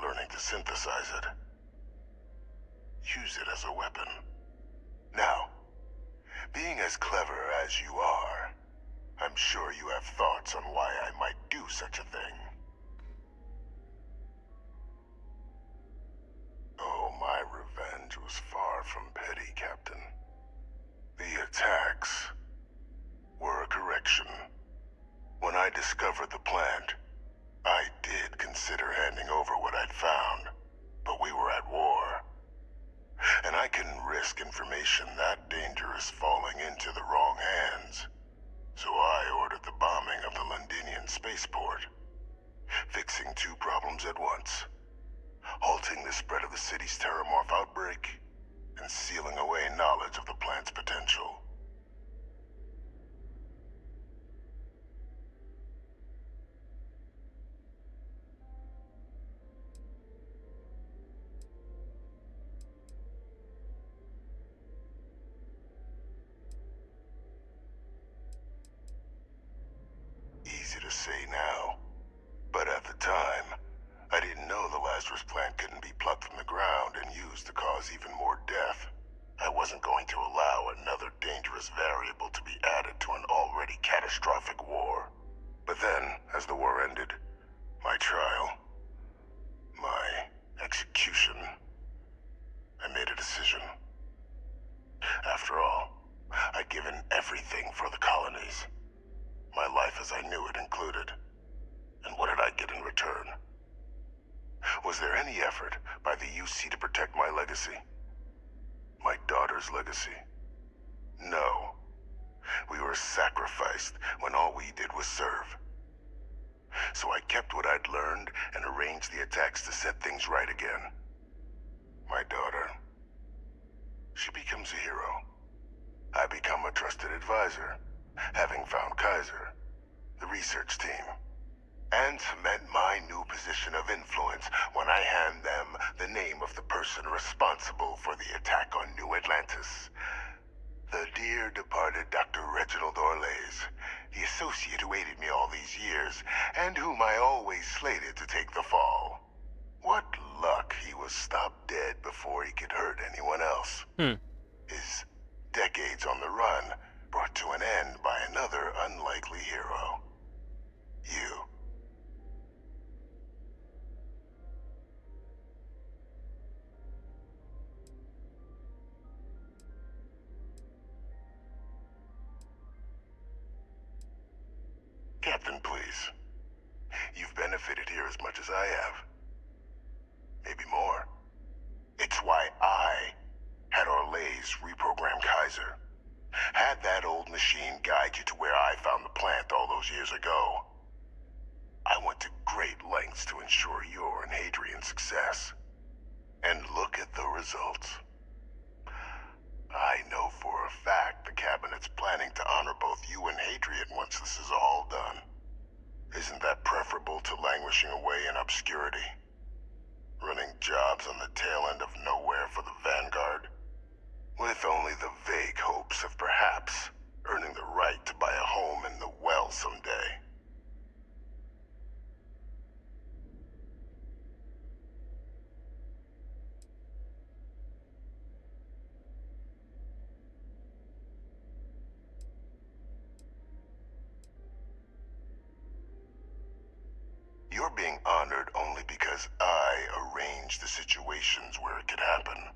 Learning to synthesize it. Use it as a weapon. Now, being as clever as you are, I'm sure you have thoughts on why I might do such a thing. Oh, my revenge was far from petty, Captain. The attacks were a correction. When I discovered the plant, I did consider handing over what I'd found, but we were at war. And I couldn't risk information that dangerous falling into the wrong hands. So I ordered the bombing of the Londinian spaceport, fixing two problems at once. Halting the spread of the city's Terramorph outbreak, and sealing away knowledge of the plant's potential. Easy to say now, but at the time, I didn't know the Lazarus plant couldn't be plucked from the ground and used to cause even more death. I wasn't going to allow another dangerous variable to be added to an already catastrophic war. But then, as the war ended, my trial, my execution, I made a decision. After all, I'd given everything for the colonies. My life as I knew it included. And what did I get in return? Was there any effort by the UC to protect my legacy? My daughter's legacy? No. We were sacrificed when all we did was serve. So I kept what I'd learned and arranged the attacks to set things right again. My daughter. She becomes a hero. I become a trusted advisor, having found Kaiser, the research team, and cement my new position of influence when I hand them the name of the person responsible for the attack on New Atlantis. The dear departed Dr. Reginald Orlays, the associate who aided me all these years, and whom I always slated to take the fall. What luck he was stopped dead before he could hurt anyone else. His decades on the run brought to an end by another unlikely hero. You. Please reprogram Kaiser. Had that old machine guide you to where I found the plant all those years ago. I went to great lengths to ensure your and Hadrian's success. And look at the results. I know for a fact the Cabinet's planning to honor both you and Hadrian once this is all done. Isn't that preferable to languishing away in obscurity? Running jobs on the tail end of nowhere for the Vanguard? With only the vague hopes of perhaps earning the right to buy a home in the well someday. You're being honored only because I arranged the situations where it could happen.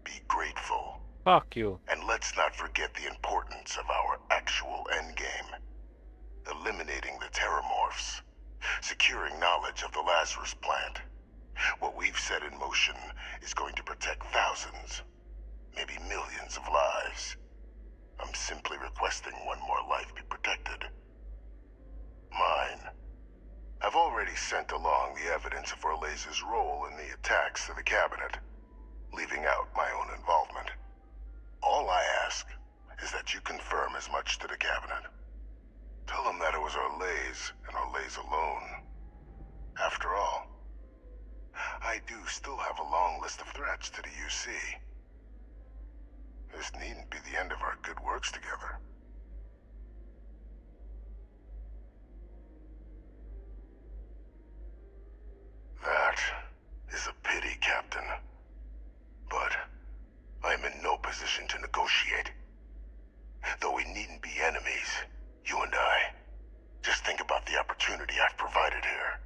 Be grateful. Fuck you. And let's not forget the importance of our actual endgame. Eliminating the Terramorphs. Securing knowledge of the Lazarus plant. What we've set in motion is going to protect thousands, maybe millions of lives. I'm simply requesting one more life be protected. Mine. I've already sent along the evidence of Orleza's role in the attacks to the Cabinet, leaving out my own involvement. All I ask is that you confirm as much to the Cabinet. Tell them that it was Orlez and Orlez alone. After all, I do still have a long list of threats to the UC. This needn't be the end of our good works together. That is a pity, Captain. But I'm in no position to negotiate. Though we needn't be enemies, you and I. Just think about the opportunity I've provided here.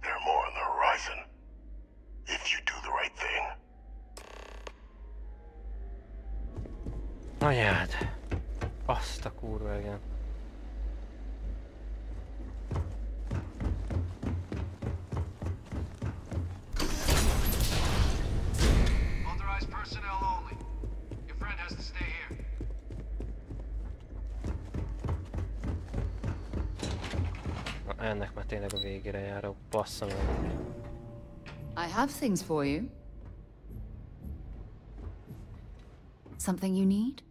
There are more on the horizon. If you do the right thing. Anyád. Azt a kurva, igen. Authorized personnel only. Your friend has to stay here. Na, ennek már tényleg a végére járok. Bassza meg. I have things for you. Something you need?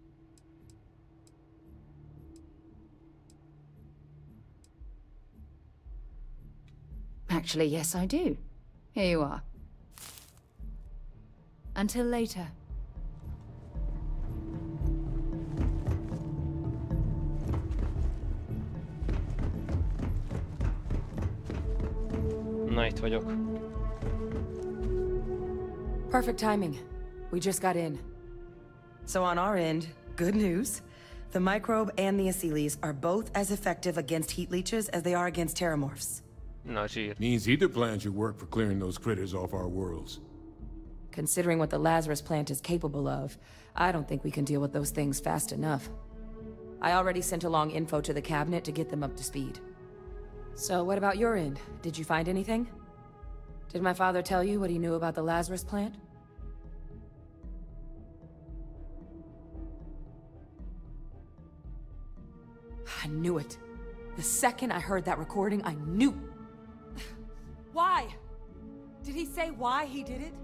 Actually, yes, I do. Here you are. Until later. Na, itt vagyok. Perfect timing. We just got in. So on our end, good news. The microbe and the Asylees are both as effective against heat leeches as they are against Terramorphs. Na, zsír. Means either plan should work for clearing those critters off our worlds. Considering what the Lazarus plant is capable of, I don't think we can deal with those things fast enough. I already sent along info to the Cabinet to get them up to speed. So what about your end? Did you find anything? Did my father tell you what he knew about the Lazarus plant? I knew it. The second I heard that recording, I knew. Why? Did he say why he did it?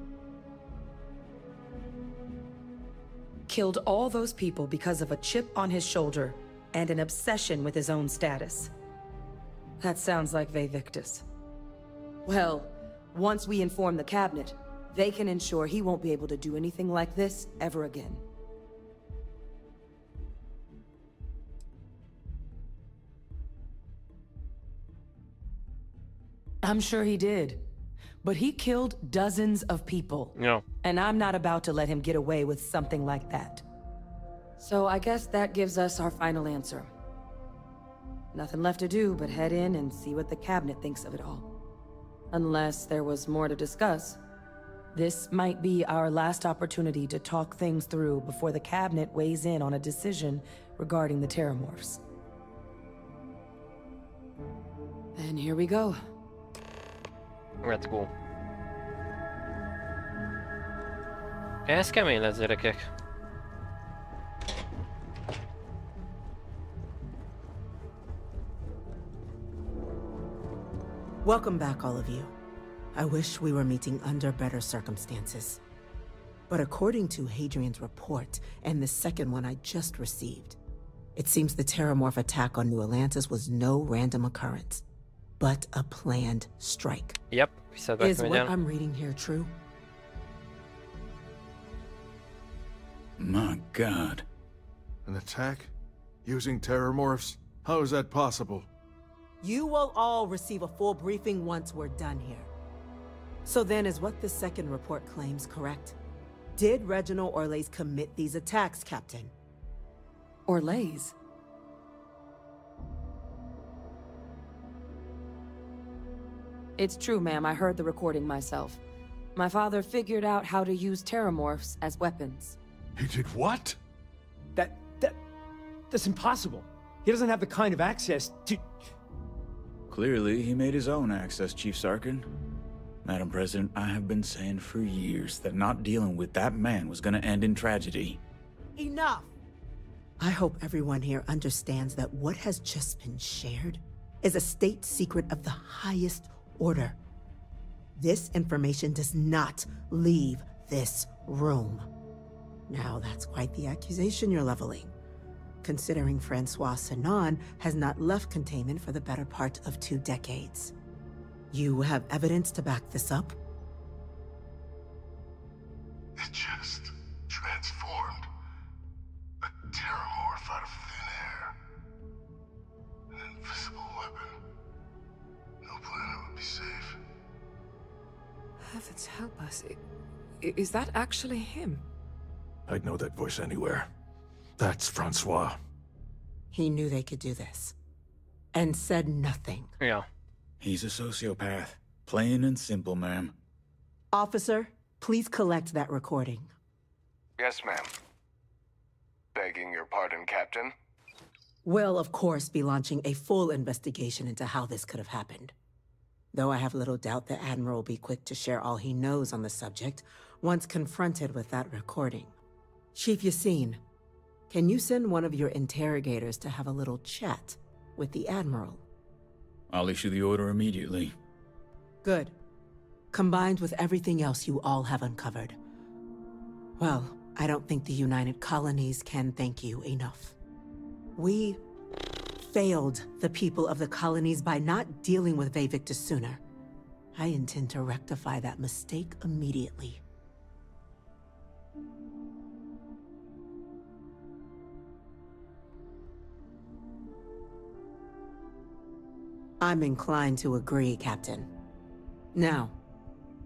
Killed all those people because of a chip on his shoulder and an obsession with his own status. That sounds like Victus. Well, once we inform the Cabinet, they can ensure he won't be able to do anything like this ever again. I'm sure he did. But he killed dozens of people. Yeah. And I'm not about to let him get away with something like that. So I guess that gives us our final answer. Nothing left to do but head in and see what the Cabinet thinks of it all. Unless there was more to discuss. This might be our last opportunity to talk things through before the Cabinet weighs in on a decision regarding the Terramorphs. And here we go. Let's go. Ez kemény lesz, gyerekek. Welcome back, all of you. I wish we were meeting under better circumstances. But according to Hadrian's report, and the second one I just received, it seems the Terramorph attack on New Atlantis was no random occurrence, but a planned strike. Yep, is what I'm reading here true? My God. An attack? Using Terramorphs? How is that possible? You will all receive a full briefing once we're done here. So then, is what the second report claims correct? Did Reginald Orlais commit these attacks, Captain? Orlais? It's true, ma'am. I heard the recording myself. My father figured out how to use Terramorphs as weapons. He did what? That's impossible. He doesn't have the kind of access to... Clearly, he made his own access, Chief Sarkin. Madam President, I have been saying for years that not dealing with that man was gonna end in tragedy. Enough! I hope everyone here understands that what has just been shared is a state secret of the highest order. This information does not leave this room. Now, that's quite the accusation you're leveling, considering Francois Sinon has not left containment for the better part of 2 decades. You have evidence to back this up? It just transformed. A Terramorph out of thin air. An invisible weapon. No planet would be safe. Heavens help us. Is that actually him? I'd know that voice anywhere. That's Francois. He knew they could do this. And said nothing. Yeah. He's a sociopath. Plain and simple, ma'am. Officer, please collect that recording. Yes, ma'am. Begging your pardon, Captain. We'll, of course, be launching a full investigation into how this could have happened. Though I have little doubt the Admiral will be quick to share all he knows on the subject once confronted with that recording. Chief Yassine, can you send one of your interrogators to have a little chat with the Admiral? I'll issue the order immediately. Good. Combined with everything else you all have uncovered. Well, I don't think the United Colonies can thank you enough. We failed the people of the colonies by not dealing with Victus sooner. I intend to rectify that mistake immediately. I'm inclined to agree, Captain. Now,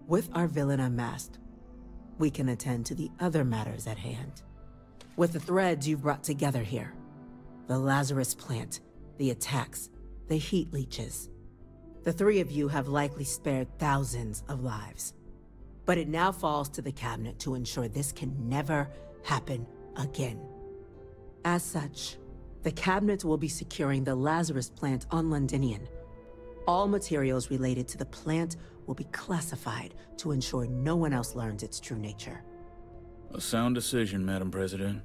with our villain unmasked, we can attend to the other matters at hand. With the threads you've brought together here, the Lazarus plant, the attacks, the heat leeches, the 3 of you have likely spared thousands of lives. But it now falls to the Cabinet to ensure this can never happen again. As such, the Cabinet will be securing the Lazarus plant on Londinian. All materials related to the plant will be classified to ensure no one else learns its true nature. A sound decision, Madam President.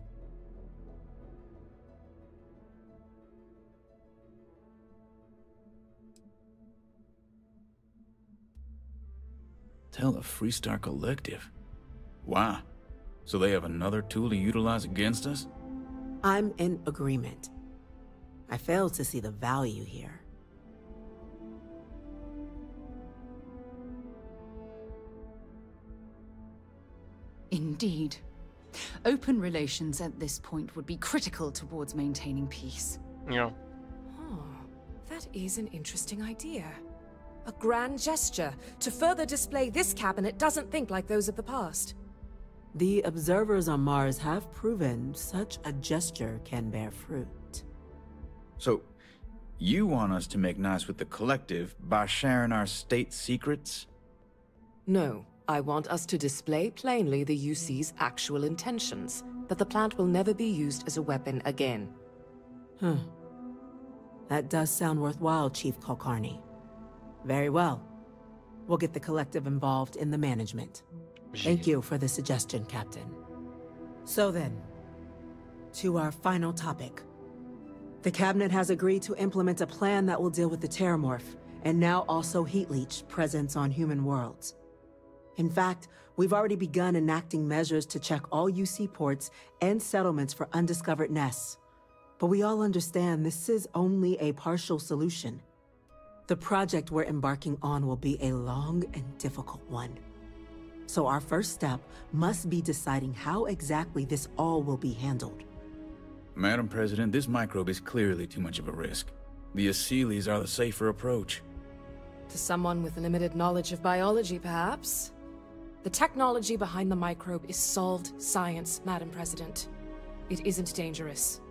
Tell the Freestar Collective. Wow. So they have another tool to utilize against us? I'm in agreement. I fail to see the value here. Indeed. Open relations at this point would be critical towards maintaining peace. Yeah. Oh, that is an interesting idea. A grand gesture to further display this cabinet doesn't think like those of the past. The observers on Mars have proven such a gesture can bear fruit. So, you want us to make nice with the Collective by sharing our state secrets? No. I want us to display plainly the UC's actual intentions, that the plant will never be used as a weapon again. That does sound worthwhile, Chief Kulkarni. Very well. We'll get the Collective involved in the management. Thank you for the suggestion, Captain. So then, to our final topic. The Cabinet has agreed to implement a plan that will deal with the Terramorph, and now also Heat Leech presence on human worlds. In fact, we've already begun enacting measures to check all UC ports and settlements for undiscovered nests. But we all understand this is only a partial solution. The project we're embarking on will be a long and difficult one. So our first step must be deciding how exactly this all will be handled. Madam President, this microbe is clearly too much of a risk. The Aseles are the safer approach. To someone with limited knowledge of biology, perhaps? The technology behind the microbe is solved science, Madam President. It isn't dangerous.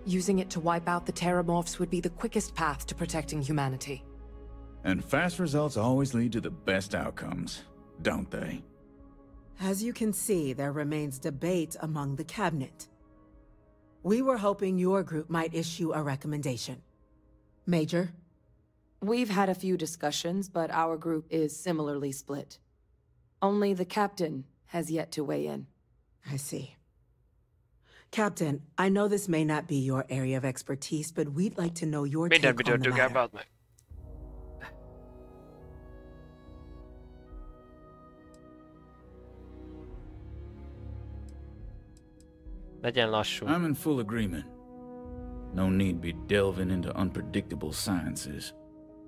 Using it to wipe out the Terramorphs would be the quickest path to protecting humanity. And fast results always lead to the best outcomes, don't they? As you can see, there remains debate among the Cabinet. We were hoping your group might issue a recommendation. Major? We've had a few discussions, but our group is similarly split. Only the Captain has yet to weigh in. I see. Captain, I know this may not be your area of expertise, but we'd like to know your take on the matter. Legyen lassú. I'm in full agreement. No need be delving into unpredictable sciences.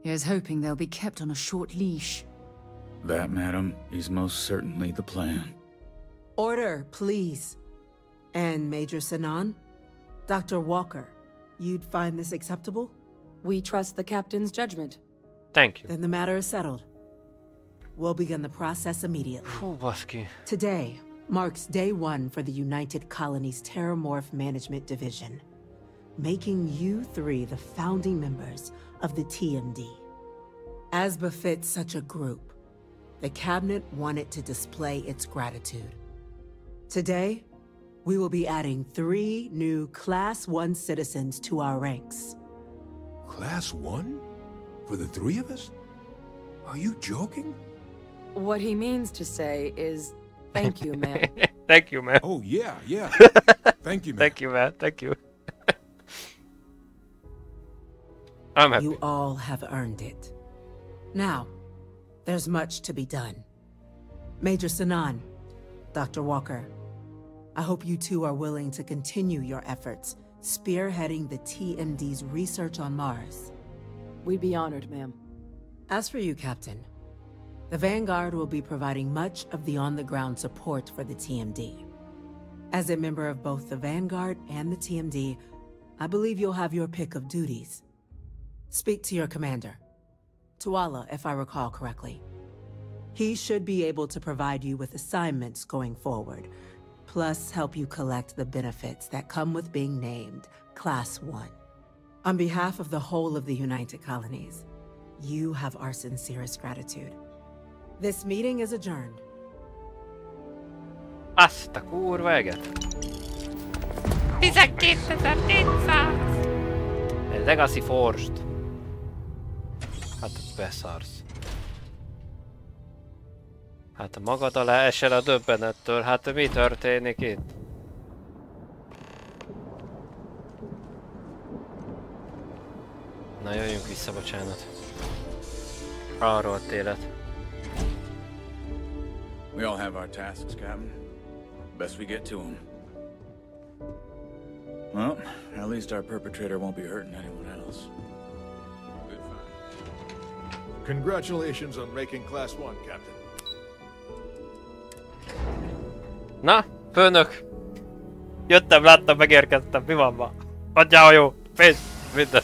Here's hoping they'll be kept on a short leash. That, madam, is most certainly the plan. Order, please. And Major Sinan? Dr. Walker, you'd find this acceptable? We trust the Captain's judgment. Thank you. Then the matter is settled. We'll begin the process immediately. Today marks day one for the United Colonies Terramorph Management Division, making you three the founding members of the TMD. As befits such a group, the Cabinet wanted to display its gratitude. Today, we will be adding 3 new Class 1 citizens to our ranks. Class 1? For the 3 of us? Are you joking? What he means to say is, thank you, man. Thank you, man. Oh, yeah. Thank you, man. Thank you, man. Thank you. I'm happy. You all have earned it. Now, there's much to be done. Major Sinan, Dr. Walker, I hope you two are willing to continue your efforts, spearheading the TMD's research on Mars. We'd be honored, ma'am. As for you, Captain, the Vanguard will be providing much of the on-the-ground support for the TMD. As a member of both the Vanguard and the TMD, I believe you'll have your pick of duties. Speak to your commander, Tuala, if I recall correctly. He should be able to provide you with assignments going forward, plus help you collect the benefits that come with being named Class 1. On behalf of the whole of the United Colonies, you have our sincerest gratitude. This meeting is adjourned. Azt a kurva eget. 12.400! Legacy Forged. Hát beszarsz. Hát magad alá esel a döbbenettől. Hát mi történik itt? Na jöjjünk vissza, bocsánat. Arról élet. We all have our tasks, Captain. Best we get to them. Well, at least our perpetrator won't be hurting anyone else. Good find. Congratulations on making Class 1, Captain. Na, főnök! Jöttem, láttam, megérkeztem, mi van ma? Adjál a jó, pénz, minden.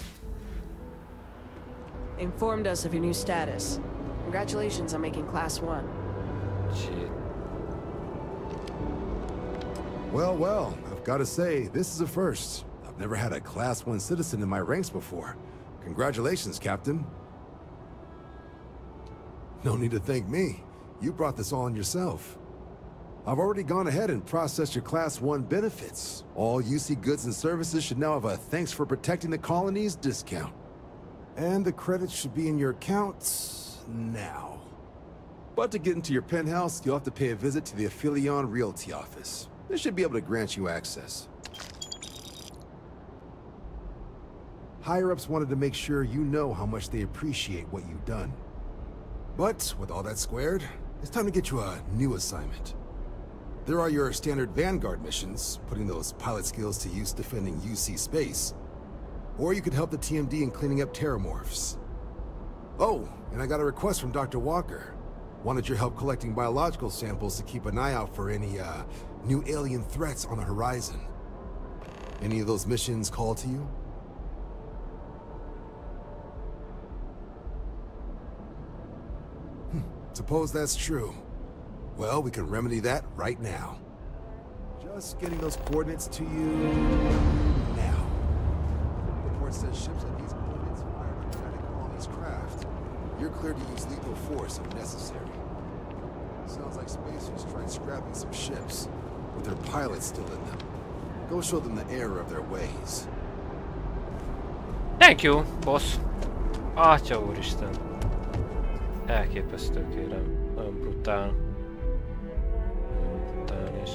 Informed us of your new status. Congratulations on making Class 1. Shit. Well, I've got to say, this is a first. I've never had a Class 1 citizen in my ranks before. Congratulations, Captain. No need to thank me. You brought this on yourself. I've already gone ahead and processed your Class 1 benefits. All UC goods and services should now have a thanks for protecting the colonies discount. And the credits should be in your accounts now. But to get into your penthouse, you'll have to pay a visit to the Aphelion Realty office. They should be able to grant you access. Higher-ups wanted to make sure you know how much they appreciate what you've done. But with all that squared, it's time to get you a new assignment. There are your standard Vanguard missions, putting those pilot skills to use defending UC space. Or you could help the TMD in cleaning up terramorphs. Oh, and I got a request from Dr. Walker. Wanted your help collecting biological samples to keep an eye out for any, new alien threats on the horizon. Any of those missions call to you? Suppose that's true. Well, we can remedy that right now. Just getting those coordinates to you now. The report says ships at these coordinates fire kinetic colonies craft. You're cleared to use lethal force if necessary. Sounds like spacers tried scrapping some ships, with their pilots still in them. Go show them the error of their ways. Thank you, boss. Atya úristen. Elképesztő, kérem. Nagyon brutál. Brutális.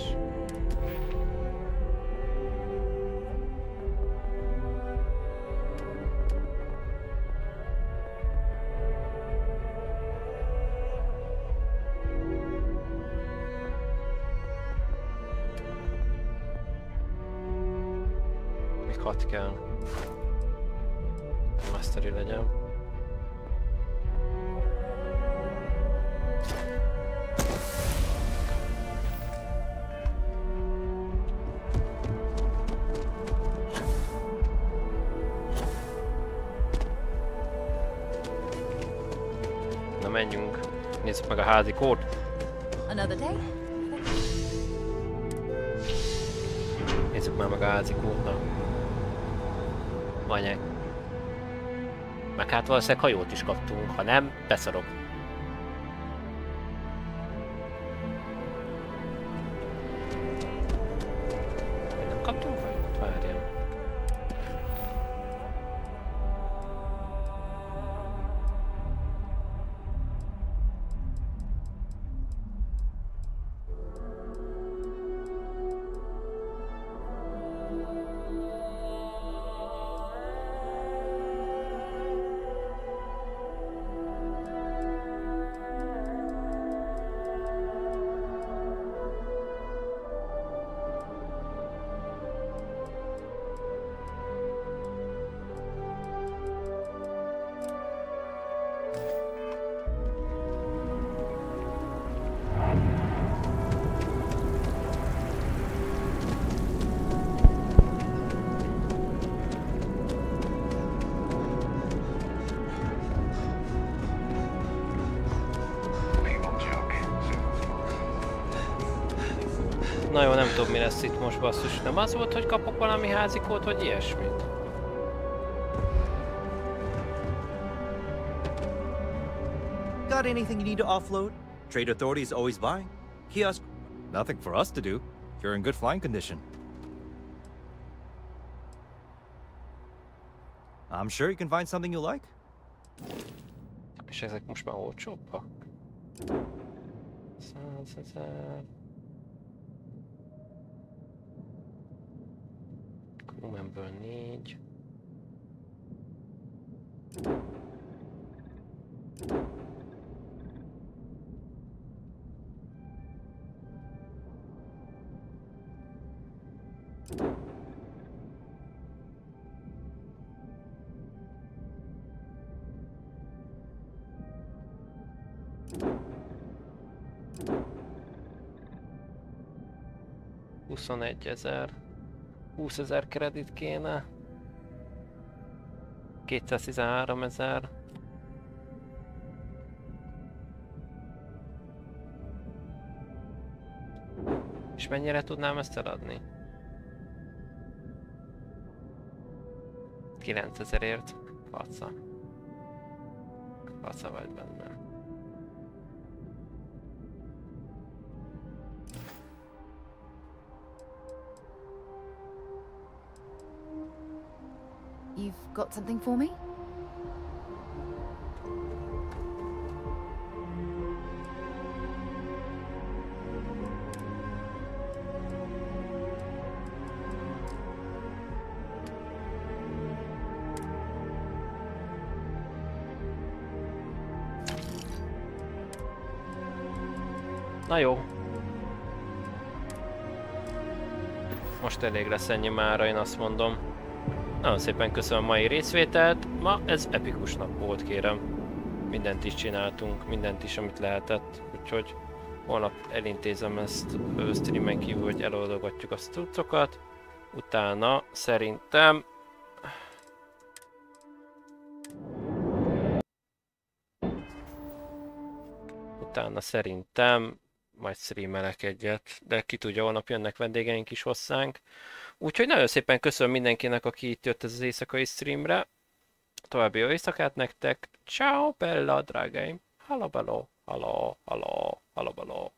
Még 6 kell. Mastery legyen. Na menjünk. Nézzük meg a házi kód. Another day? Nézzük már meg a házi kódnak. Anyák. Meg hát valószínűleg hajót is kaptunk, ha nem, beszarok. Nem kaptunk hajót? Várjál. Na jó, nem tudom mi lesz itt most, basszus. Nem az volt, hogy kapok valami házikót, vagy ilyesmit? Got anything you need to offload? Trade authority is always buying. Kiosk. Nothing for us to do. You're in good flying condition. I'm sure you can find something you like. És ezek most már olcsóbbak? 100 000... Crewmenből 4... $21 000. 20 000 kredit kéne. 213 000. És mennyire tudnám ezt eladni? 9000-ért. Faca. Faca vagy benne. You've got something for me? Na jó. Most elég lesz ennyi mára, én azt mondom. Nagyon szépen köszönöm a mai részvételt. Ma ez epikus nap volt, kérem. Mindent is csináltunk, mindent is, amit lehetett. Úgyhogy holnap elintézem ezt streamen kívül, hogy eloldogatjuk a cuccokat. Utána szerintem... majd streamelek egyet, de ki tudja, holnap jönnek vendégeink is hozzánk. Úgyhogy nagyon szépen köszönöm mindenkinek, aki itt jött ez az éjszakai streamre. További jó éjszakát nektek. Ciao, bella, drágáim. Halabaló, haló, haló, halabaló.